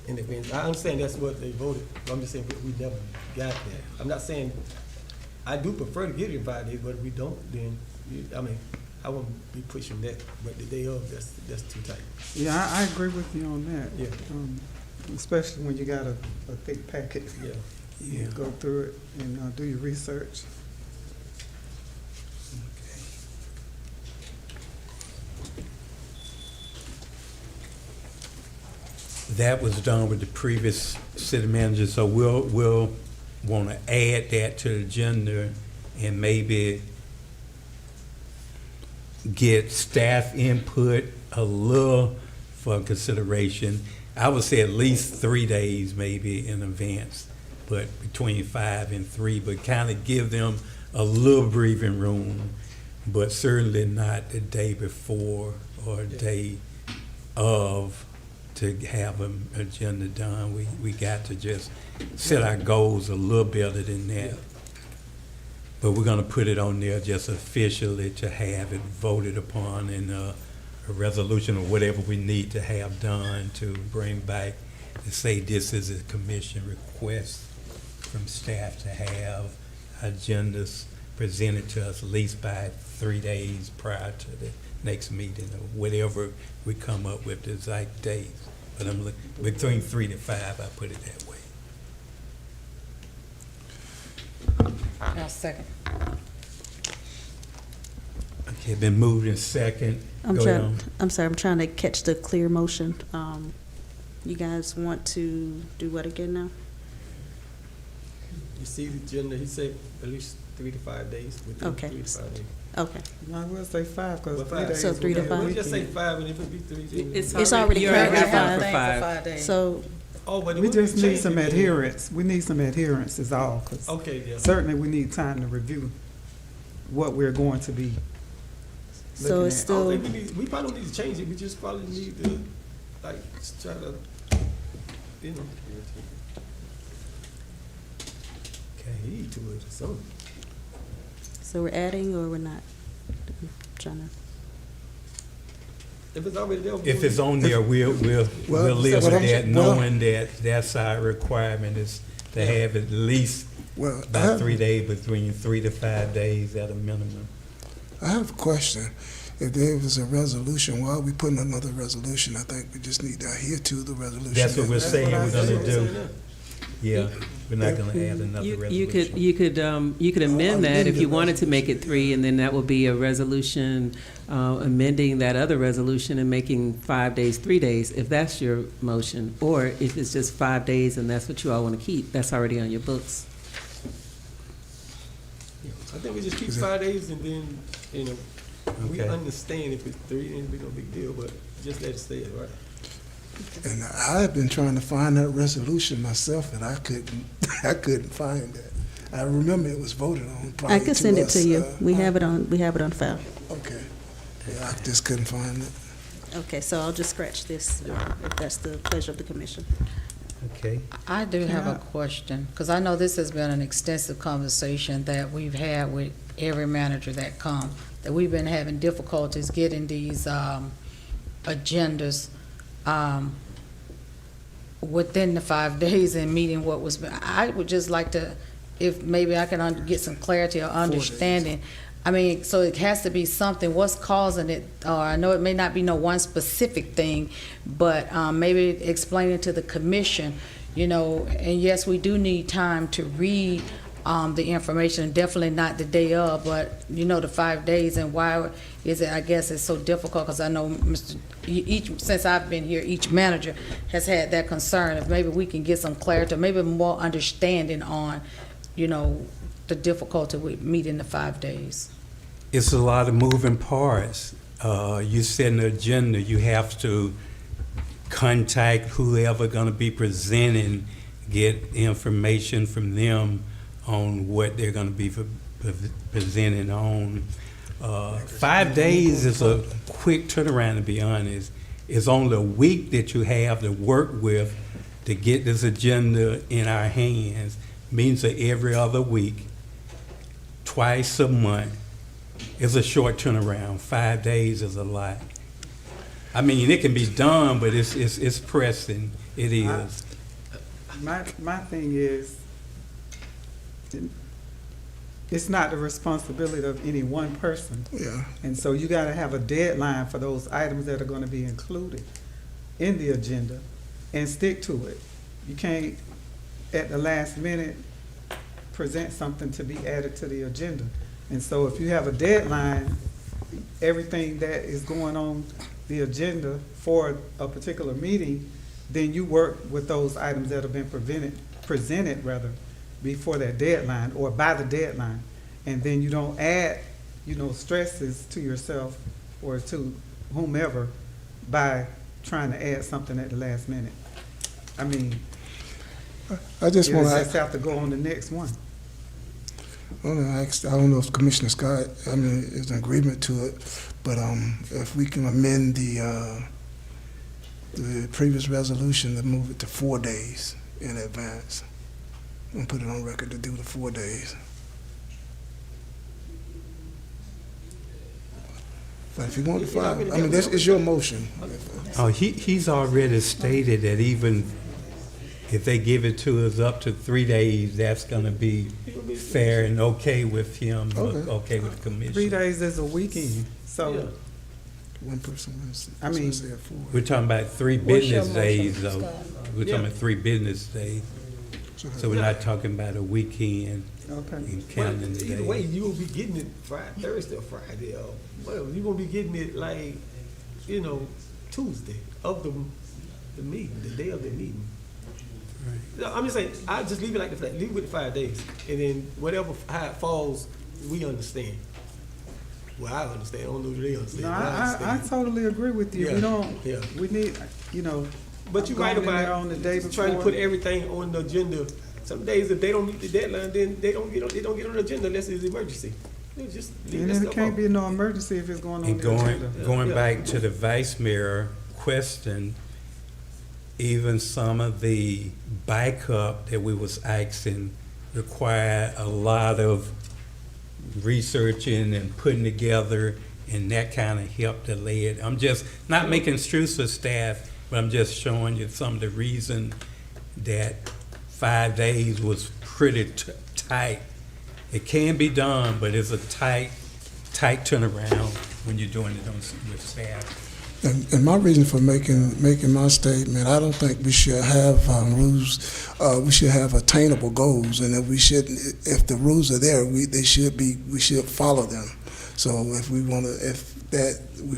in advance. I understand that's what they voted, but I'm just saying, we never got that. I'm not saying, I do prefer to get it in 5 days, but if we don't, then, I mean, I won't be pushing that, but the day of, that's too tight. Yeah, I agree with you on that. Yeah. Especially when you got a thick packet. Yeah. You go through it and do your research. That was done with the previous city manager, so we'll want to add that to the agenda and maybe get staff input a little for consideration. I would say at least 3 days maybe in advance, but between 5 and 3, but kind of give them a little breathing room, but certainly not the day before or day of to have an agenda done. We got to just set our goals a little better than that. But we're gonna put it on there just officially to have it voted upon in a resolution or whatever we need to have done to bring back to say this is a commission request from staff to have agendas presented to us at least by 3 days prior to the next meeting or whatever we come up with the exact dates. But I'm looking between 3 to 5, I put it that way. I'll second. Okay, been moved in second. Go ahead on. I'm sorry, I'm trying to catch the clear motion. You guys want to do what again now? You see the agenda, he said at least 3 to 5 days, within Okay. 3 to 5 days. Okay, Might as well say 5, because Well, 3 5. days. So 3 to will be a 5? We just say weekend. 5, and if it be 3, then. It's already you covered have five. for Thing 5. for 5 days. so, Oh, but We just need change some it then. adherence. We need some adherence is all, because Okay, yeah. certainly we need time to review what we're going to be so looking it's at. I don't still, think we probably don't need to change it, we just probably need to, like, try to, you know, heed to it or something. so we're adding or we're not? Trying to. If it's already there. If it's on there, we'll live with what I'm- that, knowing that that's our requirement is to have at least Well, about 3 days, between 3 to 5 days at a minimum. I have a question. If there was a resolution, why are we putting another resolution? I think we just need to adhere to the resolution. That's what we're saying we're That's gonna what I'm do. saying Yeah, we're not gonna add another You resolution. could amend that if you wanted to make it 3, and then that would be a resolution amending that other resolution and making 5 days, 3 days, if that's your motion. Or if it's just 5 days and that's what you all want to keep, that's already on your books. I think we just keep 5 days and then, you know, we Okay. understand if it's 3, then it'd be no big deal, but just let it stay, right? And I've been trying to find that resolution myself, and I couldn't find it. I remember it was voted on prior I could send it us, to you. We have it on file. Okay. Yeah, I just couldn't find it. Okay, so I'll just scratch this, if that's the pleasure of the commission. Okay, I do have a question, because I know this has been an extensive conversation that we've had with every manager that comes, that we've been having difficulties getting these agendas within the 5 days and meeting what was, I would just like to, if maybe I can get some clarity or understanding. I mean, so it has to be something, what's causing it, or I know it may not be no one specific thing, but maybe explain it to the commission, you know, and yes, we do need time to read the information, definitely not the day of, but, you know, the 5 days, and why is it, I guess it's so difficult, because I know since I've been here, each manager has had that concern, if maybe we can get some clarity, or maybe more understanding on, you know, the difficulty with meeting the 5 days. It's a lot of moving parts. You set an agenda, you have to contact whoever gonna be presenting, get information from them on what they're gonna be presenting on. 5 days is a quick turnaround, to be honest. It's only a week that you have to work with to get this agenda in our hands. Means that every other week, twice a month, is a short turnaround. 5 days is a lot. I mean, it can be done, but it's pressing. It is. My thing is, it's not the responsibility of any one person. Yeah. And so you gotta have a deadline for those items that are gonna be included in the agenda and stick to it. You can't, at the last minute, present something to be added to the agenda. And so if you have a deadline, everything that is going on the agenda for a particular meeting, then you work with those items that have been presented before that deadline or by the deadline. And then you don't add, you know, stresses to yourself or to whomever by trying to add something at the last minute. I mean, I just you want just to, have to go on the next one. I don't know if Commissioner Scott, is in agreement to it, but if we can amend the previous resolution to move it to 4 days in advance and put it on record to do the 4 days. But if you want to file, this is your motion. Oh, he's already stated that even if they give it to us up to 3 days, that's gonna be fair and okay with him, okay with the commission. 3 days is a weekend, so, One person was, I mean, said 4. We're talking about 3 What's your business days, motion, though. Scott? We're talking about 3 business days. So we're not talking about a weekend okay. and counting the Either way, days. you will be getting it Thursday or Friday, or well, you're gonna be getting it like, you know, Tuesday of the meeting, the day of the meeting. No, I'm just saying, I just leave it like that, leave it with the 5 days, and then whatever, how it falls, we understand. Well, I understand, I don't know if they understand. No, but I I understand. totally agree with you. Yeah, We don't, yeah. we need, you know. But you're I'm right going in there about on the day trying to before. put everything on the agenda. Some days, if they don't meet the deadline, then they don't get on the agenda unless it's an emergency. They just leave And that then it stuff can't off. be no emergency if it's going on And the agenda. going Yeah. back to the vice mayor question, even some of the backup that we was asking required a lot of researching and putting together, and that kind of helped delay it. I'm just not making excuses for staff, but I'm just showing you some of the reason that 5 days was pretty tight. It can be done, but it's a tight turnaround when you're doing it with staff. And my reason for making my statement, I don't think we should have rules. We should have attainable goals, and if the rules are there, we should follow them. So if we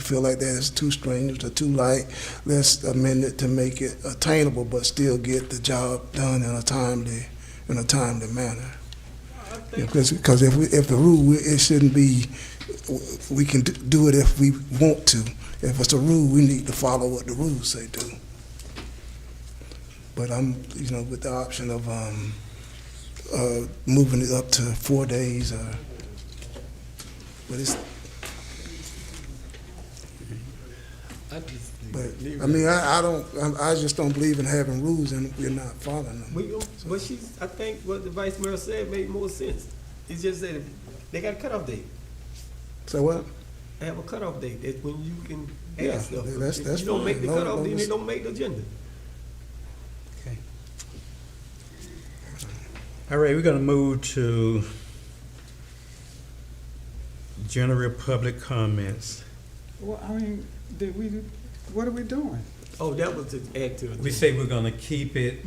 feel like that is too strenuous or too light, let's amend it to make it attainable, but still get the job done in a timely manner. Because if the rule, it shouldn't be. We can do it if we want to. If it's a rule, we need to follow what the rules say do. But I'm, with the option of moving it up to 4 days, but it's. I just don't believe in having rules and we're not following them. I think what the vice mayor said made more sense. It's just that they got a cutoff date. So what? They have a cutoff date. That's when you can Yeah, add stuff. that's If you don't fine. make the No, cutoff, then no, they don't make the agenda. Okay. All right, we're gonna move to general public comments. Well, I mean, what are we doing? Oh, that was to add to it. We say we're gonna keep it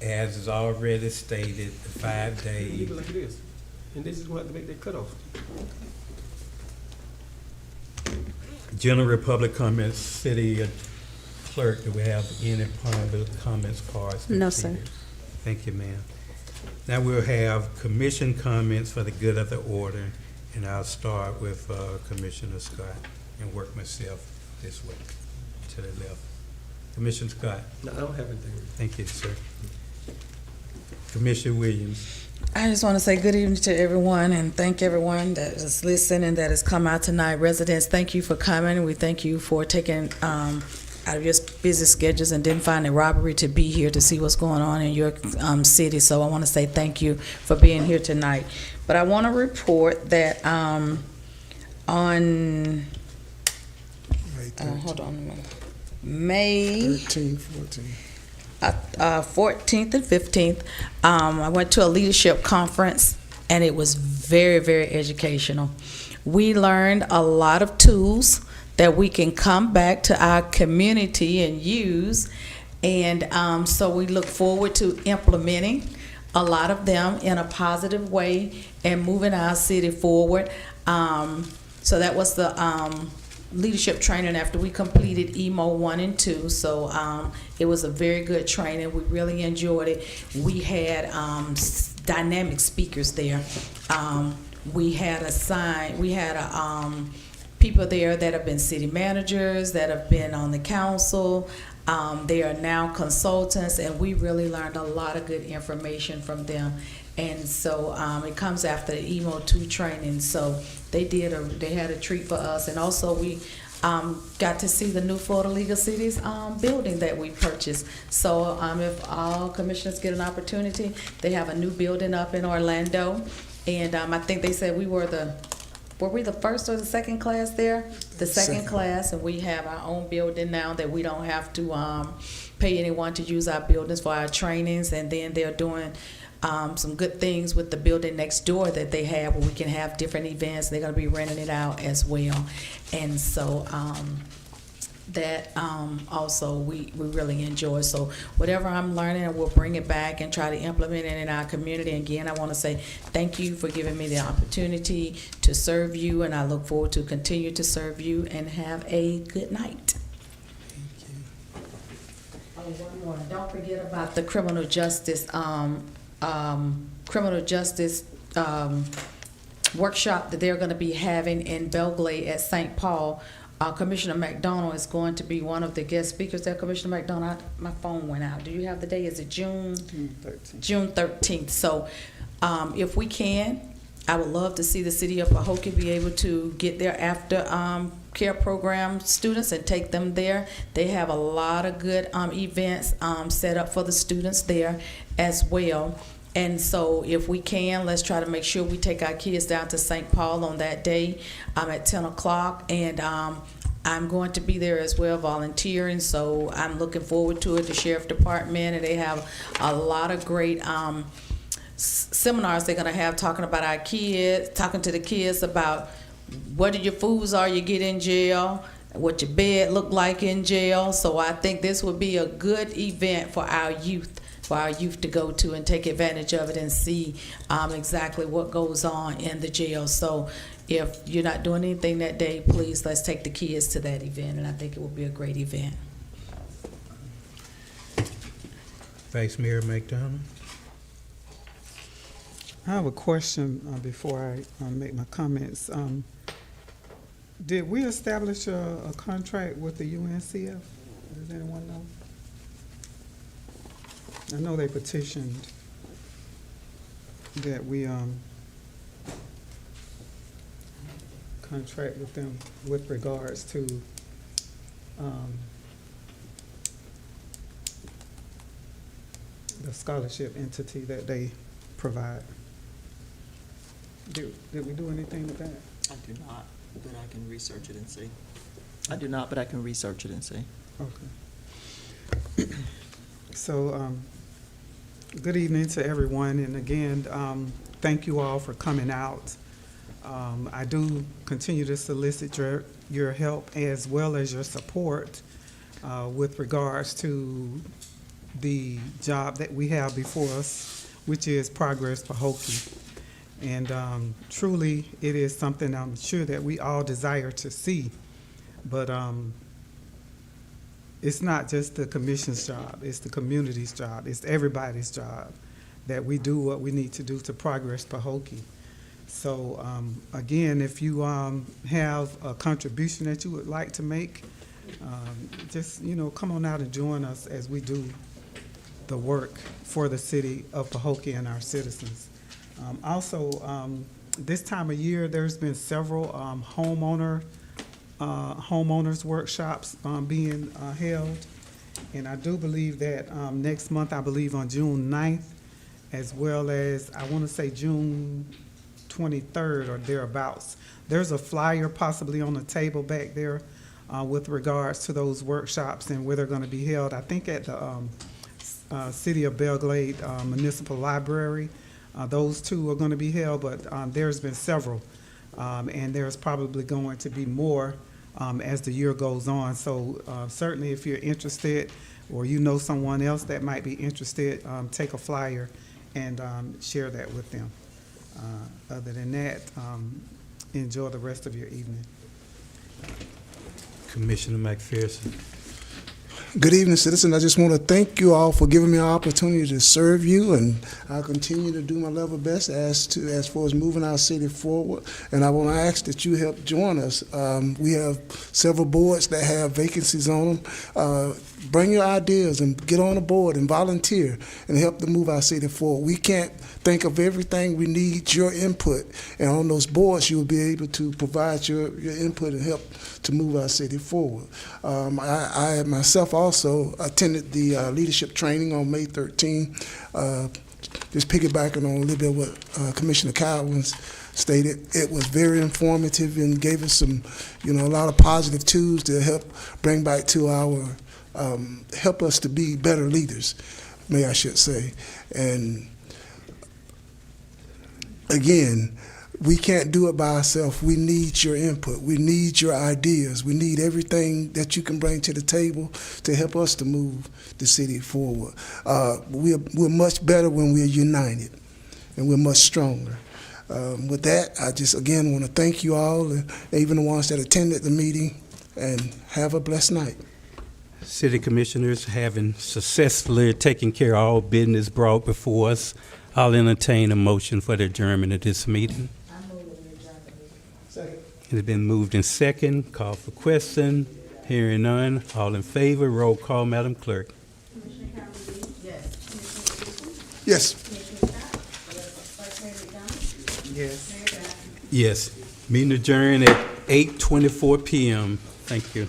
as is already stated, the 5 Leave days. it like it is. And they just gonna have to make that cutoff. General public comments, city clerk, do we have any public comments cards? No, sir. Thank you, ma'am. Now we'll have commission comments for the good of the order, and I'll start with Commissioner Scott and work myself this way to the left. Commissioner Scott. No, I don't have anything. Thank you, sir. Commissioner Williams. I just want to say good evening to everyone and thank everyone that is listening and that has come out tonight. Residents, thank you for coming. We thank you for taking out of your busy schedules and didn't find a robbery to be here to see what's going on in your city. So I want to say thank you for being here tonight. But I want to report that on hold on a minute. May 13, 14. 14th and 15th, I went to a leadership conference and it was very, very educational. We learned a lot of tools that we can come back to our community and use, and so we look forward to implementing a lot of them in a positive way and moving our city forward. So that was the leadership training after we completed EMO 1 and 2. So it was a very good training. We really enjoyed it. We had dynamic speakers there. We had people there that have been city managers, that have been on the council. They are now consultants, and we really learned a lot of good information from them. And so it comes after the EMO 2 training. So they had a treat for us. And also we got to see the new Florida League of Cities building that we purchased. So if all commissioners get an opportunity, they have a new building up in Orlando. And I think they said were we the first or the second class there? The second class, and we have our own building now that we don't have to pay anyone to use our buildings for our trainings. And then they're doing some good things with the building next door that they have where we can have different events. They're going to be renting it out as well. And so that also we really enjoy. So whatever I'm learning, we'll bring it back and try to implement it in our community. Again, I want to say thank you for giving me the opportunity to serve you, and I look forward to continue to serve you, and have a good night. Oh, one more. Don't forget about the criminal justice workshop that they're going to be having in Belgrade at St. Paul. Commissioner McDonald is going to be one of the guest speakers there. Commissioner McDonald, my phone went out. Do you have the day? Is it June 13th? June 13th. So if we can, I would love to see the city of Pahokee be able to get their after care program students and take them there. They have a lot of good events set up for the students there as well. And so if we can, let's try to make sure we take our kids down to St. Paul on that day at 10 o'clock. And I'm going to be there as well volunteering, so I'm looking forward to it. The Sheriff Department, and they have a lot of great seminars they're going to have talking about our kids, talking to the kids about what your foods are you get in jail, what your bed look like in jail. So I think this would be a good event for our youth to go to and take advantage of it and see exactly what goes on in the jail. So if you're not doing anything that day, please let's take the kids to that event, and I think it will be a great event. Vice Mayor McDonald. I have a question before I make my comments. Did we establish a contract with the UNCF? Does anyone know? I know they petitioned that we contract with them with regards to the scholarship entity that they provide. Did we do anything with that? I do not, but I can research it and see. I do not, but I can research it and see. Okay. So, good evening to everyone, and again, thank you all for coming out. I do continue to solicit your help as well as your support with regards to the job that we have before us, which is Progress Pahokee. And truly, it is something I'm sure that we all desire to see. But it's not just the commission's job, it's the community's job, it's everybody's job that we do what we need to do to progress Pahokee. So again, if you have a contribution that you would like to make, just, come on out and join us as we do the work for the city of Pahokee and our citizens. Also, this time of year, there's been several homeowners workshops being held. And I do believe that next month, I believe on June 9th, as well as, I want to say June 23rd or thereabouts. There's a flyer possibly on the table back there with regards to those workshops and where they're going to be held. I think at the City of Belglade Municipal Library. Those two are going to be held, but there's been several. And there's probably going to be more as the year goes on. So certainly if you're interested or you know someone else that might be interested, take a flyer and share that with them. Other than that, enjoy the rest of your evening. Commissioner McPherson. Good evening, citizens. I just want to thank you all for giving me an opportunity to serve you, and I'll continue to do my level best as far as moving our city forward. And I want to ask that you help join us. We have several boards that have vacancies on them. Bring your ideas and get on the board and volunteer and help to move our city forward. We can't think of everything. We need your input, and on those boards, you will be able to provide your input and help to move our city forward. I myself also attended the leadership training on May 13. Just piggybacking on a little bit of what Commissioner Cowens stated, it was very informative and gave us some, a lot of positive tools to help bring back to our, help us to be better leaders, I should say. And again, we can't do it by ourselves. We need your input. We need your ideas. We need everything that you can bring to the table to help us to move the city forward. We're much better when we're united, and we're much stronger. With that, I just, again, want to thank you all, and even the ones that attended the meeting, and have a blessed night. City Commissioners, having successfully taken care of all business brought before us, I'll entertain a motion for the adjournment of this meeting. Second. It has been moved in second. Call for question. Hearing none. All in favor. Roll call, Madam Clerk. Commissioner Calhoun? Yes. Yes. Yes. Yes. Meeting adjourned at 8:24 p.m. Thank you.